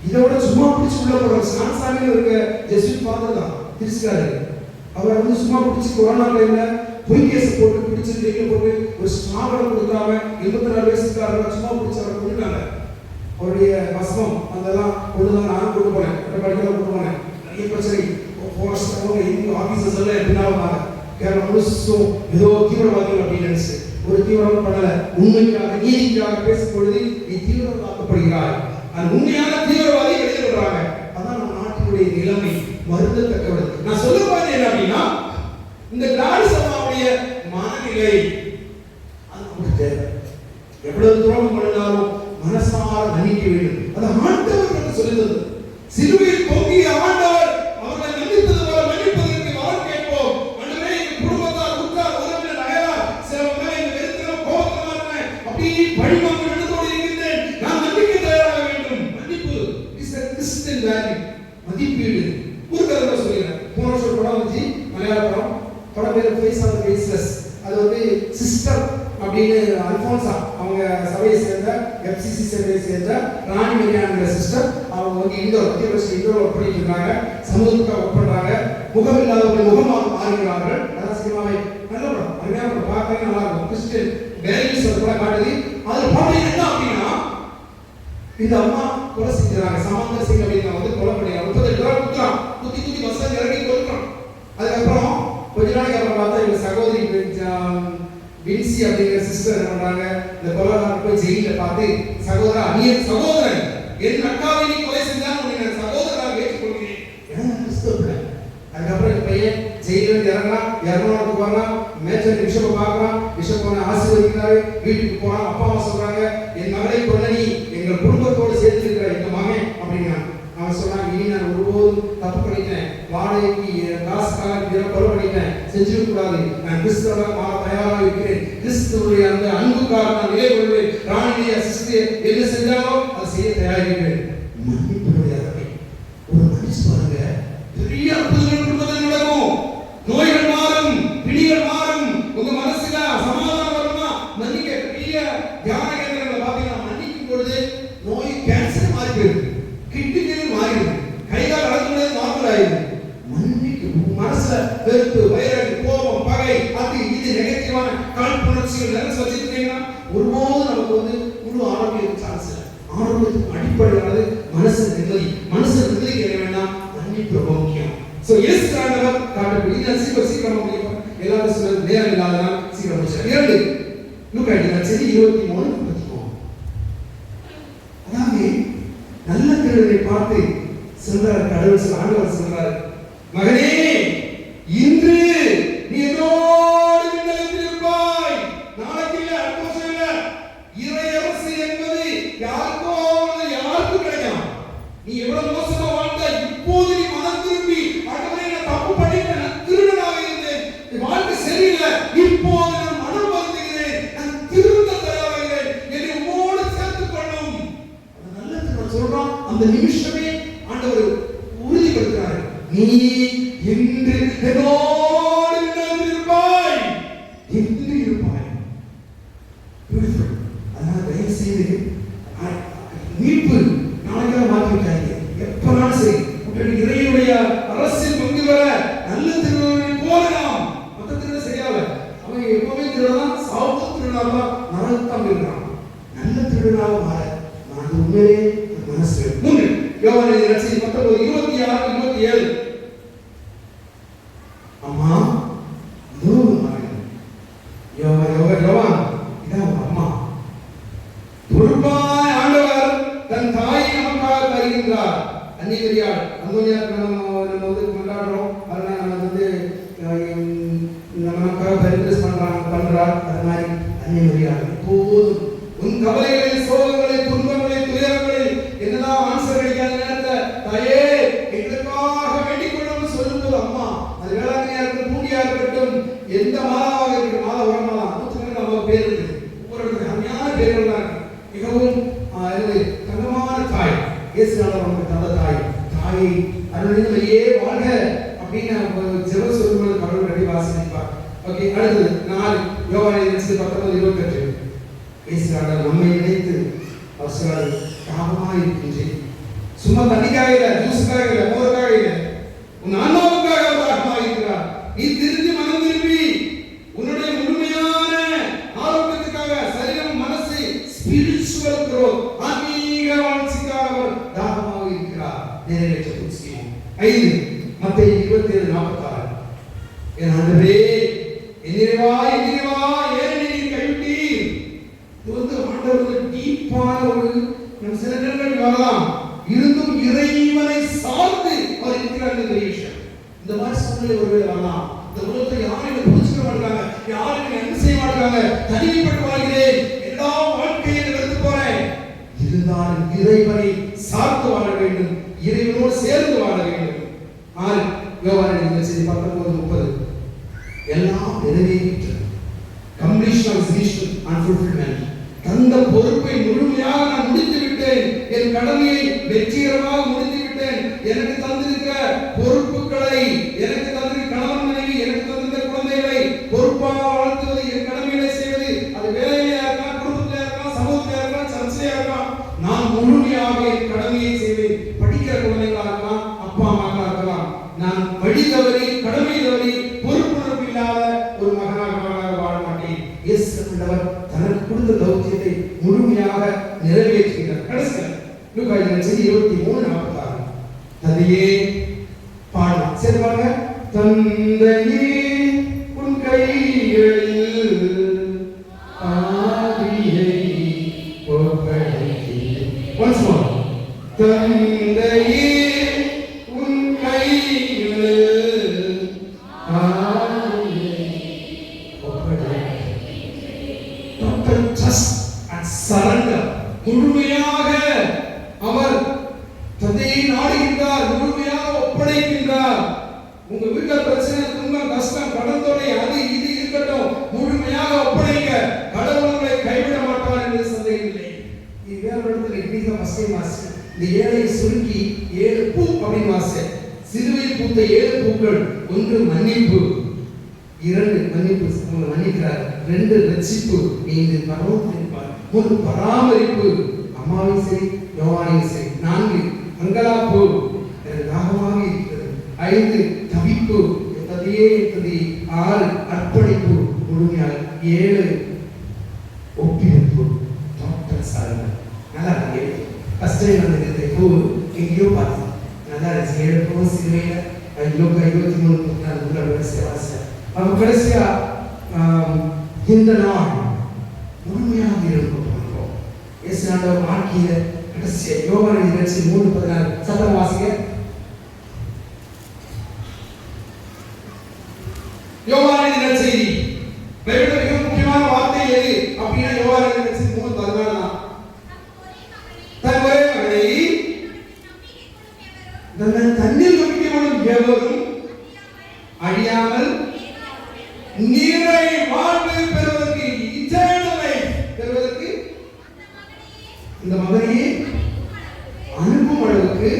இதோட சும்மா பிடிச்சி உள்ள போற சான்சாமியில் இருக்க ஜெஸ்விட் ஃபாதர் தான் திருச்சிக்காரு. அவரை வந்து சும்மா பிடிச்சி கொரோனா டைம்ல பொய் கேஸ் போட்டு பிடிச்சி ஜெயில போட்டு ஒரு ஸ்டாவரம் கொடுக்காம 24 வயசுக்காரங்க சும்மா பிடிச்சி அவரை கொண்டுட்டாங்க. அவருடைய வசனம் அதெல்லாம் கொண்டுதான் நானும் கொண்டு போனேன், படிக்கலாம் கொண்டு போனேன். நிறைய பிரச்சனை அவங்க இந்து ஆபீசர்ஸ் எல்லாம் எப்படின்னா வந்தாங்க. கேரளா முழுசும் ஏதோ தீவிரவாதிகள் அப்படின்னு நினைச்சு ஒரு தீவிரவாதம் பண்ணல. உண்மைக்காக நீதிக்காக பேசும் பொழுது நீ தீவிரவாதப்படுகிறாய். அந்த உண்மையான தீவிரவாதி வெளியே விடுறாங்க. அதான் நம்ம நாட்டினுடைய நிலைமை வருந்தத்தக்கது. நான் சொல்ல போறது என்ன அப்படின்னா இந்த கிளாடி சபாவுடைய மனநிலை அது நமக்கு தேவை. எவ்வளவு துரோகம் பண்ணினாலும் மனசார மன்னிக்க வேண்டும். அது ஆண்டவர் என்று சொல்லுகிறது. சிலுவையில் தொங்கிய ஆண்டவர் அவர்களை மன்னித்தது போல மன்னிப்பதற்கு வரம் கேட்போம். ஆண்டவரே எங்கள் குடும்பத்தார் உற்றார் உறவினர் அயலார் சிலவங்க எங்க வெறுத்தனம் கோபத்தனமா இருக்கேன் அப்படி பழிவாங்க நடந்தோடு இருக்கின்றேன், நான் மன்னிக்க தயாராக வேண்டும். மன்னிப்பு இஸ் a Christian value. மதிப்பீடு ஒரு கதை சொல்லுறேன். போன வருஷம் படம் வந்துச்சு, மலையாள படம் பேர் ஃபேஸ் ஆஃப் ஃபேஸ்லெஸ். அது வந்து சிஸ்டர் அப்படின்னு அல்ஃபோன்சா அவங்க சபையை சேர்ந்த FCC சபையை சேர்ந்த ராணி மரியாங்கிற சிஸ்டர். அவங்க வந்து இண்டோர் ஒர்க் பண்ணிட்டு இருக்காங்க, சமூகத்துக்காக ஒர்க் பண்றாங்க. முகம் இல்லாதவர்கள் முகமாக மாறுகிறார்கள். அதான் சினிமாவை நல்ல படம், அருமையான படம், பார்க்கவே நல்லா இருக்கும். கிறிஸ்டியன் வேல்யூஸ் அது கூட காட்டுது. அது படம் என்ன அப்படின்னா இந்த அம்மா கொலை செஞ்சாங்க. சமந்தர் சிங் அப்படின்னு வந்து கொலை பண்ணிடுறாங்க. 38 ரூபா குத்துறான், குத்தி பஸ்ல இறங்கி கொல்றான். அதுக்கப்புறம் கொஞ்ச நாளைக்கு அப்புறம் பார்த்தா இவங்க சகோதரி வின்சி அப்படிங்கிற சிஸ்டர் என்ன பண்றாங்க, இந்த கொலைகாரன் போய் ஜெயில பார்த்து சகோதரன் என் அக்காவை நீ கொலை செஞ்சான்னு உன்னை சகோதரனாக ஏற்றுக்கொள்கிறேன். ஏன்னா கிறிஸ்தவ. அதுக்கப்புறம் இந்த பையன் ஜெயில இருந்து இறங்கணும் போறான். மேச்சர் பிஷப்பை பார்க்கறான். பிஷப் ஆசீர்வதிக்கிறாரு. வீட்டுக்கு போறான். அப்பா அம்மா சொல்றாங்க, என் மகளை கொல்ல நீ எங்கள் குடும்பத்தோடு சேர்த்து இருக்கிற எங்க மகன் அப்படின்னா அவன் சொன்னாங்க, இனி நான் ஒருபோதும் தப்பு பண்ணிட்டேன், வாடகைக்கு காசுக்காக கொலை பண்ணிட்டேன், செஞ்சிட கூடாது. நான் கிறிஸ்தவராக மாற தயாராக இருக்கிறேன். கிறிஸ்துவுடைய அந்த அன்புக்காக நான் நிலை கொள்வேன். ராணிய சிஸ்டர் என்ன செஞ்சாலும் அதை செய்ய தயாரிக்கிறேன். மன்னிப்புடைய அருமை. ஒரு மனுஷன் பாருங்க, பெரிய அற்புதங்கள் குடும்பத்தில் நடக்கும். நோய்கள் மாறும், பிடிகள் மாறும், உங்க மனசுல சமாதானம் வருமா? மன்னிக்க பெரிய தியான கேந்திரங்களை பார்த்தீங்கன்னா மன்னிக்கும் பொழுது நோய் கேன்சர் மாறி போயிடும், கிட்னிகள் மாறிடும், கைகால் நெகட்டிவ் நெகட்டிவான காழ்ப்புணர்ச்சிகள் நிறைய வச்சிருக்கீங்கன்னா ஒருபோதும் நமக்கு வந்து முழு ஆரோக்கியம் சான்ஸ் இல்லை. ஆரோக்கியத்துக்கு அடிப்படையானது மனசு நிம்மதி. மனசு நிம்மதிக்கு என்ன வேண்டாம்? மன்னிப்பு ரொம்ப முக்கியம். சோ இயேசு ஆண்டவர் காட்டக்கூடிய நான் சீக்கிரமா முடிப்பேன். எல்லாரும் சொல்றது நேரம் இல்லாதனால சீக்கிரம் முடிச்சிடறேன். இரண்டு லூக்கா நற்செய்தி 23:33. அதாவது நல்ல திருடனை பார்த்து சொல்றார் கடவுள் ஆண்டவர் சொல்றார், மகனே இன்று நீ என்னோடு விண்ணகத்தில் இருப்பாய். நாளைக்கு இல்ல, அடுத்த வருஷம் இல்ல. இறையரசு என்பது யாருக்கும் கிடைக்கும். நீ எவ்வளவு மோசமா வாழ்ந்த, இப்போது நீ மனம் திரும்பி ஆண்டவரே நான் தப்பு பண்ணிட்டேன், நான் திருடனாக இருந்தேன், வாழ்க்கை சரியில்லை, இப்போது நான் மனம் வருந்துகிறேன், நான் திருந்த தயாராகிறேன், என்னை உம்மோடு சேர்த்துக் கொள்ளும். அந்த நல்ல திருடன் சொல்றான். அந்த நிமிஷமே ஆண்டவர் உறுதிப்படுத்துறாரு, நீ இன்று என்னோடு இருப்பாய், இன்று இருப்பாய். பியூட்டிஃபுல். அதனால தயவு செய்து மீட்பு நாளைக்காக மாற்றி விட்டாங்க. எப்பனாலும் சரி இறைவனுடைய அரசில் பங்கு பெற நல்ல திருடனை போல நாம். மற்ற திருடன் சரியால அவன் எப்பவுமே திருடனா, சாவு திருடனா, நரகத்தான் இருக்கிறான். நல்ல திருடனாக மாற நான் உண்மையிலே மனசு. மூன்று யோவான் நற்செய்தி 19:26-27. அம்மா யோவான் இதான் அம்மா. பொறுப்பாய் ஆண்டவர் தன் தாயை நமக்காக தருகின்றார். அன்னிமரியாள் அந்தோனியார் நம்ம வந்து கொண்டாடுறோம். அதனால நம்ம வந்து நமக்காக பரிந்துரை பண்றார். அது மாதிரி அன்னிமரியாள் எப்போதும் உன் கவலைகளில், சோகங்களில், துன்பங்களில், துயரங்களில் என்னதான் ஆன்சர் கிடைக்காத நேரத்தை தாயே எங்களுக்காக வேண்டிக் கொள்ளும் சொல்லும்போது அம்மா, அது வேளாங்கண்ணியா இருக்கட்டும், பூண்டியா இருக்கட்டும், எந்த மாதாவாக இருக்கட்டும், மாதா ஒரு மாதா 102 பேர் இருக்குது. ஒவ்வொரு அருமையான பேர்கள் தான் இருக்கு. மிகவும் தங்கமான தாய் இயேசு ஆண்டவர் தந்த தாய். தாயை அருளிலேயே வாழ்க அப்படின்னு ஜெப சொல்லும்போது கடவுள் ரெடி வாசிப்பார். ஓகே, அடுத்தது 4 யோவான் 19:28. இயேசு ஆண்டவர் நம்மை நினைத்து அவர் சொல்றாரு, தாகமாக இருக்கின்றேன். சும்மா தண்ணிக்காக இல்லை, ஜூஸுக்காக இல்லை, மோருக்காக இல்லை, உன் ஆன்மாவுக்காக தாகமாக இருக்கிறார். நீ திரும்பி மனம் திரும்பி உன்னுடைய முழுமையான ஆரோக்கியத்துக்காக, சரீரம், மனசு, ஸ்பிரிச்சுவல் growth, ஆன்மீக வளர்ச்சிக்காக அவர் தாகமாக இருக்கிறார். நிறைவேற்ற புரியும். 5 மத்தேயு 27:46. என் ஆண்டவரே, என்னிறைவா ஏன் நீ கைவிட்டீர்? இது வந்து ஆண்டவருக்கு டீப்பான ஒரு நம் சில நேரங்கள் வரலாம். இருந்தும் இறைவனை சார்ந்து அவர் இருக்கிறார் என்ற விஷயம். இந்த மாதிரி சூழ்நிலை ஒருவேளை வரலாம். இந்த உலகத்தை யாரும் என்னை புரிஞ்சுக்க மாட்டாங்க, யாரும் என்னை அன்பு செய்ய மாட்டாங்க, தனிமைப்பட்டு வாழ்கிறேன், எல்லா வாழ்க்கையை எடுத்து போறேன். இருந்தாலும் இறைவனை சார்ந்து வாழ வேண்டும், இறைவனோடு சேர்ந்து வாழ வேண்டும். 6 யோவான் 19:30. எல்லாம் நிறைவேறிற்று. Completion of mission and fulfilment. தந்த பொறுப்பை முழுமையாக நான் முடித்து விட்டேன். என் கடமையை வெற்றிகரமாக முடித்து விட்டேன். எனக்கு தந்திருக்கிற பொறுப்புகளை, எனக்கு தந்திருக்கிற கணவன் மனைவி, எனக்கு தந்திருக்கிற குழந்தைகளை பொறுப்பாக வளர்த்துவது, என் கடமைகளை செய்வது, அது வேலையில இருக்கலாம், குடும்பத்தில இருக்கலாம், சமூகத்தில இருக்கலாம், சர்ச்சையா இருக்கலாம், நான் முழுமையாக என் கடமையை செய்வேன். படிக்கிற குழந்தைகளா இருக்கலாம், அப்பா அம்மாக்களா இருக்கலாம், நான் வழி தவறி, கடமை தவறி, பொறுப்புணர்வு இல்லாத ஒரு மகனாக வாழ மாட்டேன். இயேசு ஆண்டவர் தனக்கு கொடுத்த தௌத்தியத்தை முழுமையாக நிறைவேற்றுகிறார். கடைசியில் லூக்கா 23:46. தந்தையே பாடலாம், சரி பாருங்க. தந்தையே உன் கைகளில் ஆவியை ஒப்படைக்கிறேன். once more. தந்தையே உன் கைகளில் ஆவியை ஒப்படைக்கிறேன். total trust and surrender. முழுமையாக அவர் தந்தையை நாடுகின்றார், முழுமையாக ஒப்படைக்கின்றார். உங்க வீட்டுல பிரச்சனை, துன்பம், கஷ்டம், கடன் தொல்லை, அது இது இருக்கட்டும், முழுமையாக ஒப்படைக்க. கடவுள் உங்களை கைவிட மாட்டார் என்று சந்தேகம் இல்லை. இது வேற இடத்துல இப்படிங்க ஃபர்ஸ்ட் டைம் வாசி. இந்த 7ஐ சுருக்கி 7 பூ அப்படின்னு வாசி. சிலுவையில் பூத்த 7 பூக்கள். 1 மன்னிப்பு, 2 மன்னிப்பு, உங்களை மன்னிக்கிறார். 2 ரட்சிப்பு, நீங்க பரவத்திருப்பார். 3 பராமரிப்பு, அம்மாவையும் சரி யோவானையும் சரி. 4 அங்கலாப்பு, தாகமாக இருக்கிறது. 5 தவிப்பு, தந்தையே தந்தை. 6 அர்ப்பணிப்பு, முழுமையாக 7 ஒப்பிருப்பு டாக்டர் சாருங்க நல்லா இருக்கு. ஃபர்ஸ்ட் டைம் வந்து இப்போ எங்கேயோ பார்த்தேன், நல்லா இருந்துச்சு. 7 போகும் சிலுவையில் 23 வாசம். அவங்க கடைசியா இந்த நாள் முழுமையாக இருக்கும் இயேசு ஆண்டவர் வாழ்க்கையில கடைசியா யோவான் நிகழ்ச்சி 3:16 சத்தம் வாசிங்க. யோவான் நிகழ்ச்சி பைபிள்ல மிக முக்கியமான வார்த்தை எது அப்படின்னா யோவான் நிகழ்ச்சி 3:14 தான். தன் ஒரே மகனை தன்னில் நம்பிக்கை கொள்ளும் எவரும் அழியாமல் நீரை வாழ்வு பெறுவதற்கு இட்டர்னல் லைஃப் பெறுவதற்கு இந்த மகனையே அனுப்பும் அளவுக்கு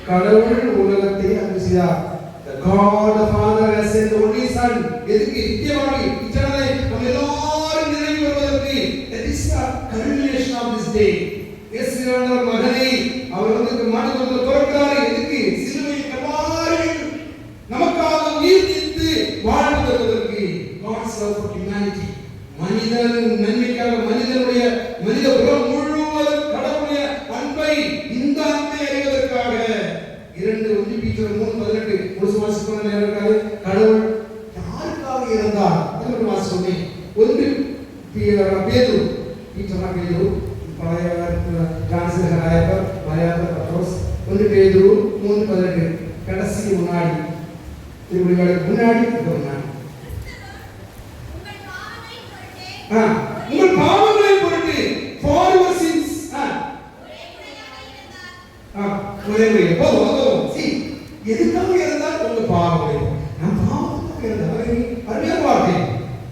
கடவுள் உலகத்தை அன்பு செய்தார். The God the Father has sent the only Son. எதுக்கு நித்தியமாக இட்டர்னல் லைஃப் நம்ம எல்லாரும் நிறைவு பெறுவதற்கு. That is the culmination of this day. இயேசுவின் மகனை அவர் வந்து மாட்டுக்கு துறக்கிறார். எதுக்கு? சிலுவை கல்வாரியில் நமக்காக உயிர் நீத்து வாழ்வதற்கு. God's love for humanity. மனிதன் நன்மைக்காக மனித உலகம் முழுவதும் கடவுளுடைய அன்பை இந்த அன்பை அறிவதற்காக 2 பீட்டர் 3:18 முழுசு வாசிக்கணும் நேரம் இருக்காது. கடவுள் யாருக்காக இருந்தார் என்று வாசிச்சோமே. 1 பேதுரு பேதுரு பழைய டிரான்ஸ்லேட்டர் மலையாள பத்ரோஸ் 1 பேதுரு 3:18 கடைசி முன்னாடி திருவிழிகளுக்கு முன்னாடி உங்கள் பாவங்களை பொருட்டு for your sins ஒரே போதும். see எதுக்காக இருந்தால் உங்க பாவங்களை நான் பாவத்துக்காக இருந்தால் அருமையான வார்த்தை.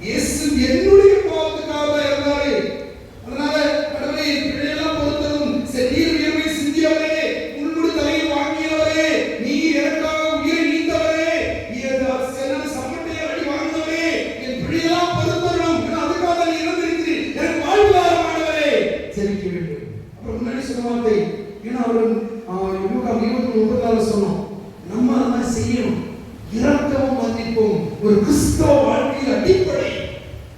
இயேசு என்னுடைய பாவத்துக்காக இருந்தாரு. அதனால கடவுளை பிழையெல்லாம் பொறுத்ததும் நீர் உயர்வை சிந்தியவரே, உன்னுடைய தலையை வாங்கியவரே, நீ எனக்காக உயிரை நீத்தவரே, சம்மட்டை அடி வாங்கினவரே, என் பிழையெல்லாம் பொறுத்தரும் அதுக்காக நீ இறந்திருக்கிறீர், எனக்கு வாழ்வாரமானவரே செவிக்க வேண்டும். அப்புறம் முன்னாடி சொன்ன வார்த்தை ஏன்னா அவர் 23:34 சொன்னோம். நம்ம அதை மாதிரி செய்யணும். இரக்கமும் மன்னிப்பும் ஒரு கிறிஸ்தவ வாழ்க்கையில் அடிப்படை.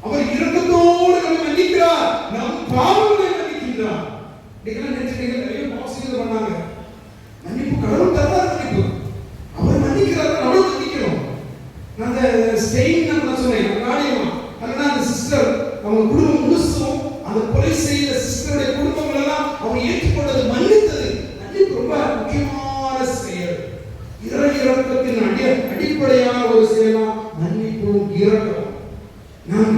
அவர் இரக்கத்தோடு நம்மை மன்னிக்கிறார், நம் பாவங்களை மன்னிக்கின்றார். நீங்க நினைச்சீங்க நிறைய பாவங்கள் பண்ணாங்க. மன்னிப்பு கடவுள் தருவார். மன்னிப்பு அவர் மன்னிக்கிறார், நம்மளும் மன்னிக்கணும். அந்த ஸ்டெயின் நான் சொன்னேன் காரியமா அதனால அந்த சிஸ்டர் அவங்க குடும்பம் முழுசும் அந்த கொலை செய்த சிஸ்டருடைய குடும்பங்கள் எல்லாம் அவங்க ஏற்றுக்கொண்டது, மன்னித்தது. மன்னிப்பு ரொம்ப முக்கியமான செயல். இரக்கத்தின் அடிப்படையான ஒரு செயலாம் மன்னிப்பும் இரக்கம். நான்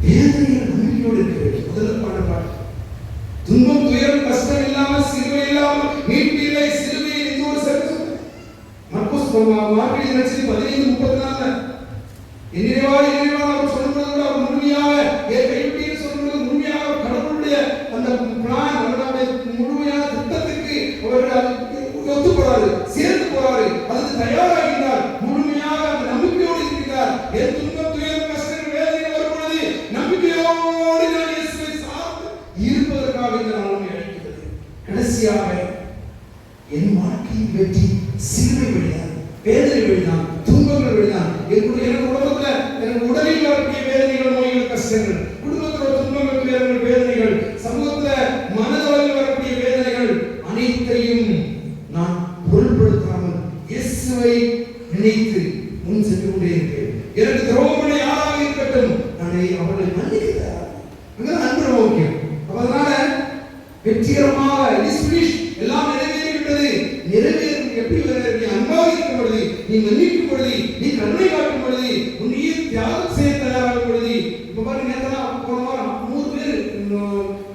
வேதனையில் நம்பிக்கையோடு இருக்க வேண்டும். முதல்ல பாட்டு துன்பம் துயரம் கஷ்டம் இல்லாமல் சிலுவை இல்லாமல் மீட்பு இல்லை. சிலுவையில் இந்த ஒரு சர்ச்சை மர்கோஸ் மார்க்கெட் 15:34 என்னிறைவாய் அவர் சொல்லும்போது கூட அவர் முழுமையாக கைவிட்டீர் சொல்லும்போது முழுமையாக கடவுளுடைய அந்த பிளான் அவருடைய முழுமையான திட்டத்துக்கு அவர் ஒத்து போறாரு, சேர்ந்து போறாரு, அதுக்கு தயாராகிறார். முழுமையாக அந்த நம்பிக்கையோடு இருக்கிறார். என் துன்பம் துயரம் கஷ்டம் வேதனை வரும் பொழுது நம்பிக்கையோடு நான் இயேசுவை சார்ந்து இருப்பதற்காக இந்த நாளுமே அழைக்கிறது. கடைசியாக என் வாழ்க்கையின் வெற்றி சிலுவை வழிதான், வேதனை வழிதான், துன்பங்கள் வழிதான். எனக்கு உலகத்துல எனக்கு உடலில் வரக்கூடிய வேதனைகள், நோய்கள், கஷ்டங்கள், குடும்பத்தில் துன்பங்கள், வேதனைகள், சமூகத்துல மனதளவில் வரக்கூடிய வேதனைகள் அனைத்தையும் நான் பொருட்படுத்தாமல் இயேசுவை நினைத்து முன் சென்று கொண்டே இருக்கிறேன். எனக்கு துரோகம் பண்ண யாராக இருக்கட்டும் நான் அவர்களை மன்னிக்கிறார். அங்கதான் அன்பு முக்கியம். அதனால வெற்றிகரமாக எல்லாம் நிறைவேறிவிட்டது. நிறைவேறும் எப்படி நீ அன்பாக இருக்கும் பொழுது, நீ மன்னிக்கும் பொழுது, நீ கருணை காட்டும் பொழுது, உன்னையே தியாகம் செய்ய தயாராகும் பொழுது. இப்ப பாருங்க நேரத்தில் போன வாரம் 3 பேர்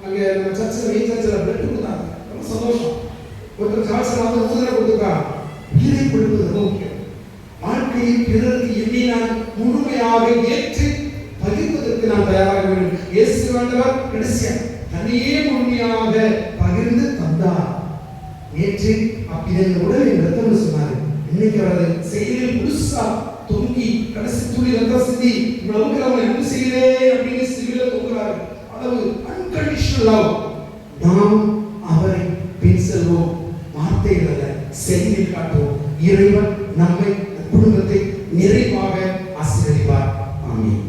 அங்க நம்ம சர்ச்சில் பிளட் கொடுத்தாங்க. ரொம்ப சந்தோஷம். ஒருத்தர் சாட்சியில் வந்து முதல்ல கொடுத்துருக்கா. உயிரை கொடுப்பது ரொம்ப முக்கியம். வாழ்க்கையை பிறருக்கு எண்ணி நான் முழுமையாக ஏற்று பகிர்வதற்கு நான் தயாராக வேண்டும். இயேசு ஆண்டவர் கடைசியா தன்னையே முழுமையாக பகிர்ந்து தந்தார். நேற்று இதன் உடல் என் ரத்தம் சொன்னாரு. இன்னைக்கு அவரது செயலில் முழுசா தொங்கி கடைசி துளி ரத்தம் சிந்தி இவ்வளவுக்கு அவனை அன்பு செய்கிறேன் அப்படின்னு சிலுவையில் தொங்குறாரு. அளவு அன்கண்டிஷனல் லவ். நாம் அவரை பின் செல்வோம், வார்த்தைகள் அல்ல செயலில் காட்டுவோம். இறைவன் நம்மை குடும்பத்தை நிறைவாக ஆசீர்வதிப்பார். ஆமென்.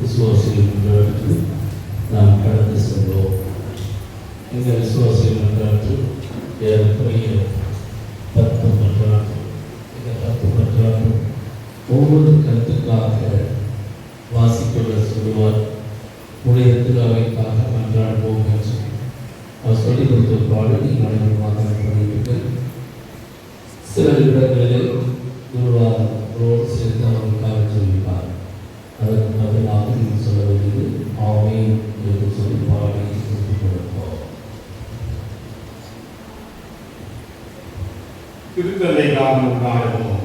விசுவாசிகளுக்கு நாம் கடந்து சென்றோம். இந்த விசுவாசிகளுக்கு ஏறக்குறைய 10 மன்றாட்டு, இந்த 10 மன்றாட்டு ஒவ்வொரு கருத்துக்காக வாசிக்கொள்ள சொல்லுவார். உலகத்தில் அவைக்காக மன்றாடுவோம் என்று அவர் சொல்லிக் கொடுத்த பாடலை மனிதமாக பண்ணிவிட்டு சில இடங்களில் குருவாரோடு சேர்ந்து அவர்களுக்காக சொல்லிப்பார். அதற்கு பதிலாக நீங்கள் சொல்ல வேண்டியது ஆமென் என்று சொல்லி பாடி கொடுப்போம். திருத்தந்தைக்காக கொண்டாடுவோம்.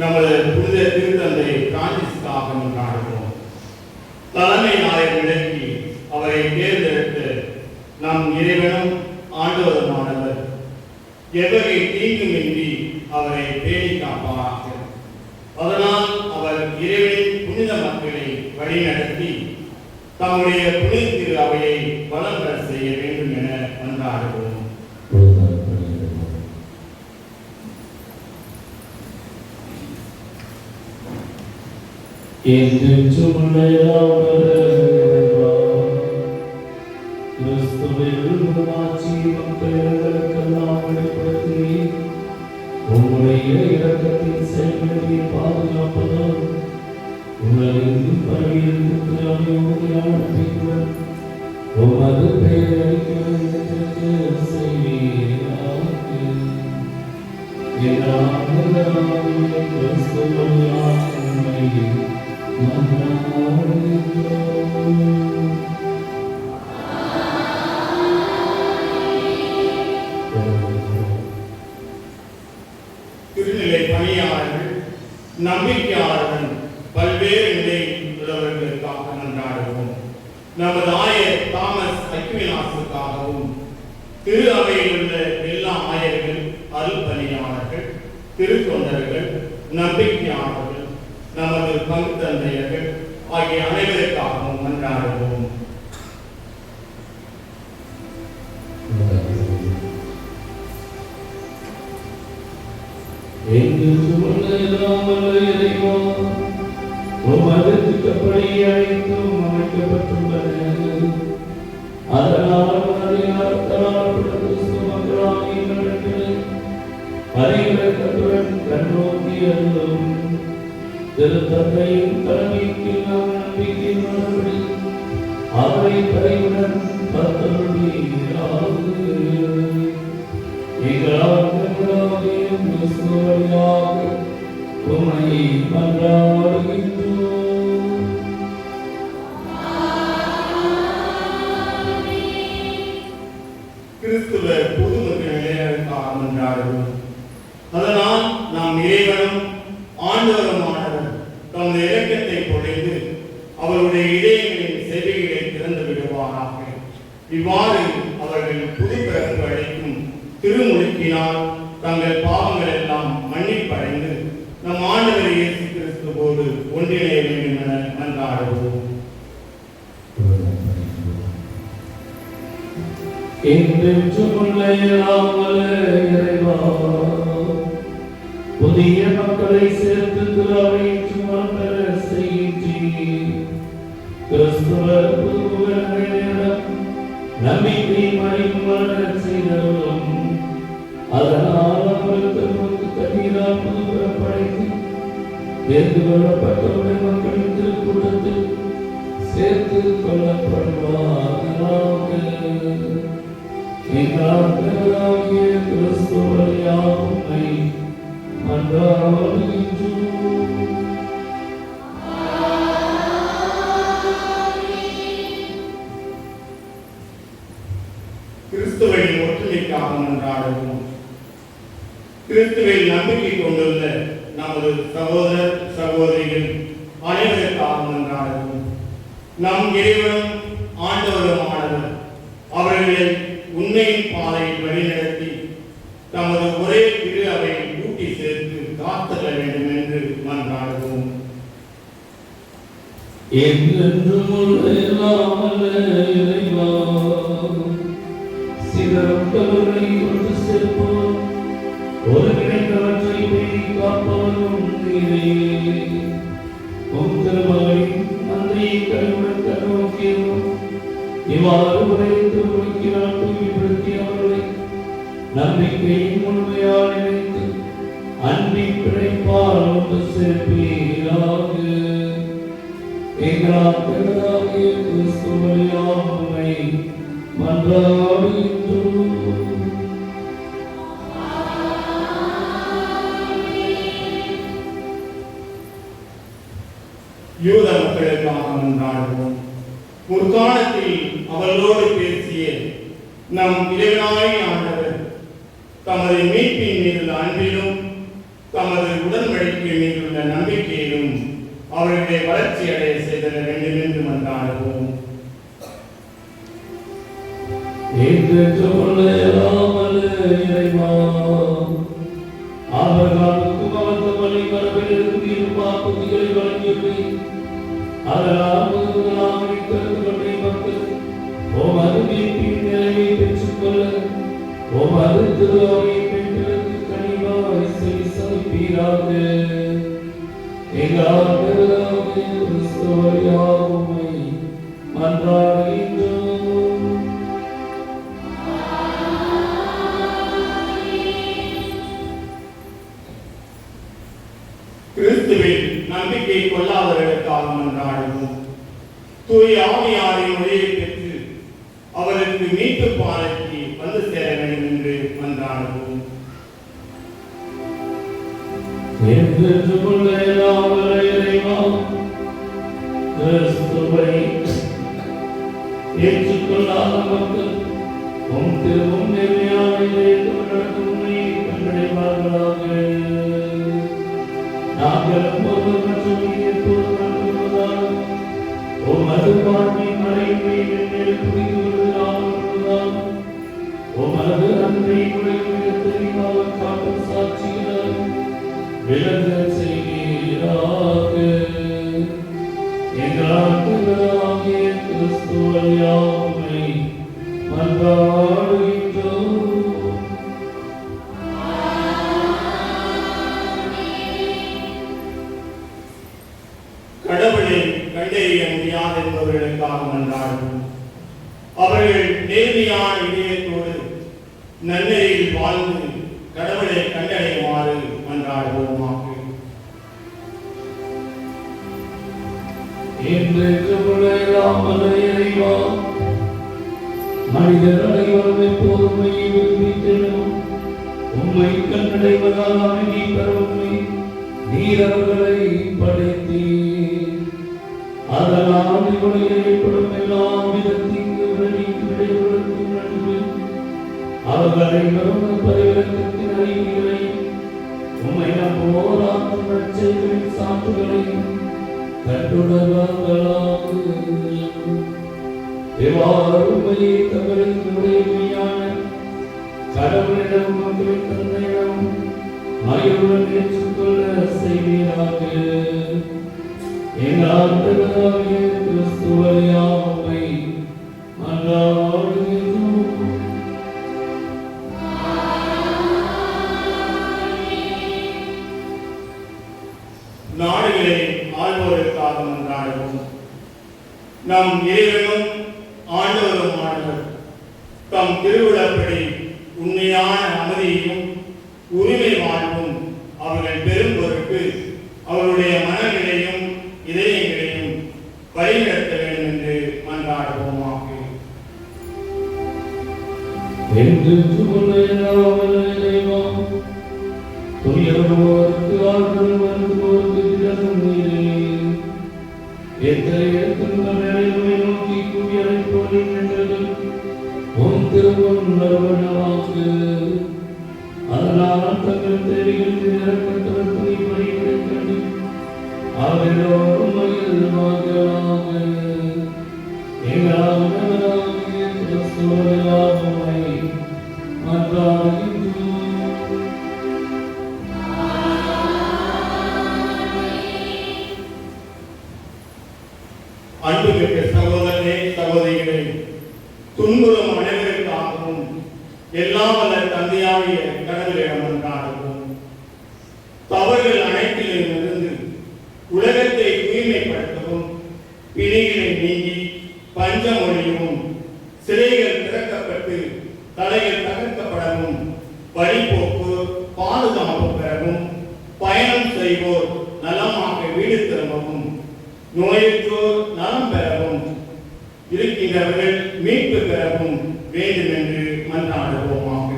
நமது புனித திருத்தந்தை பிரான்சிஸ்காக கொண்டாடுவோம். தலைமை நாயர் விலக்கி அவரை தேர்ந்தெடுத்து நம் இறைவனும் ஆண்டவருமானவர் எவகை தீங்குமின்றி அவரை பேணி காப்பாராக. அதனால் அவர் இறைவனின் புனித மக்களை வழிநடத்தி தம்முடைய புனித திரு அவையை பலம் பெற செய்ய வேண்டும் என கொண்டாடுவோம். உம்முடைய இரக்கத்தின் செயல்களை பாதுகாப்பதால் உலகின் பரவியிருக்கிற அனுபவியாளர் உமது பெயருக்கு செய்வீராக. திருநிலை பணியாளர்கள், நம்பிக்கையாளர்கள், பல்வேறு நிலையில் உள்ளவர்களுக்காக கொண்டாடுவோம். நமது ஆயர் தாமஸ் அக்வினாஸுக்காகவும், திரு அவையில் உள்ள எல்லா ஆயர்கள், அருள்பணியாளர்கள், திருத்தொண்டர்கள், நம்பிக்கையாளர்கள், நமது பங்குத்தந்தையர்கள் ஆகிய அனைவருக்காகவும் கொண்டாடுவோம். உமதுக்கப்படி அழைத்தும் அமைக்கப்பட்டுள்ளன. அதனால் அறிவிறக்கத்துடன் கண்ணோக்கியதும் திருத்தந்தையும் தலைமைக்கு நாம் நம்பிக்கை மனப்படி அவரை பறையுடன் பத்தொழியாக எங்களாகும் விசுவழியாக உம்மை மன்றாடுகின்றோம். கிறிஸ்துவ புதுமுக நிலையருக்காக கொண்டாடுவோம். அதனால் நாம் இறைவனும் ஆண்டவருமானவர் தமது இரக்கத்தை பொழிந்து அவருடைய இதயங்களின் செவிகளை திறந்து விடுவாராக. இவ்வாறு அவர்கள் புதுப்பிறப்பு அளிக்கும் திருமுழுக்கினால் தங்கள் பாவங்கள் எல்லாம் மன்னிப்படைந்து நம் ஆண்டவர் இயேசு கிறிஸ்துவோடு ஒன்றிணைய வேண்டும் என மன்றாடுவோம். புதிய மக்களை சேர்த்து துறாவையிற்று மலர செய்கின்றீர். கிறிஸ்துவ புதுமுகங்களிடம் நம்பிக்கை மறைக்கும் மலர செய்தவரும் அதனால் அவர்களுக்கு நமக்கு தண்ணீரால் புதுப்பிறப்படைத்து தேர்ந்து கொள்ளப்பட்டவருடைய மக்களின் திருக்கூட்டத்தில் சேர்த்து கொள்ளப்படுவார்களாக. எங்களாகிய கிறிஸ்துவழியாக உம்மை மன்றாடுகின்றோம். கிறிஸ்துவின் ஒற்றுமைக்காக மன்றாடுவோம். கிறிஸ்துவில் நம்பிக்கை கொண்டுள்ள நமது சகோதர சகோதரிகள் அனைவருக்காக மன்றாடுவோம். நம் இறைவனும் ஆண்டவருமானவர் அவர்களை உண்மையின் பாதையில் வழிநடத்தி தமது ஒரே திரு அவை கூட்டி சேர்த்து காத்தல வேண்டும் என்று மன்றாடுவோம். என்றென்றும் எல்லாம் அல்ல இறைவா, சிதறப்பவர்களை கொண்டு சேர்ப்போம், ஒருங்கிணைந்தவற்றை பேணி காப்பவரும் நீரே. உம் திருமகளின் நன்றியை கருவுடன் கண்ணோக்கியதும் இவ்வாறு உரைத்து உரைக்கிறார் தூய்மைப்படுத்தி அவர்களை நம்பிக்கையின் முழுமையாக நினைத்து அன்பின் பிழைப்பால் ஒன்று சேர்ப்பீராக. எங்களால் பிறராகிய கிறிஸ்து வழியாக உம்மை மன்றாடுகின்றோம். யூத மக்களுக்காக மன்றாடுவோம். முற்காலத்தில் அவர்களோடு பேசிய நம் இறைவனாய் ஆண்டவர் தமது மீட்பின் மீதுள்ள அன்பிலும் தமது உடன்படிக்கை மீதுள்ள நம்பிக்கையிலும் அவர்களை வளர்ச்சி அடைய செய்தர வேண்டும் என்று மன்றாடுவோம். அவர்களுக்கும் அவரது வழி மரபிலிருந்து இருப்பா புத்திகளை வழங்கியவை அதனால் முதலாமை கருத்து கொண்டே மக்கள் ஓம் அருமையின் நிலையை பெற்றுக்கொள்ள ஓம் அருத்து அவை பெண்களுக்கு கனிவாய் செவி சமைப்பீராக. எங்களால் பெறலாகிய கிறிஸ்து வழியாக உம்மை மன்றாடுகின்றோம். கிறிஸ்துவில் நம்பிக்கை கொள்ளாதவர்களுக்காக மன்றாடுவோம். தூய ஆவியாரின் ஒளியை பெற்று அவருக்கு மீட்பு பாதைக்கு வந்து சேர வேண்டும் என்று மன்றாடுவோம். கிறிஸ்துவை ஏற்றுக்கொள்ளாத மக்கள் உம் திருவும் நேர்மையான நடக்கும் உண்மையை கண்டடைவார்களாக. நாங்கள் எப்போதும் மற்றும் எப்போதும் நடத்துவதால் உமது வாழ்வின் மறைவை புரிந்துவதால் உமது அன்பை உலகிற்கு தெளிவாக காட்டும் சாட்சிகளால் விளங்க செய்கிறாக. எங்களால் பிறராகிய கிறிஸ்து வழியாக உம்மை மன்றாடுகின்றோம். கடவுளை கண்டறிய முடியாது என்பவர்களுக்காக மன்றாடுவோம். அவர்கள் நேர்மையான இதயத்தோடு நன்னெறியில் வாழ்ந்து கடவுளை கண்டடையுமாறு மன்றாடுவோமாக. மனிதர் அனைவரும் எப்போதும் விரும்பித்தேனும் உம்மை கண்டடைவதால் அமைதி பெறவும்மை நீர் அவர்களை படைத்தீர். அதனால் இவர்கள் ஏற்படும் எல்லா விதத்திற்கு விடைகளுக்கும் நடுவே அவர்களை வரும் பரிவர்த்தத்தின் அறிவுகளையும் உம்மை நம்போராக்கும் நற்செய்திகளின் சான்றுகளையும் கண்டுணர்வார்களாக. இவ்வாறுமையை தங்களின் உடைமையான கடவுளிடம் மக்களின் தந்தையிடம் மகிழ்வுடன் ஏற்றுக்கொள்ள செய்வீராக. எங்களால் பிறராகிய கிறிஸ்து வழியாக உம்மை மன்றாடுகின்றோம். நாடுகளை ஆள்வோருக்காக மன்றாடுவோம். நம் இறைவனும் ஆண்டவருமானவர் தம் திருவிழப்படி உண்மையான அமைதியும் உரிமை வாழ்வும் அவர்கள் பெரும் பொருட்டு அவருடைய மனநிலையும் இதயங்களையும் வழிநடத்த வேண்டும் என்று மன்றாடுவோமாக. துயருவோருக்கு ஆற்றல் வருவோருக்கு திடமும் நீரே. எத்தகைய துன்ப நிலைமை நோக்கி குவியலைப்போது நின்றது உம் திருவும் நறுவனவாக்கு. அதனால் தங்கள் தேவைகளுக்கு நிரப்பட்டவர் துணிப்படி கிடைக்கிறது அவரோடும் மகிழ்வார்களாக. துன்புறும் அனைவருக்காகவும் எல்லாம் வல்ல தந்தையாகிய கடவுளிடம் மன்றாடுவோம். தவறுகள் அனைத்திலிருந்து உலகத்தை தூய்மைப்படுத்தவும், பிணிகளை நீங்கி பஞ்சம் ஒழியவும், சிறைகள் திறக்கப்பட்டு தலைகள் தகர்க்கப்படவும், வழிபோக்கு பாதுகாப்பு பெறவும், பயணம் செய்வோர் நலமாக வீடு திரும்பவும், நோயுற்றோர் நலம் பெறவும், இருக்கின்றவர்கள் மீட்பு பெறவும் வேண்டும் என்று மன்றாடுவோமாக.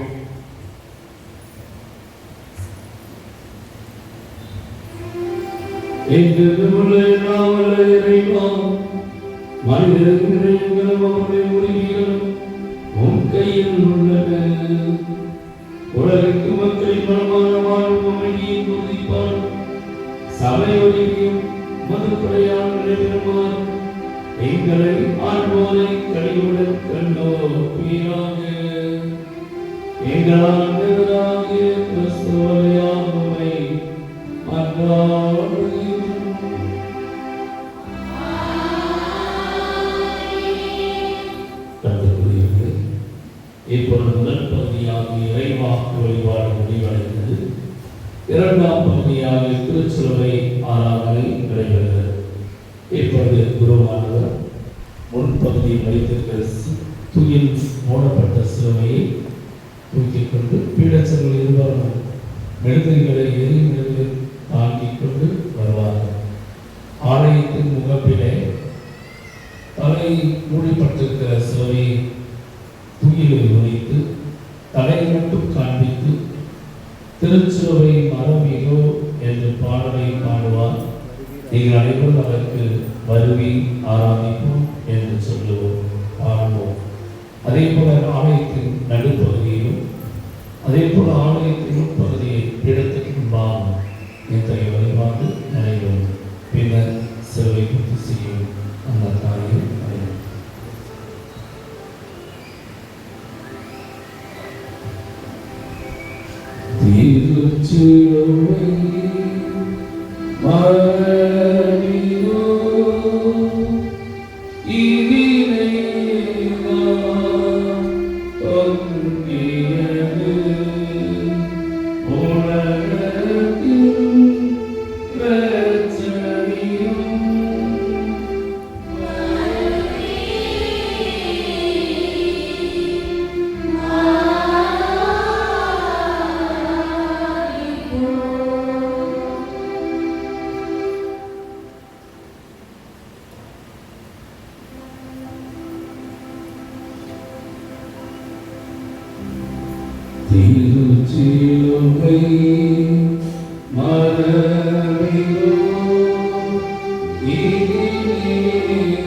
மனிதர்களும் அவருடைய உரிமைகளும் உன் கையில் உள்ளன. உலகிற்கு மக்களின் வளமான வாழ்வு அமைதியை உறுதிப்பார் சபை ஒழுங்கியும் மதுப்படையால் நடைபெறுமாறு எங்களை ஆழ்வோரை கழிவுடன் கண்டோப்பீராக. எங்கள் ஆண்டவராகிய கிறிஸ்துவை மன்றாடுகிறோம். இப்பொழுது முதல் பகுதியாகிய இறைவாக்கு வழிபாடு முடிவடைந்தது. இரண்டாம் பகுதியாக திருச்சிலுவை ஆராதனை நடைபெறுகிறது. இப்பொழுது குருவானவர் முன்பகுதியில் வைத்திருக்கிற தூயில் மூடப்பட்ட சிலுவையை தூக்கிக் கொண்டு பீடச்சர்கள் இருவரும் மெழுகுகளை எரிமெழுகு தாங்கிக் கொண்டு வருவார்கள். ஆலயத்தின் முகப்பிலே தலை மூடிப்பட்டிருக்கிற சிலுவையை தூயிலில் வைத்து தலை மட்டும் காண்பித்து திருச்சிலுவை மரமிகோ என்று பாடலை பாடுவார். நீங்கள் அனைவரும் அதற்கு வருவி ஆராதிப்போம் என்று சொல்லுவோம், பாடுவோம். அதே போல ஆலயத்தின் நடுப்பகுதியிலும் அதே போல ஆலயத்தின் உட்பகுதியை பீடத்துக்கு முன்பாக இத்தகைய வழிபாடு நடைபெறும். பின்னர் சிலுவை பூர்த்தி செய்யும் அந்த காரியம் நடைபெறும். திருச்சிலுவை மரமிகோ இதிலே நான் தொங்கியது உலகத்தின் பிரச்சனையும் திருச்சிலுவை மரமிகோ இதிலே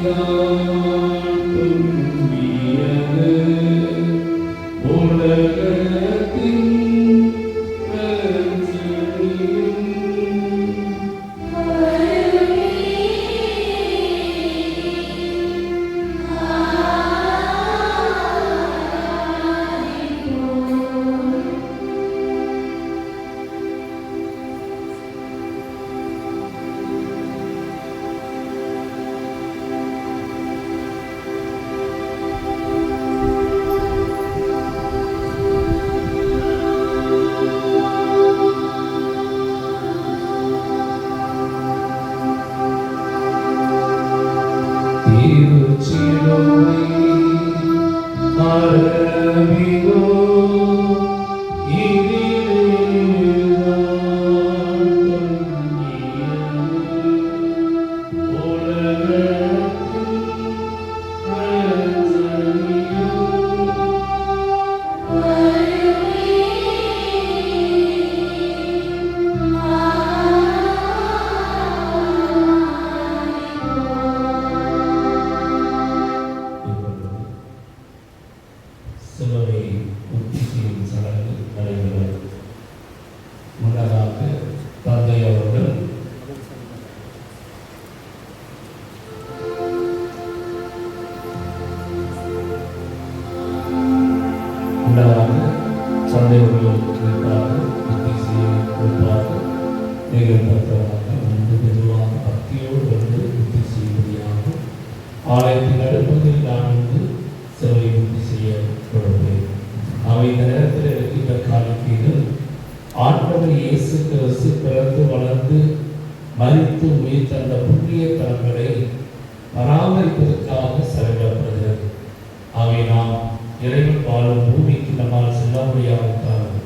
நான் தொங்கியது உலகத்தின் பிரச்சனையும் திருச்சிலுவை மரமிகோ இதிலே நான் தொங்கியது உலகத்தின் பிரச்சனையும் சிலுவை பூர்த்தி செய்யும் சடங்கு நடைபெறும். முன்னதாக தந்தை அவர்கள் பூர்த்தி செய்யும் பொறுப்பாக நிகழ்த்தப்பட்டதாக வந்து மெதுவாக பக்தியோடு வந்து பூர்த்தி செய்யும்படியாக ஆலயத்தின் நடுப்பகுதியில் நான் வந்து சிலுவை இயேசு கிறிஸ்து பிறந்து வளர்ந்து மரித்து உயிர் தந்த புண்ணிய தலங்களை பராமரிப்பதற்காக செலவிடப்படுகிறது. அவை நாம் இறைவன் வாழும் பூமிக்கு நம்மால் செல்ல முடியாவிட்டாலும்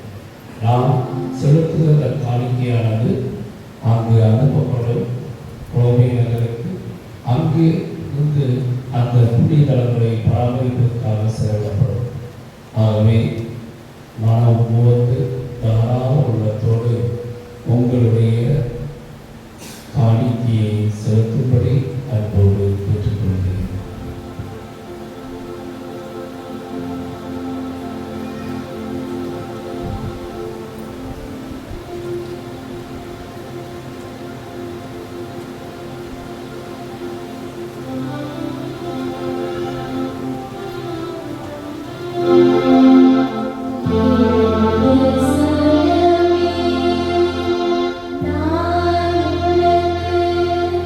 நாம் செலுத்துகிற காணிக்கையானது அங்கு அனுப்பப்படும் ரோமே நகருக்கு அங்கு இருந்து அந்த புண்ணிய தலங்களை பராமரிப்பதற்காக செலவிடப்படும். ஆகவே மனம் முகத்து தாராள உள்ளத்தோடு உங்களுடைய காணிக்கையை செலுத்தும்படி அன்போடு பெற்றுக்கொள்கிறேன். நான் உனக்கு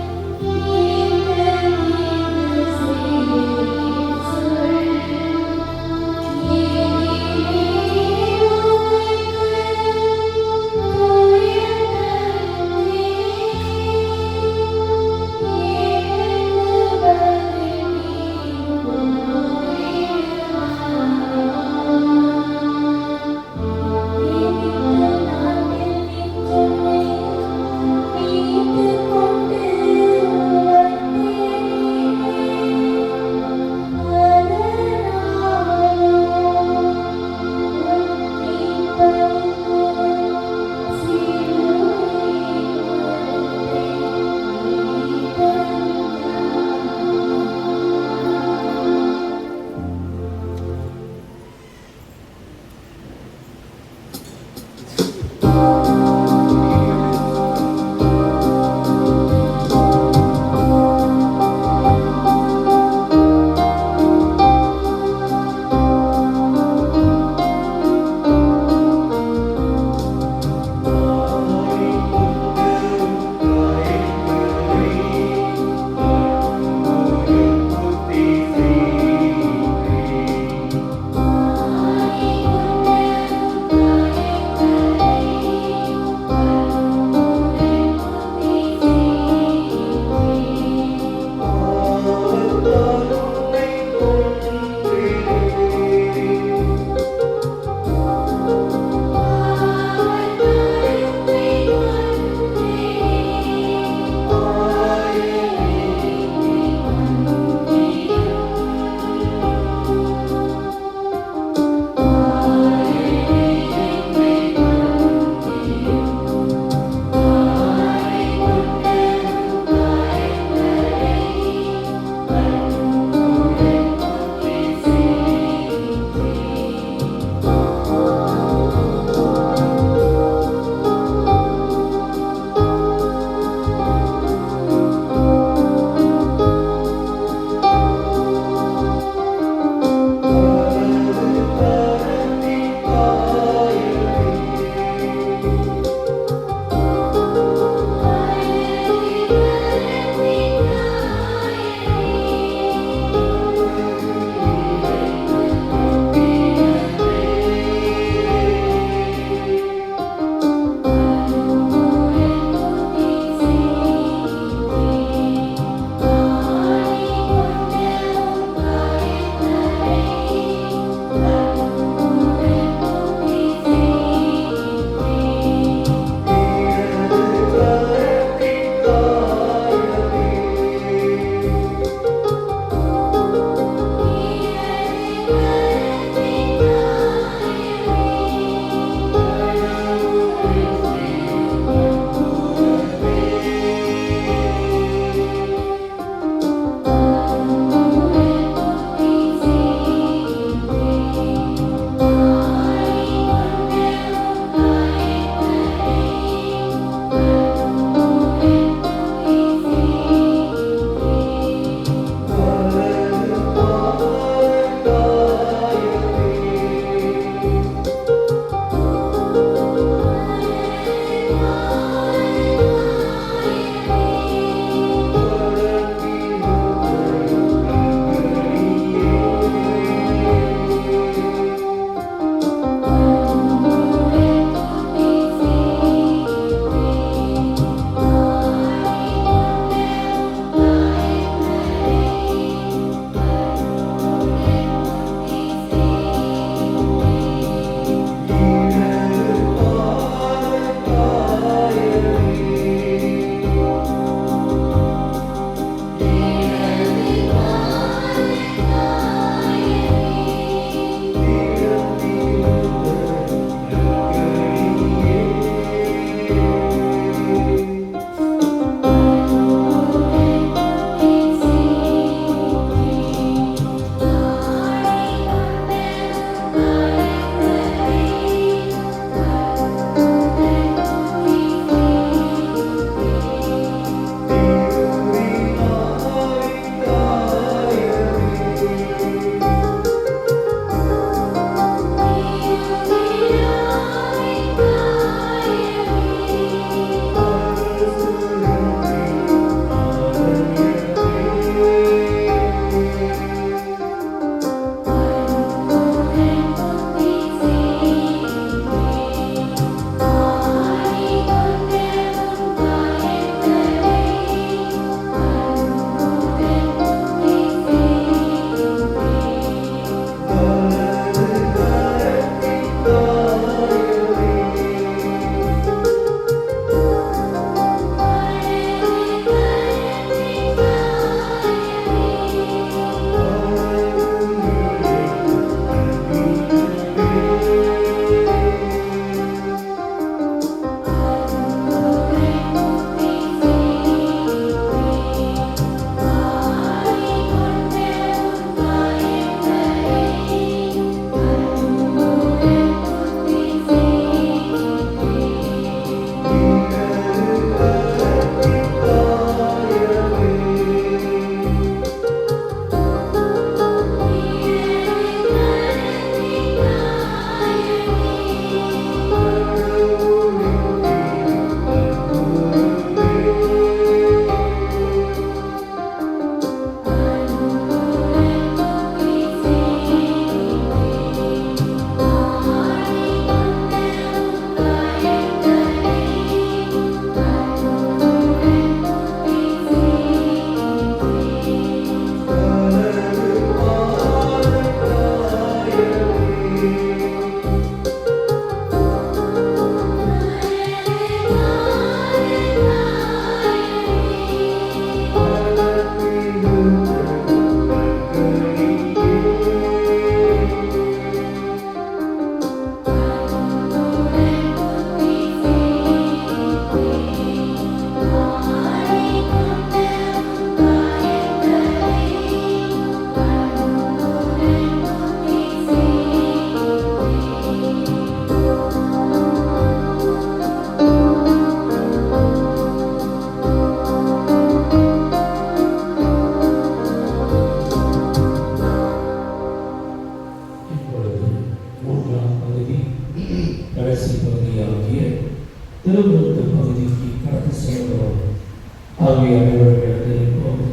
ஆகிய அனைவர்களுக்கு இப்போது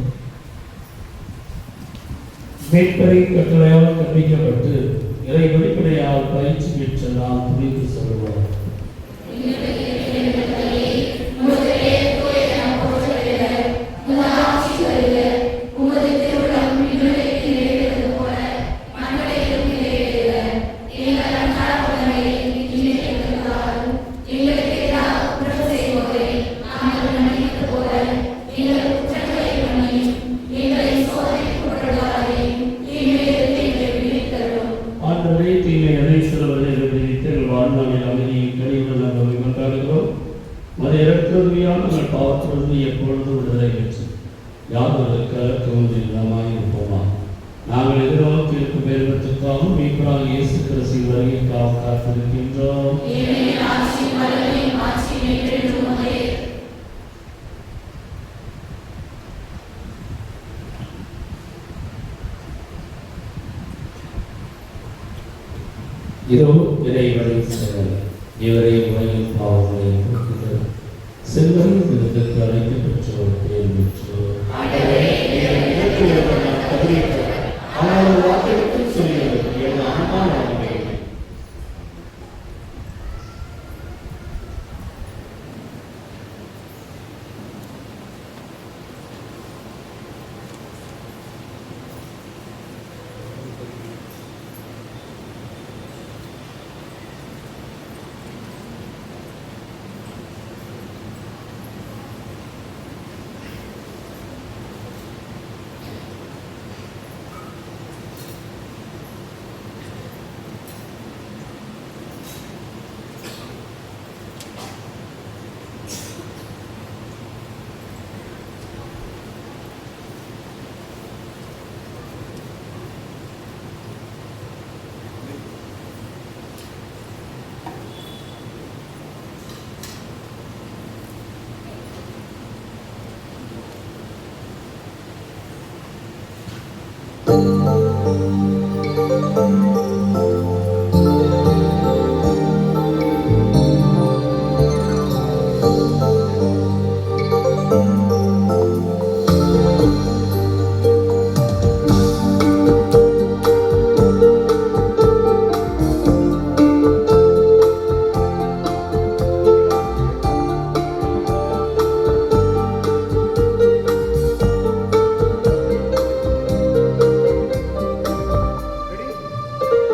மேற்பரை கட்டளையால் கற்பிக்கப்பட்டு இறை வெளிப்படையால் பயிற்சி பெற்ற நாம் புரிந்து சொல்வோம். ஆண்டவரே, தீமை எதை செல்வதை விதித்து வாழ்நாளில் அமைதியும் கனிவுடன் நாங்கள் கொண்டாடுகிறோம். மது இறக்குறுதியான நாங்கள் பாவத்திலிருந்து எப்பொழுது விடுதலை பெற்று யாதொருக்கு தோன்றினமாய் இருப்போமா. நாங்கள் எதிர்நோக்கி இருக்கும் பேரத்துக்காகவும் மீட்பராக இயேசு கிறிஸ்துவின் வருகைக்காக காத்திருக்கின்றோம். இதோ இறைவனை செயல் இவரை உலகின் பாவங்களை போக்குகிறார். செல்வம் விருதுக்கு அழைத்து பெற்றோர் பேர் பெற்றோர். ஆனால் வாக்கிற்கு சொல்லுங்கள் என் அம்மா நாங்கள் Ready?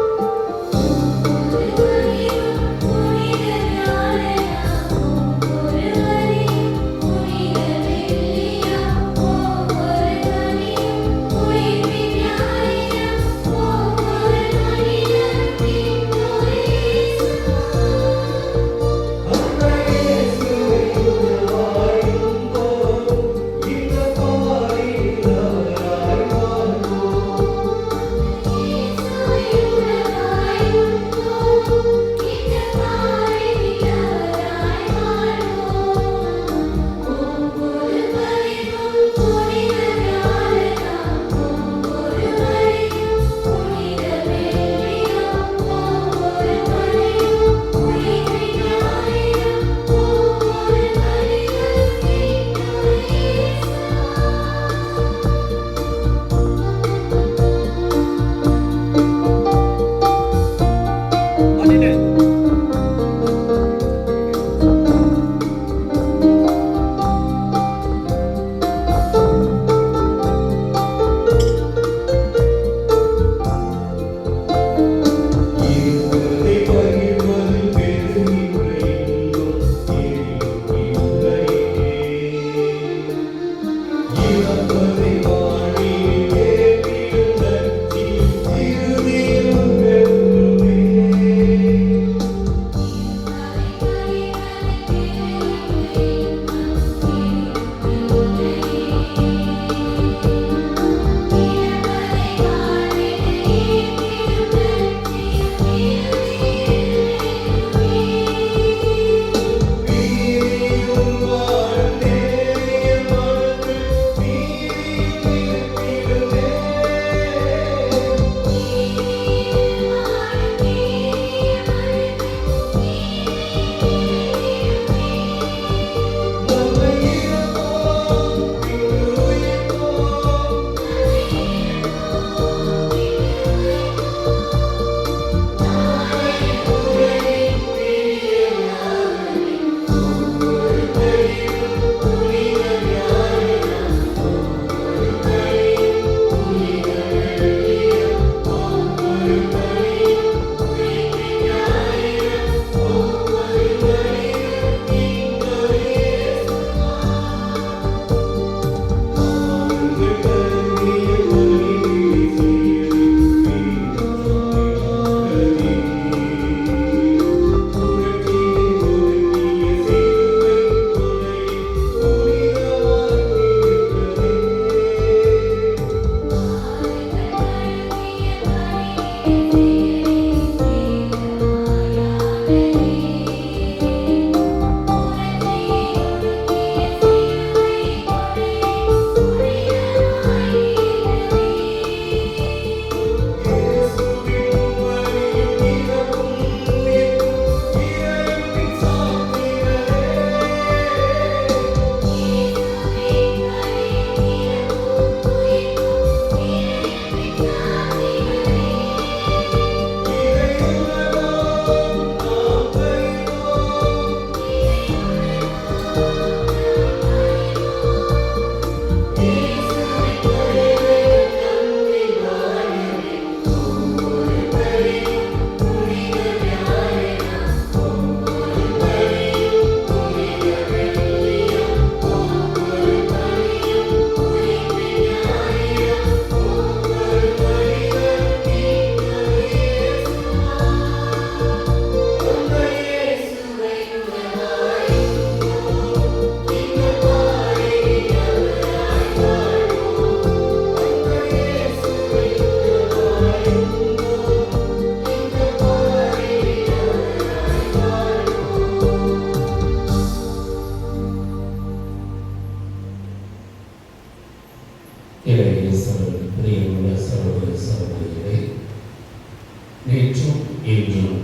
நேற்றும் இன்றும்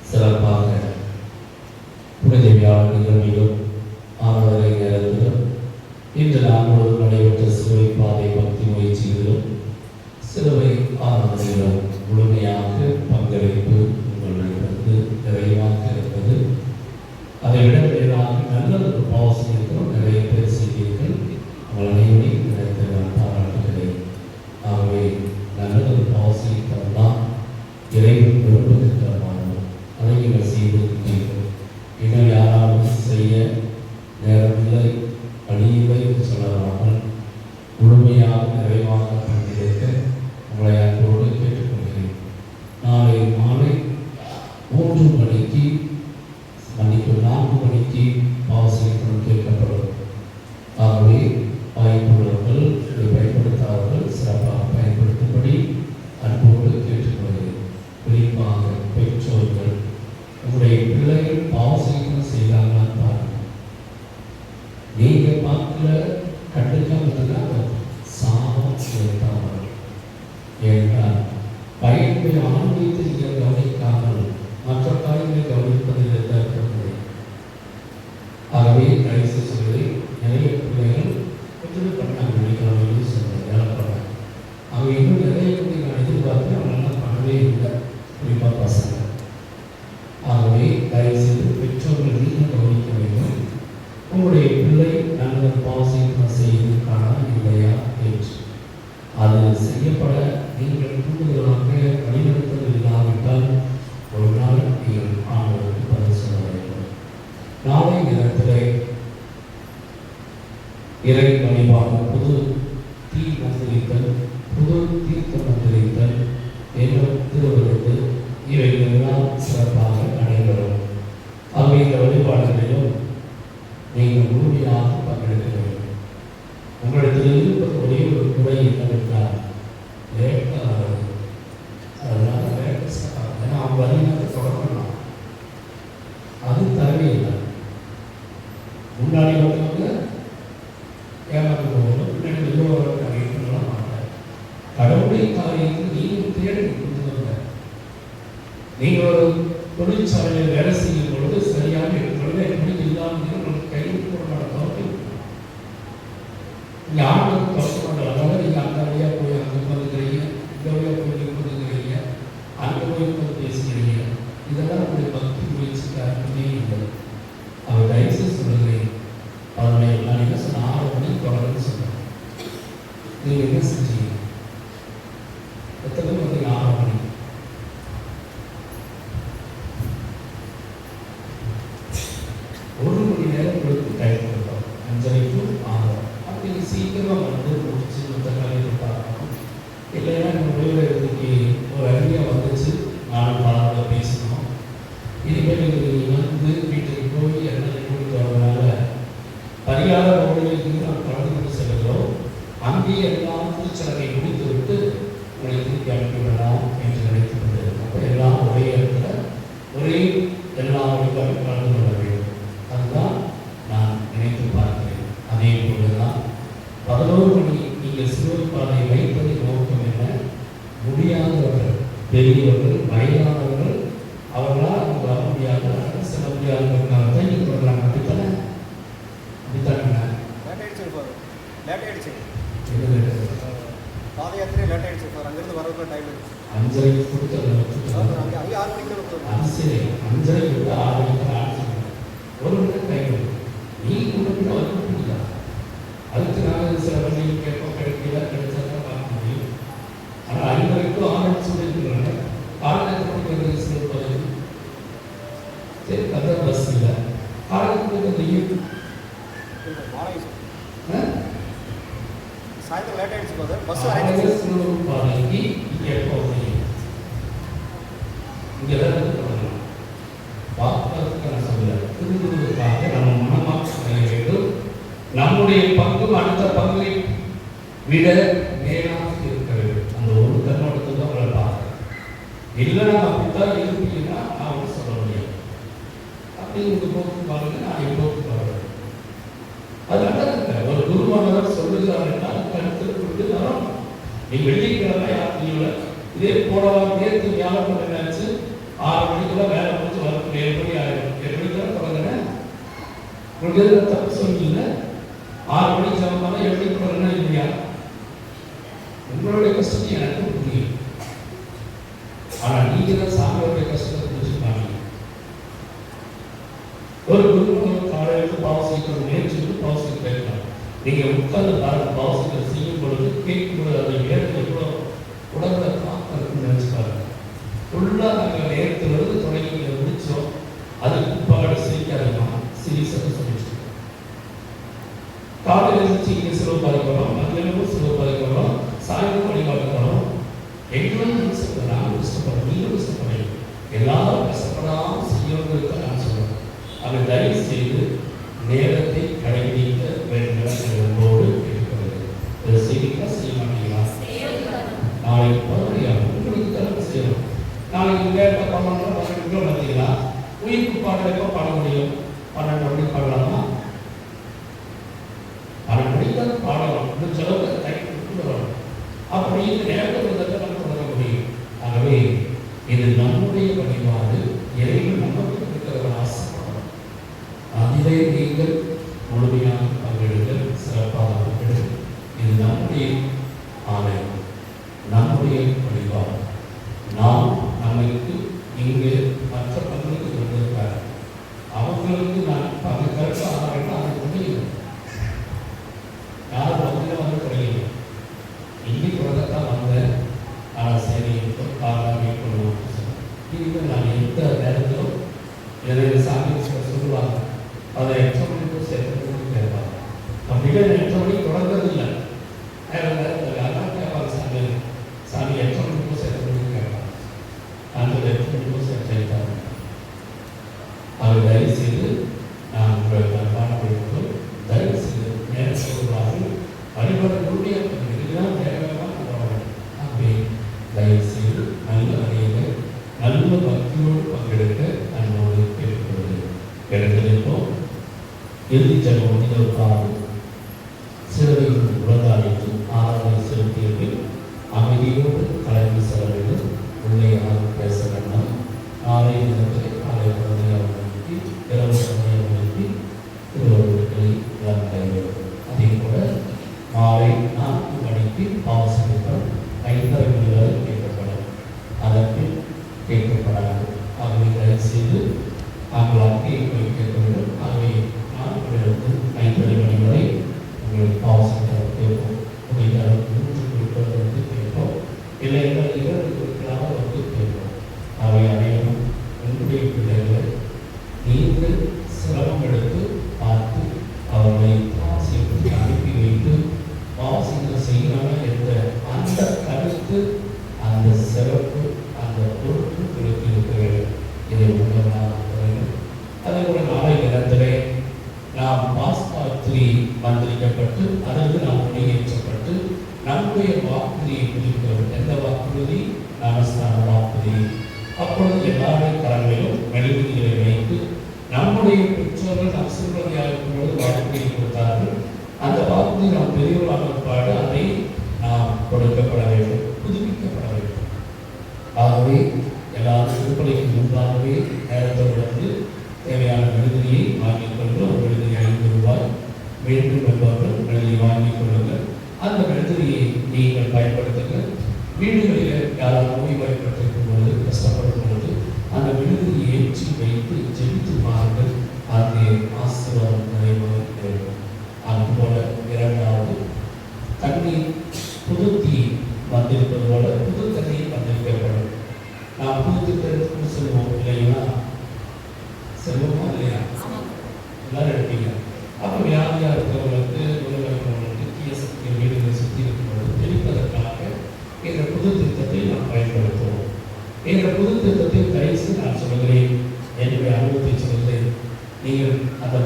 சிறப்பாக புனித வியாழன் நிகழ்விலும் ஆராதனை நேரத்திலும் இன்று நாள் முழுவதும் நடைபெற்ற சிலுவை பாதை பக்தி முயற்சிகளிலும் சிலுவை ஆராதனையிலும் முழுமையாக பங்களிப்பு உங்களிடமிருந்து நிறைவாக இருந்தது. அதை விட மேலாக நல்ல ஒரு பாவசியத்திலும் நிறைய பேர் செய்தீர்கள். உங்கள் அனைவரையும் நினைத்து நான் பாராட்டுகிறேன். ஆகவே நல்லதொரு பாவசியத்திலும் தான் இறைவன் விரும்புகின்றவாறு அதை நீங்கள் செய்திருக்கிறீர்கள். இன்னும் யாராவது செய்ய நேரமில்லை, வழியில்லை என்று சொல்லலாமல் முழுமையாக நிறைவாக பங்கெடுக்க உங்களை அன்போடு கேட்டுக்கொள்கிறேன். நாளை மாலை 3 மணிக்கு 4 மணிக்கு பாவசியத்திலும் கேட்கப்படும். ஆகவே வாய்ப்புள்ளவர்கள் இதை பயன்படுத்தாதவர்கள் சிறப்பாக பயன்படுத்தும்படி அன்போடு கேட்டுக்கொள்கிறேன். குறிப்பாக பெற்றோர்கள் உங்களுடைய பிள்ளைகள் பாவசியம் செய்தாங்கன்னு பாருங்க. நீங்க பார்க்கல கண்டுக்காம சாபம் சேர்த்தாமல் ஏனென்றால் பையனுடைய ஆன்மீகத்தை நீங்கள் கவனிக்காமல் மற்ற காரியங்களை கவனிப்பதில் இருக்கிறது. ஆகவே கடைசி சொல்லி நிறைய பிள்ளைகள் கொஞ்சம் பண்ணாங்க நினைக்கிறாங்க சொல்றேன் வேலைப்படுறாங்க. அவங்க இன்னும் நிறைய பேர் நான் எதிர்பார்த்து அவங்க பண்ணவே இல்லை, குறிப்பாக பசங்க. ஆகவே தயவுசெய்து பெற்றோர்கள் நீங்கள் கவனிக்க வேண்டும். உங்களுடைய பிள்ளை நல்ல பாவசியம் செய்வதற்கான இல்லையா என்று அது செய்யப்பட நீங்கள் கூடுதலாக வழிநடத்தல் இல்லாவிட்டால் ஒரு நாள் நீங்கள் ஆண்டவருக்கு பதில் சொல்ல வேண்டும். நாளை தினத்திலே இறை வழிபாடு, புது தீ மந்திரித்தல், புது தீர்த்த மந்திரித்தல் என்னும் திருவிருந்து இவைகளெல்லாம் சிறப்பாக நடைபெறும். ஆகவே இந்த வழிபாடுகளிலும் நீங்கள் முழுமையாக பங்கெடுக்க வேண்டும். உங்களிடத்தில் இருப்பது ஒரே ஒரு குறை என்னவென்றால் லேட்டாக அதனால ஏன்னா அவங்க வழியாக தொடங்கலாம். அது தேவையில்லை. முன்னாடி வந்தவங்க ஏமாந்து போகணும், பின்னாடி எல்லோரும் அறிவிக்கலாம் மாட்டாங்க. கடவுளை காரியத்தில் நீங்கள் தேடி கொடுத்துருங்க. நீங்கள் ஒரு தொழிற்சாலையில் வேலை செய்யும் பொழுது சரியாக எடுத்துக்கொள்ள எப்படி இல்லாமல் உங்களுக்கு கையில் போட தோற்று இங்கே ஆண்டுக்கு கஷ்டப்படுறதால நீங்கள் அந்த வழியாக போய் அங்கே உட்காந்துக்கிறீங்க, இந்த வழியாக போய் நீங்கள் உட்காந்துக்கிறீங்க, அங்கே போய் உட்காந்து பேசுகிறீங்க. இதெல்லாம் உங்களுடைய பக்தி முயற்சிக்கு அர்த்தமே இல்லை. அவர் தயவுசெய்து சொல்லுகிறேன், அதனுடைய நான் என்ன சொன்ன 6 மணிக்கு தொடர்ந்து சொன்னேன். நீங்கள் என்ன செஞ்சீங்க? எத்தனை வந்து 6 மணி 1 மணி நேரம் உங்களுக்கு டைம் கொடுத்தோம். 5:30 to 6. அப்படி சீக்கிரமாக வந்து முடிச்சு மற்ற காரியத்தை பார்க்கணும். இல்லைன்னா நம்ம முடிவெடுத்துக்கு ஒரு ஐடியா வந்துச்சு, நானும் பாடல பேசணும். இனிமேல் நீங்கள் வந்து வீட்டுக்கு போய் எண்ணெய் கூட்டிட்டு வரதுனால பரிகார பகுதிகளுக்கு நாம் கலந்து கொண்டு செல்கிறோம். அங்கேயே எல்லாம் திருச்சலனை முடித்து விட்டு உங்களை திருப்பி அனுப்பிவிடலாம் என்று நினைத்து கொண்டு அப்போ எல்லாம் ஒரே இடத்துல ஒரே எல்லா வழிபாடும் கலந்து கொள்ள வேண்டும். அதுதான் நான் நினைத்து பார்க்கிறேன். அதே போலதான் 11 மணி நீங்கள் சிலுவை பாதை வைப்பதின் நோக்கம் என்ன? முடியாதவர்கள், பெரியவர்கள், வயதானவர்கள் அவர்களால் அவங்க வர முடியாத செல்ல முடியாதவர்களாக தான் நீங்கள் வரலாம். அப்படித்தானே? அப்படித்தானே? லேட் ஆயிடுச்சு பாதயாத்திரை லேட் ஆயிடுச்சு சார். அங்கிருந்து வரதுக்கு டைம் ஆயிடுச்சு. 5:30 கொடுத்து அங்கே 6 மணிக்கு அது சரி. 5:30 விட 6 மணிக்கு ஆரம்பிச்சு 1 மணி நேரம் டைம். நீ உங்களுக்கு வந்து அதுக்கு நாங்கள் சில வண்டிகள் கேட்போம், கிடைக்கல, கிடைச்சா தான் பார்க்க முடியும். ஆனால் 5:30 6 சொல்லியிருக்கிறாங்க. 6 மணிக்கு சில சரி அதான் பஸ் இல்லை. 6 மணிக்கு சாயந்தரம் லேட் ஆயிடுச்சு போது பஸ் பாதைக்கு எப்போ இங்கே தொடங்கலாம். பார்ப்பதற்கான சொல்ல திருந்துவதற்காக நம்ம மனமாற்றம் செய்ய வேண்டும். நம்முடைய பங்கு அடுத்த பங்கை விட மேலாக இருக்க வேண்டும். அந்த ஒரு கண்ணோட்டத்தை தான் அவங்களை பார்க்குறேன். இல்லை நம்ம அப்படித்தான் இருப்பீங்கன்னா நான் ஒன்று சொல்ல முடியாது. அப்படி உங்கள் போக்கு பாருங்க, நான் என் போக்கு பாருங்க. அதனால ஒரு குருவானவர் சொல்லுகிறார் என்றால் கருத்தில் கொண்டு வரோம். நீ வெள்ளிக்கிழமை யாத்திரையில் இதே போன வாரம் நேற்று வியாழக்கிழமை என்னாச்சு, 6 மணிக்குள்ள வேலை முடிச்சு வரதுக்கு 7 மணி ஆயிடும். 7 மணிக்கு தான் தொடங்குறேன். உங்களுக்கு எதிர தப்பு சொல்லிங்க. 6 மணிக்கு சமமான 7 மணிக்கு தொடங்கினா இல்லையா? உங்களுடைய கஷ்டத்தை எனக்கு புரியும். ஆனால் நீங்க தான் சாமியோடைய கஷ்டத்தை புரிஞ்சுப்பாங்க. ஒரு குருமணம் காலையிலிருந்து பாவசிக்கிறது நேற்று பாவசிக்க இருக்கலாம். நீங்க உட்கார்ந்து பாருங்க, பாவசிக்கிற செய்யும் பொழுது கேட்கும் பொழுது அதை வேறு எவ்வளோ உடம்புல காக்க இருக்குன்னு நினைச்சு பாருங்க. ஃபுல்லாக நாங்கள் நேரத்திலிருந்து தொடங்கி முடிச்சோம். அதுக்கு பாடு சிரிக்காதமா சீரியஸாக சொல்லிட்டு காலையில் இருந்துச்சு இங்கே சிறுவ பாதிக்கிறோம், மத்தியானமும் சிறுவ பாதிக்கிறோம், சாயந்தரம் வழிபாடுக்கிறோம். எங்களும் கஷ்டப்படுறோம், நானும் கஷ்டப்படுறோம், நீங்களும் கஷ்டப்படுறீங்க. எல்லாரும் கஷ்டப்படாமல் செய்யறதுக்கு நான் சொல்றேன். அதை தயவு செய்து நேரத்தை கடைபிடிக்க வேண்டும்போது இருக்கிறது. இதை செய்வீங்களா செய்ய மாட்டீங்களா? நாளைக்கு பரவாயில்லையா உங்களுக்கு தலைமை செய்யணும். நாளைக்கு நேரத்தை பண்ணணும் 12 பார்த்தீங்களா? உயிர்ப்பு பாடல் எப்போ பாட முடியும்? 12 மணிக்கு பாடலாமா? 12 மணிக்கு தான் பாடலாம். இன்னும் செலவு டைம் கொண்டு வரணும். அப்படி இந்த நேரத்தை நம்ம தொடர முடியும். ஆகவே இது நம்முடைய வழிபாடு. இறைவன் நமக்கு இருக்கிற ஆசைப்படும். அதிலே நீங்கள் முழுமையாக பங்கெடுக்க சிறப்பாக பங்கெடுக்க. இது நம்முடைய ஆலயம், நம்முடைய வழிபாடு. நாம் நமக்கு இங்கு மற்ற பங்குக்கு வந்திருக்காரு. அவங்களுக்கு நான் பங்கு கருத்து ஆகிறேன்னா அது முடியும். யாரும் வந்து கிடையாது. இன்னைக்கு உலகத்தான் வந்தேன். ஆனால் சரி காரணம் கொள்வோம். இது நான் எந்த நேரத்திலும் என்னுடைய சாமி சொல்லுவாங்க. அதை 8 மணிக்கு சேர்த்து கேட்பாங்க. அப்படியே 8 மணிக்கு தொடங்குறது இல்லை. வேற நேரத்தில் யாரும் கேட்பாங்க. சாமி 8 மணிக்கு சேர்த்து கேட்பாங்க. அந்த 8 மணிக்கு சேர்த்தாங்க. அவர் தயவு செய்து நான் உங்களை பாடப்படுவோம். தயவு செய்து நேரம் சொல்லுவார்கள். வழிபாடு முழுமையாக இதுதான் வேகமாக போகணும். அப்படி தயவு செய்து நல்ல வகையில் நல்ல பக்தியோடு பங்கெடுக்க அன்போடு கேட்டுக்கொள்வது. எடுத்திருப்போம். இறுதி ஜெபம் இதற்காக சிறுவையில் உலகாளித்து ஆராதனை செலுத்தியது அமைதியோடு கலந்து செல்ல வேண்டும். உள்ளே யாரும் பேச வேண்டாம். நாளை தினத்தில் காலை குழந்தையாக நிறுத்தி இரவு சமயம் நிறுத்தி திருவள்ளுவர்களை இழந்தடைகிறது. அதே போல மாலை 4 மணிக்கு பாவசிக்கப்படும் 5:30 மணி வரை கேட்கப்படும். அதற்கு கேட்கப்படாது. ஆகவே தயவு செய்து நாங்கள் அங்கே போய் கேட்க வேண்டும். ஆகவே 4 மணிலிருந்து 5:30 மணி வரை உங்களுக்கு பாவசிக்க கேட்போம். முடிந்த அளவுக்கு 3 வந்து கேட்போம். இல்லை என்றால் 2 குழுக்களாக வந்து கேட்போம். அவை அனைவரும் உங்களுடைய பிள்ளைகளை நீங்கள் சிரமம் எடுத்து பார்த்து அவர்களை பாவசியத்தை அனுப்பி வைத்து பாவசியங்கள் செய்யலாம் என்ற அந்த கருத்து, அந்த சிறப்பு, அந்த பொறுப்பு கொடுத்து இருக்க வேண்டும். இதை உணர்வாக வேண்டும். அதே போல நாளை தினத்திலே நாம் பாஸ்தாத்திரி மந்திரிக்கப்பட்டு அதற்கு நாம் முடியேற்றப்பட்டு நம்முடைய வாக்குறுதியை குறிக்கிறோம். எந்த வாக்குறுதி? ஞானஸ்தான வாக்குறுதி. அப்பொழுது எல்லாருடைய கரங்களிலும் மெழுகுதிகளை வைத்து நம்முடைய பெற்றோர்கள் நாம் சிறுவதையாக இருக்கும்போது வாக்குறுதியை கொடுத்தார்கள். அந்த வாக்குறுதி நாம் பெரியவர்களாக பாடு அதை நாம் கொடுக்கப்பட வேண்டும், புதுப்பிக்கப்பட வேண்டும். ஆகவே எல்லாரும் திருப்பலிக்கு முன்பாகவே நேரத்தோடு வந்து தேவையான மெழுகுதியை வாங்கிக் கொண்டு ஒரு மெழுகுதி 5 ரூபாய் வேண்டும் என்பவர்கள் மெழுகுதி வாங்கிக் கொள்ளுங்கள். அந்த மெழுகுதியை நீங்கள் பயன்படுத்துங்கள். வீடுகளில் யாராவது நோய்வாய்ப்பட்டிருக்கும் பொழுது கஷ்டப்படும் பொழுது அந்த மெழுகுதியை ஏற்றி வைத்து ஜெபித்து பாருங்கள். அது ஆசீர்வாதம் நிறைவாக இருக்கும். அதுபோல 2வது தண்ணீர் புதுத்தி வந்திருப்பது போல புது தண்ணீர் வந்திருக்கப்படும். நாம் புது திட்டத்துக்கு செல்வோம் இல்லைங்களா? செல்வோமா இல்லையா? எல்லாரும் எடுப்பீங்க. அப்போ வியாதியாக இருக்கிறவங்களுக்கு நோய்வாய்ப்பவர்களுக்கு தீய சக்தியை வீடுகளை சுற்றி இருக்கும்போது தெளிப்பதற்காக இந்த புது திட்டத்தை நாம் பயன்படுத்துவோம். இந்த புது திட்டத்தை கடைசி நான் சொல்கிறேன், என்னுடைய அனுபவத்தை சொல்கிறேன். நீங்கள் அந்த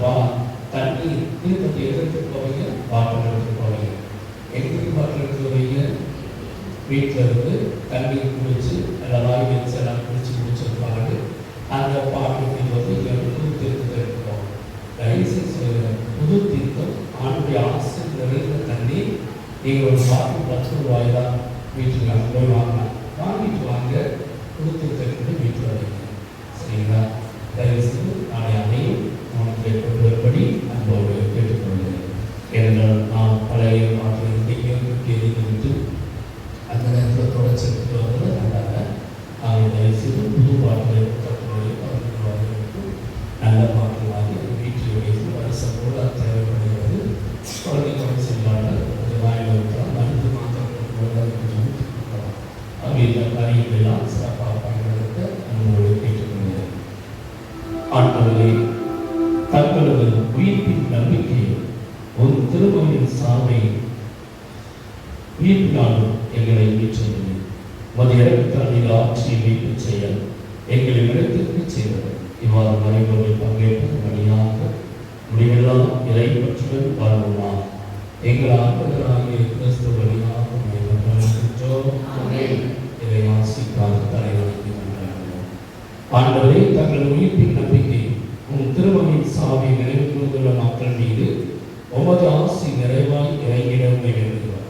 தண்ணீர் திருப்பத்தை எடுத்து போவீங்க, பாட்டில் எடுத்து போவீங்க. எங்களுக்கு பாட்டில் எடுத்து போவீங்க, வீட்டில் இருந்து தண்ணீர் குடிச்சு எல்லாம் வாங்கி வச்சு எல்லாம் குடிச்சு முடிச்சிருப்பாங்க. அந்த பாட்டில் வந்து இங்கே புது திருத்தத்தை எடுத்துப்போம். தயவுசெய்து சொல்கிறேன், புது தீர்த்தம் ஆண்டுடைய ஆசை நிறைந்த தண்ணீர் நீங்கள் ஒரு பாட்டில் 10 ரூபாய் தான் வீட்டுக்கு அங்கே போய் வாங்கலாம். வாங்கி இந்த காரியங்கள் எல்லாம் சிறப்பாக பயன்படுத்த நம்மளோடு கேட்டுக்கொள்கிறேன். ஆண்டவரே, தங்களது உயிர்ப்பின் நம்பிக்கையை ஒரு திருமணியின் சாவை உயிர்ப்பினாலும் எங்களை மீட்டது. மது இறக்கத்தால் நீங்கள் ஆட்சியை வைப்பு செய்ய எங்களை இடத்திற்கு செய்தது. இவ்வாறு மறைமுறை பங்கேற்பது வழியாக முடிவெல்லாம் இறை பற்றுடன் வாழ்வோமா. எங்கள் ஆண்டவராகிய கிறிஸ்து வழியாக இதை ஆசிக்காக தலைவருக்கு கொண்டாடுவோம். ஆண்டவரே, தங்கள் உயிர்ப்பின் நம்பிக்கை உன் திருமணியின் சாவை நிறைவு கொண்டுள்ள மக்கள் மீது உமது ஆசி நிறைவாய் இறங்கிட வேண்டுகிறோம்.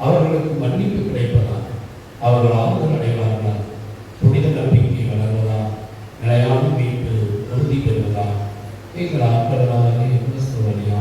அவர்களுக்கு மன்னிப்பு கிடைப்பதா, அவர்கள் ஆறுதல் அடைவார்களா, புனித நம்பிக்கை வளர்வதா, நிலையான மீட்பு உறுதி பெறுவதா, எங்கள் ஆண்டவராகிய கிறிஸ்து வழியாக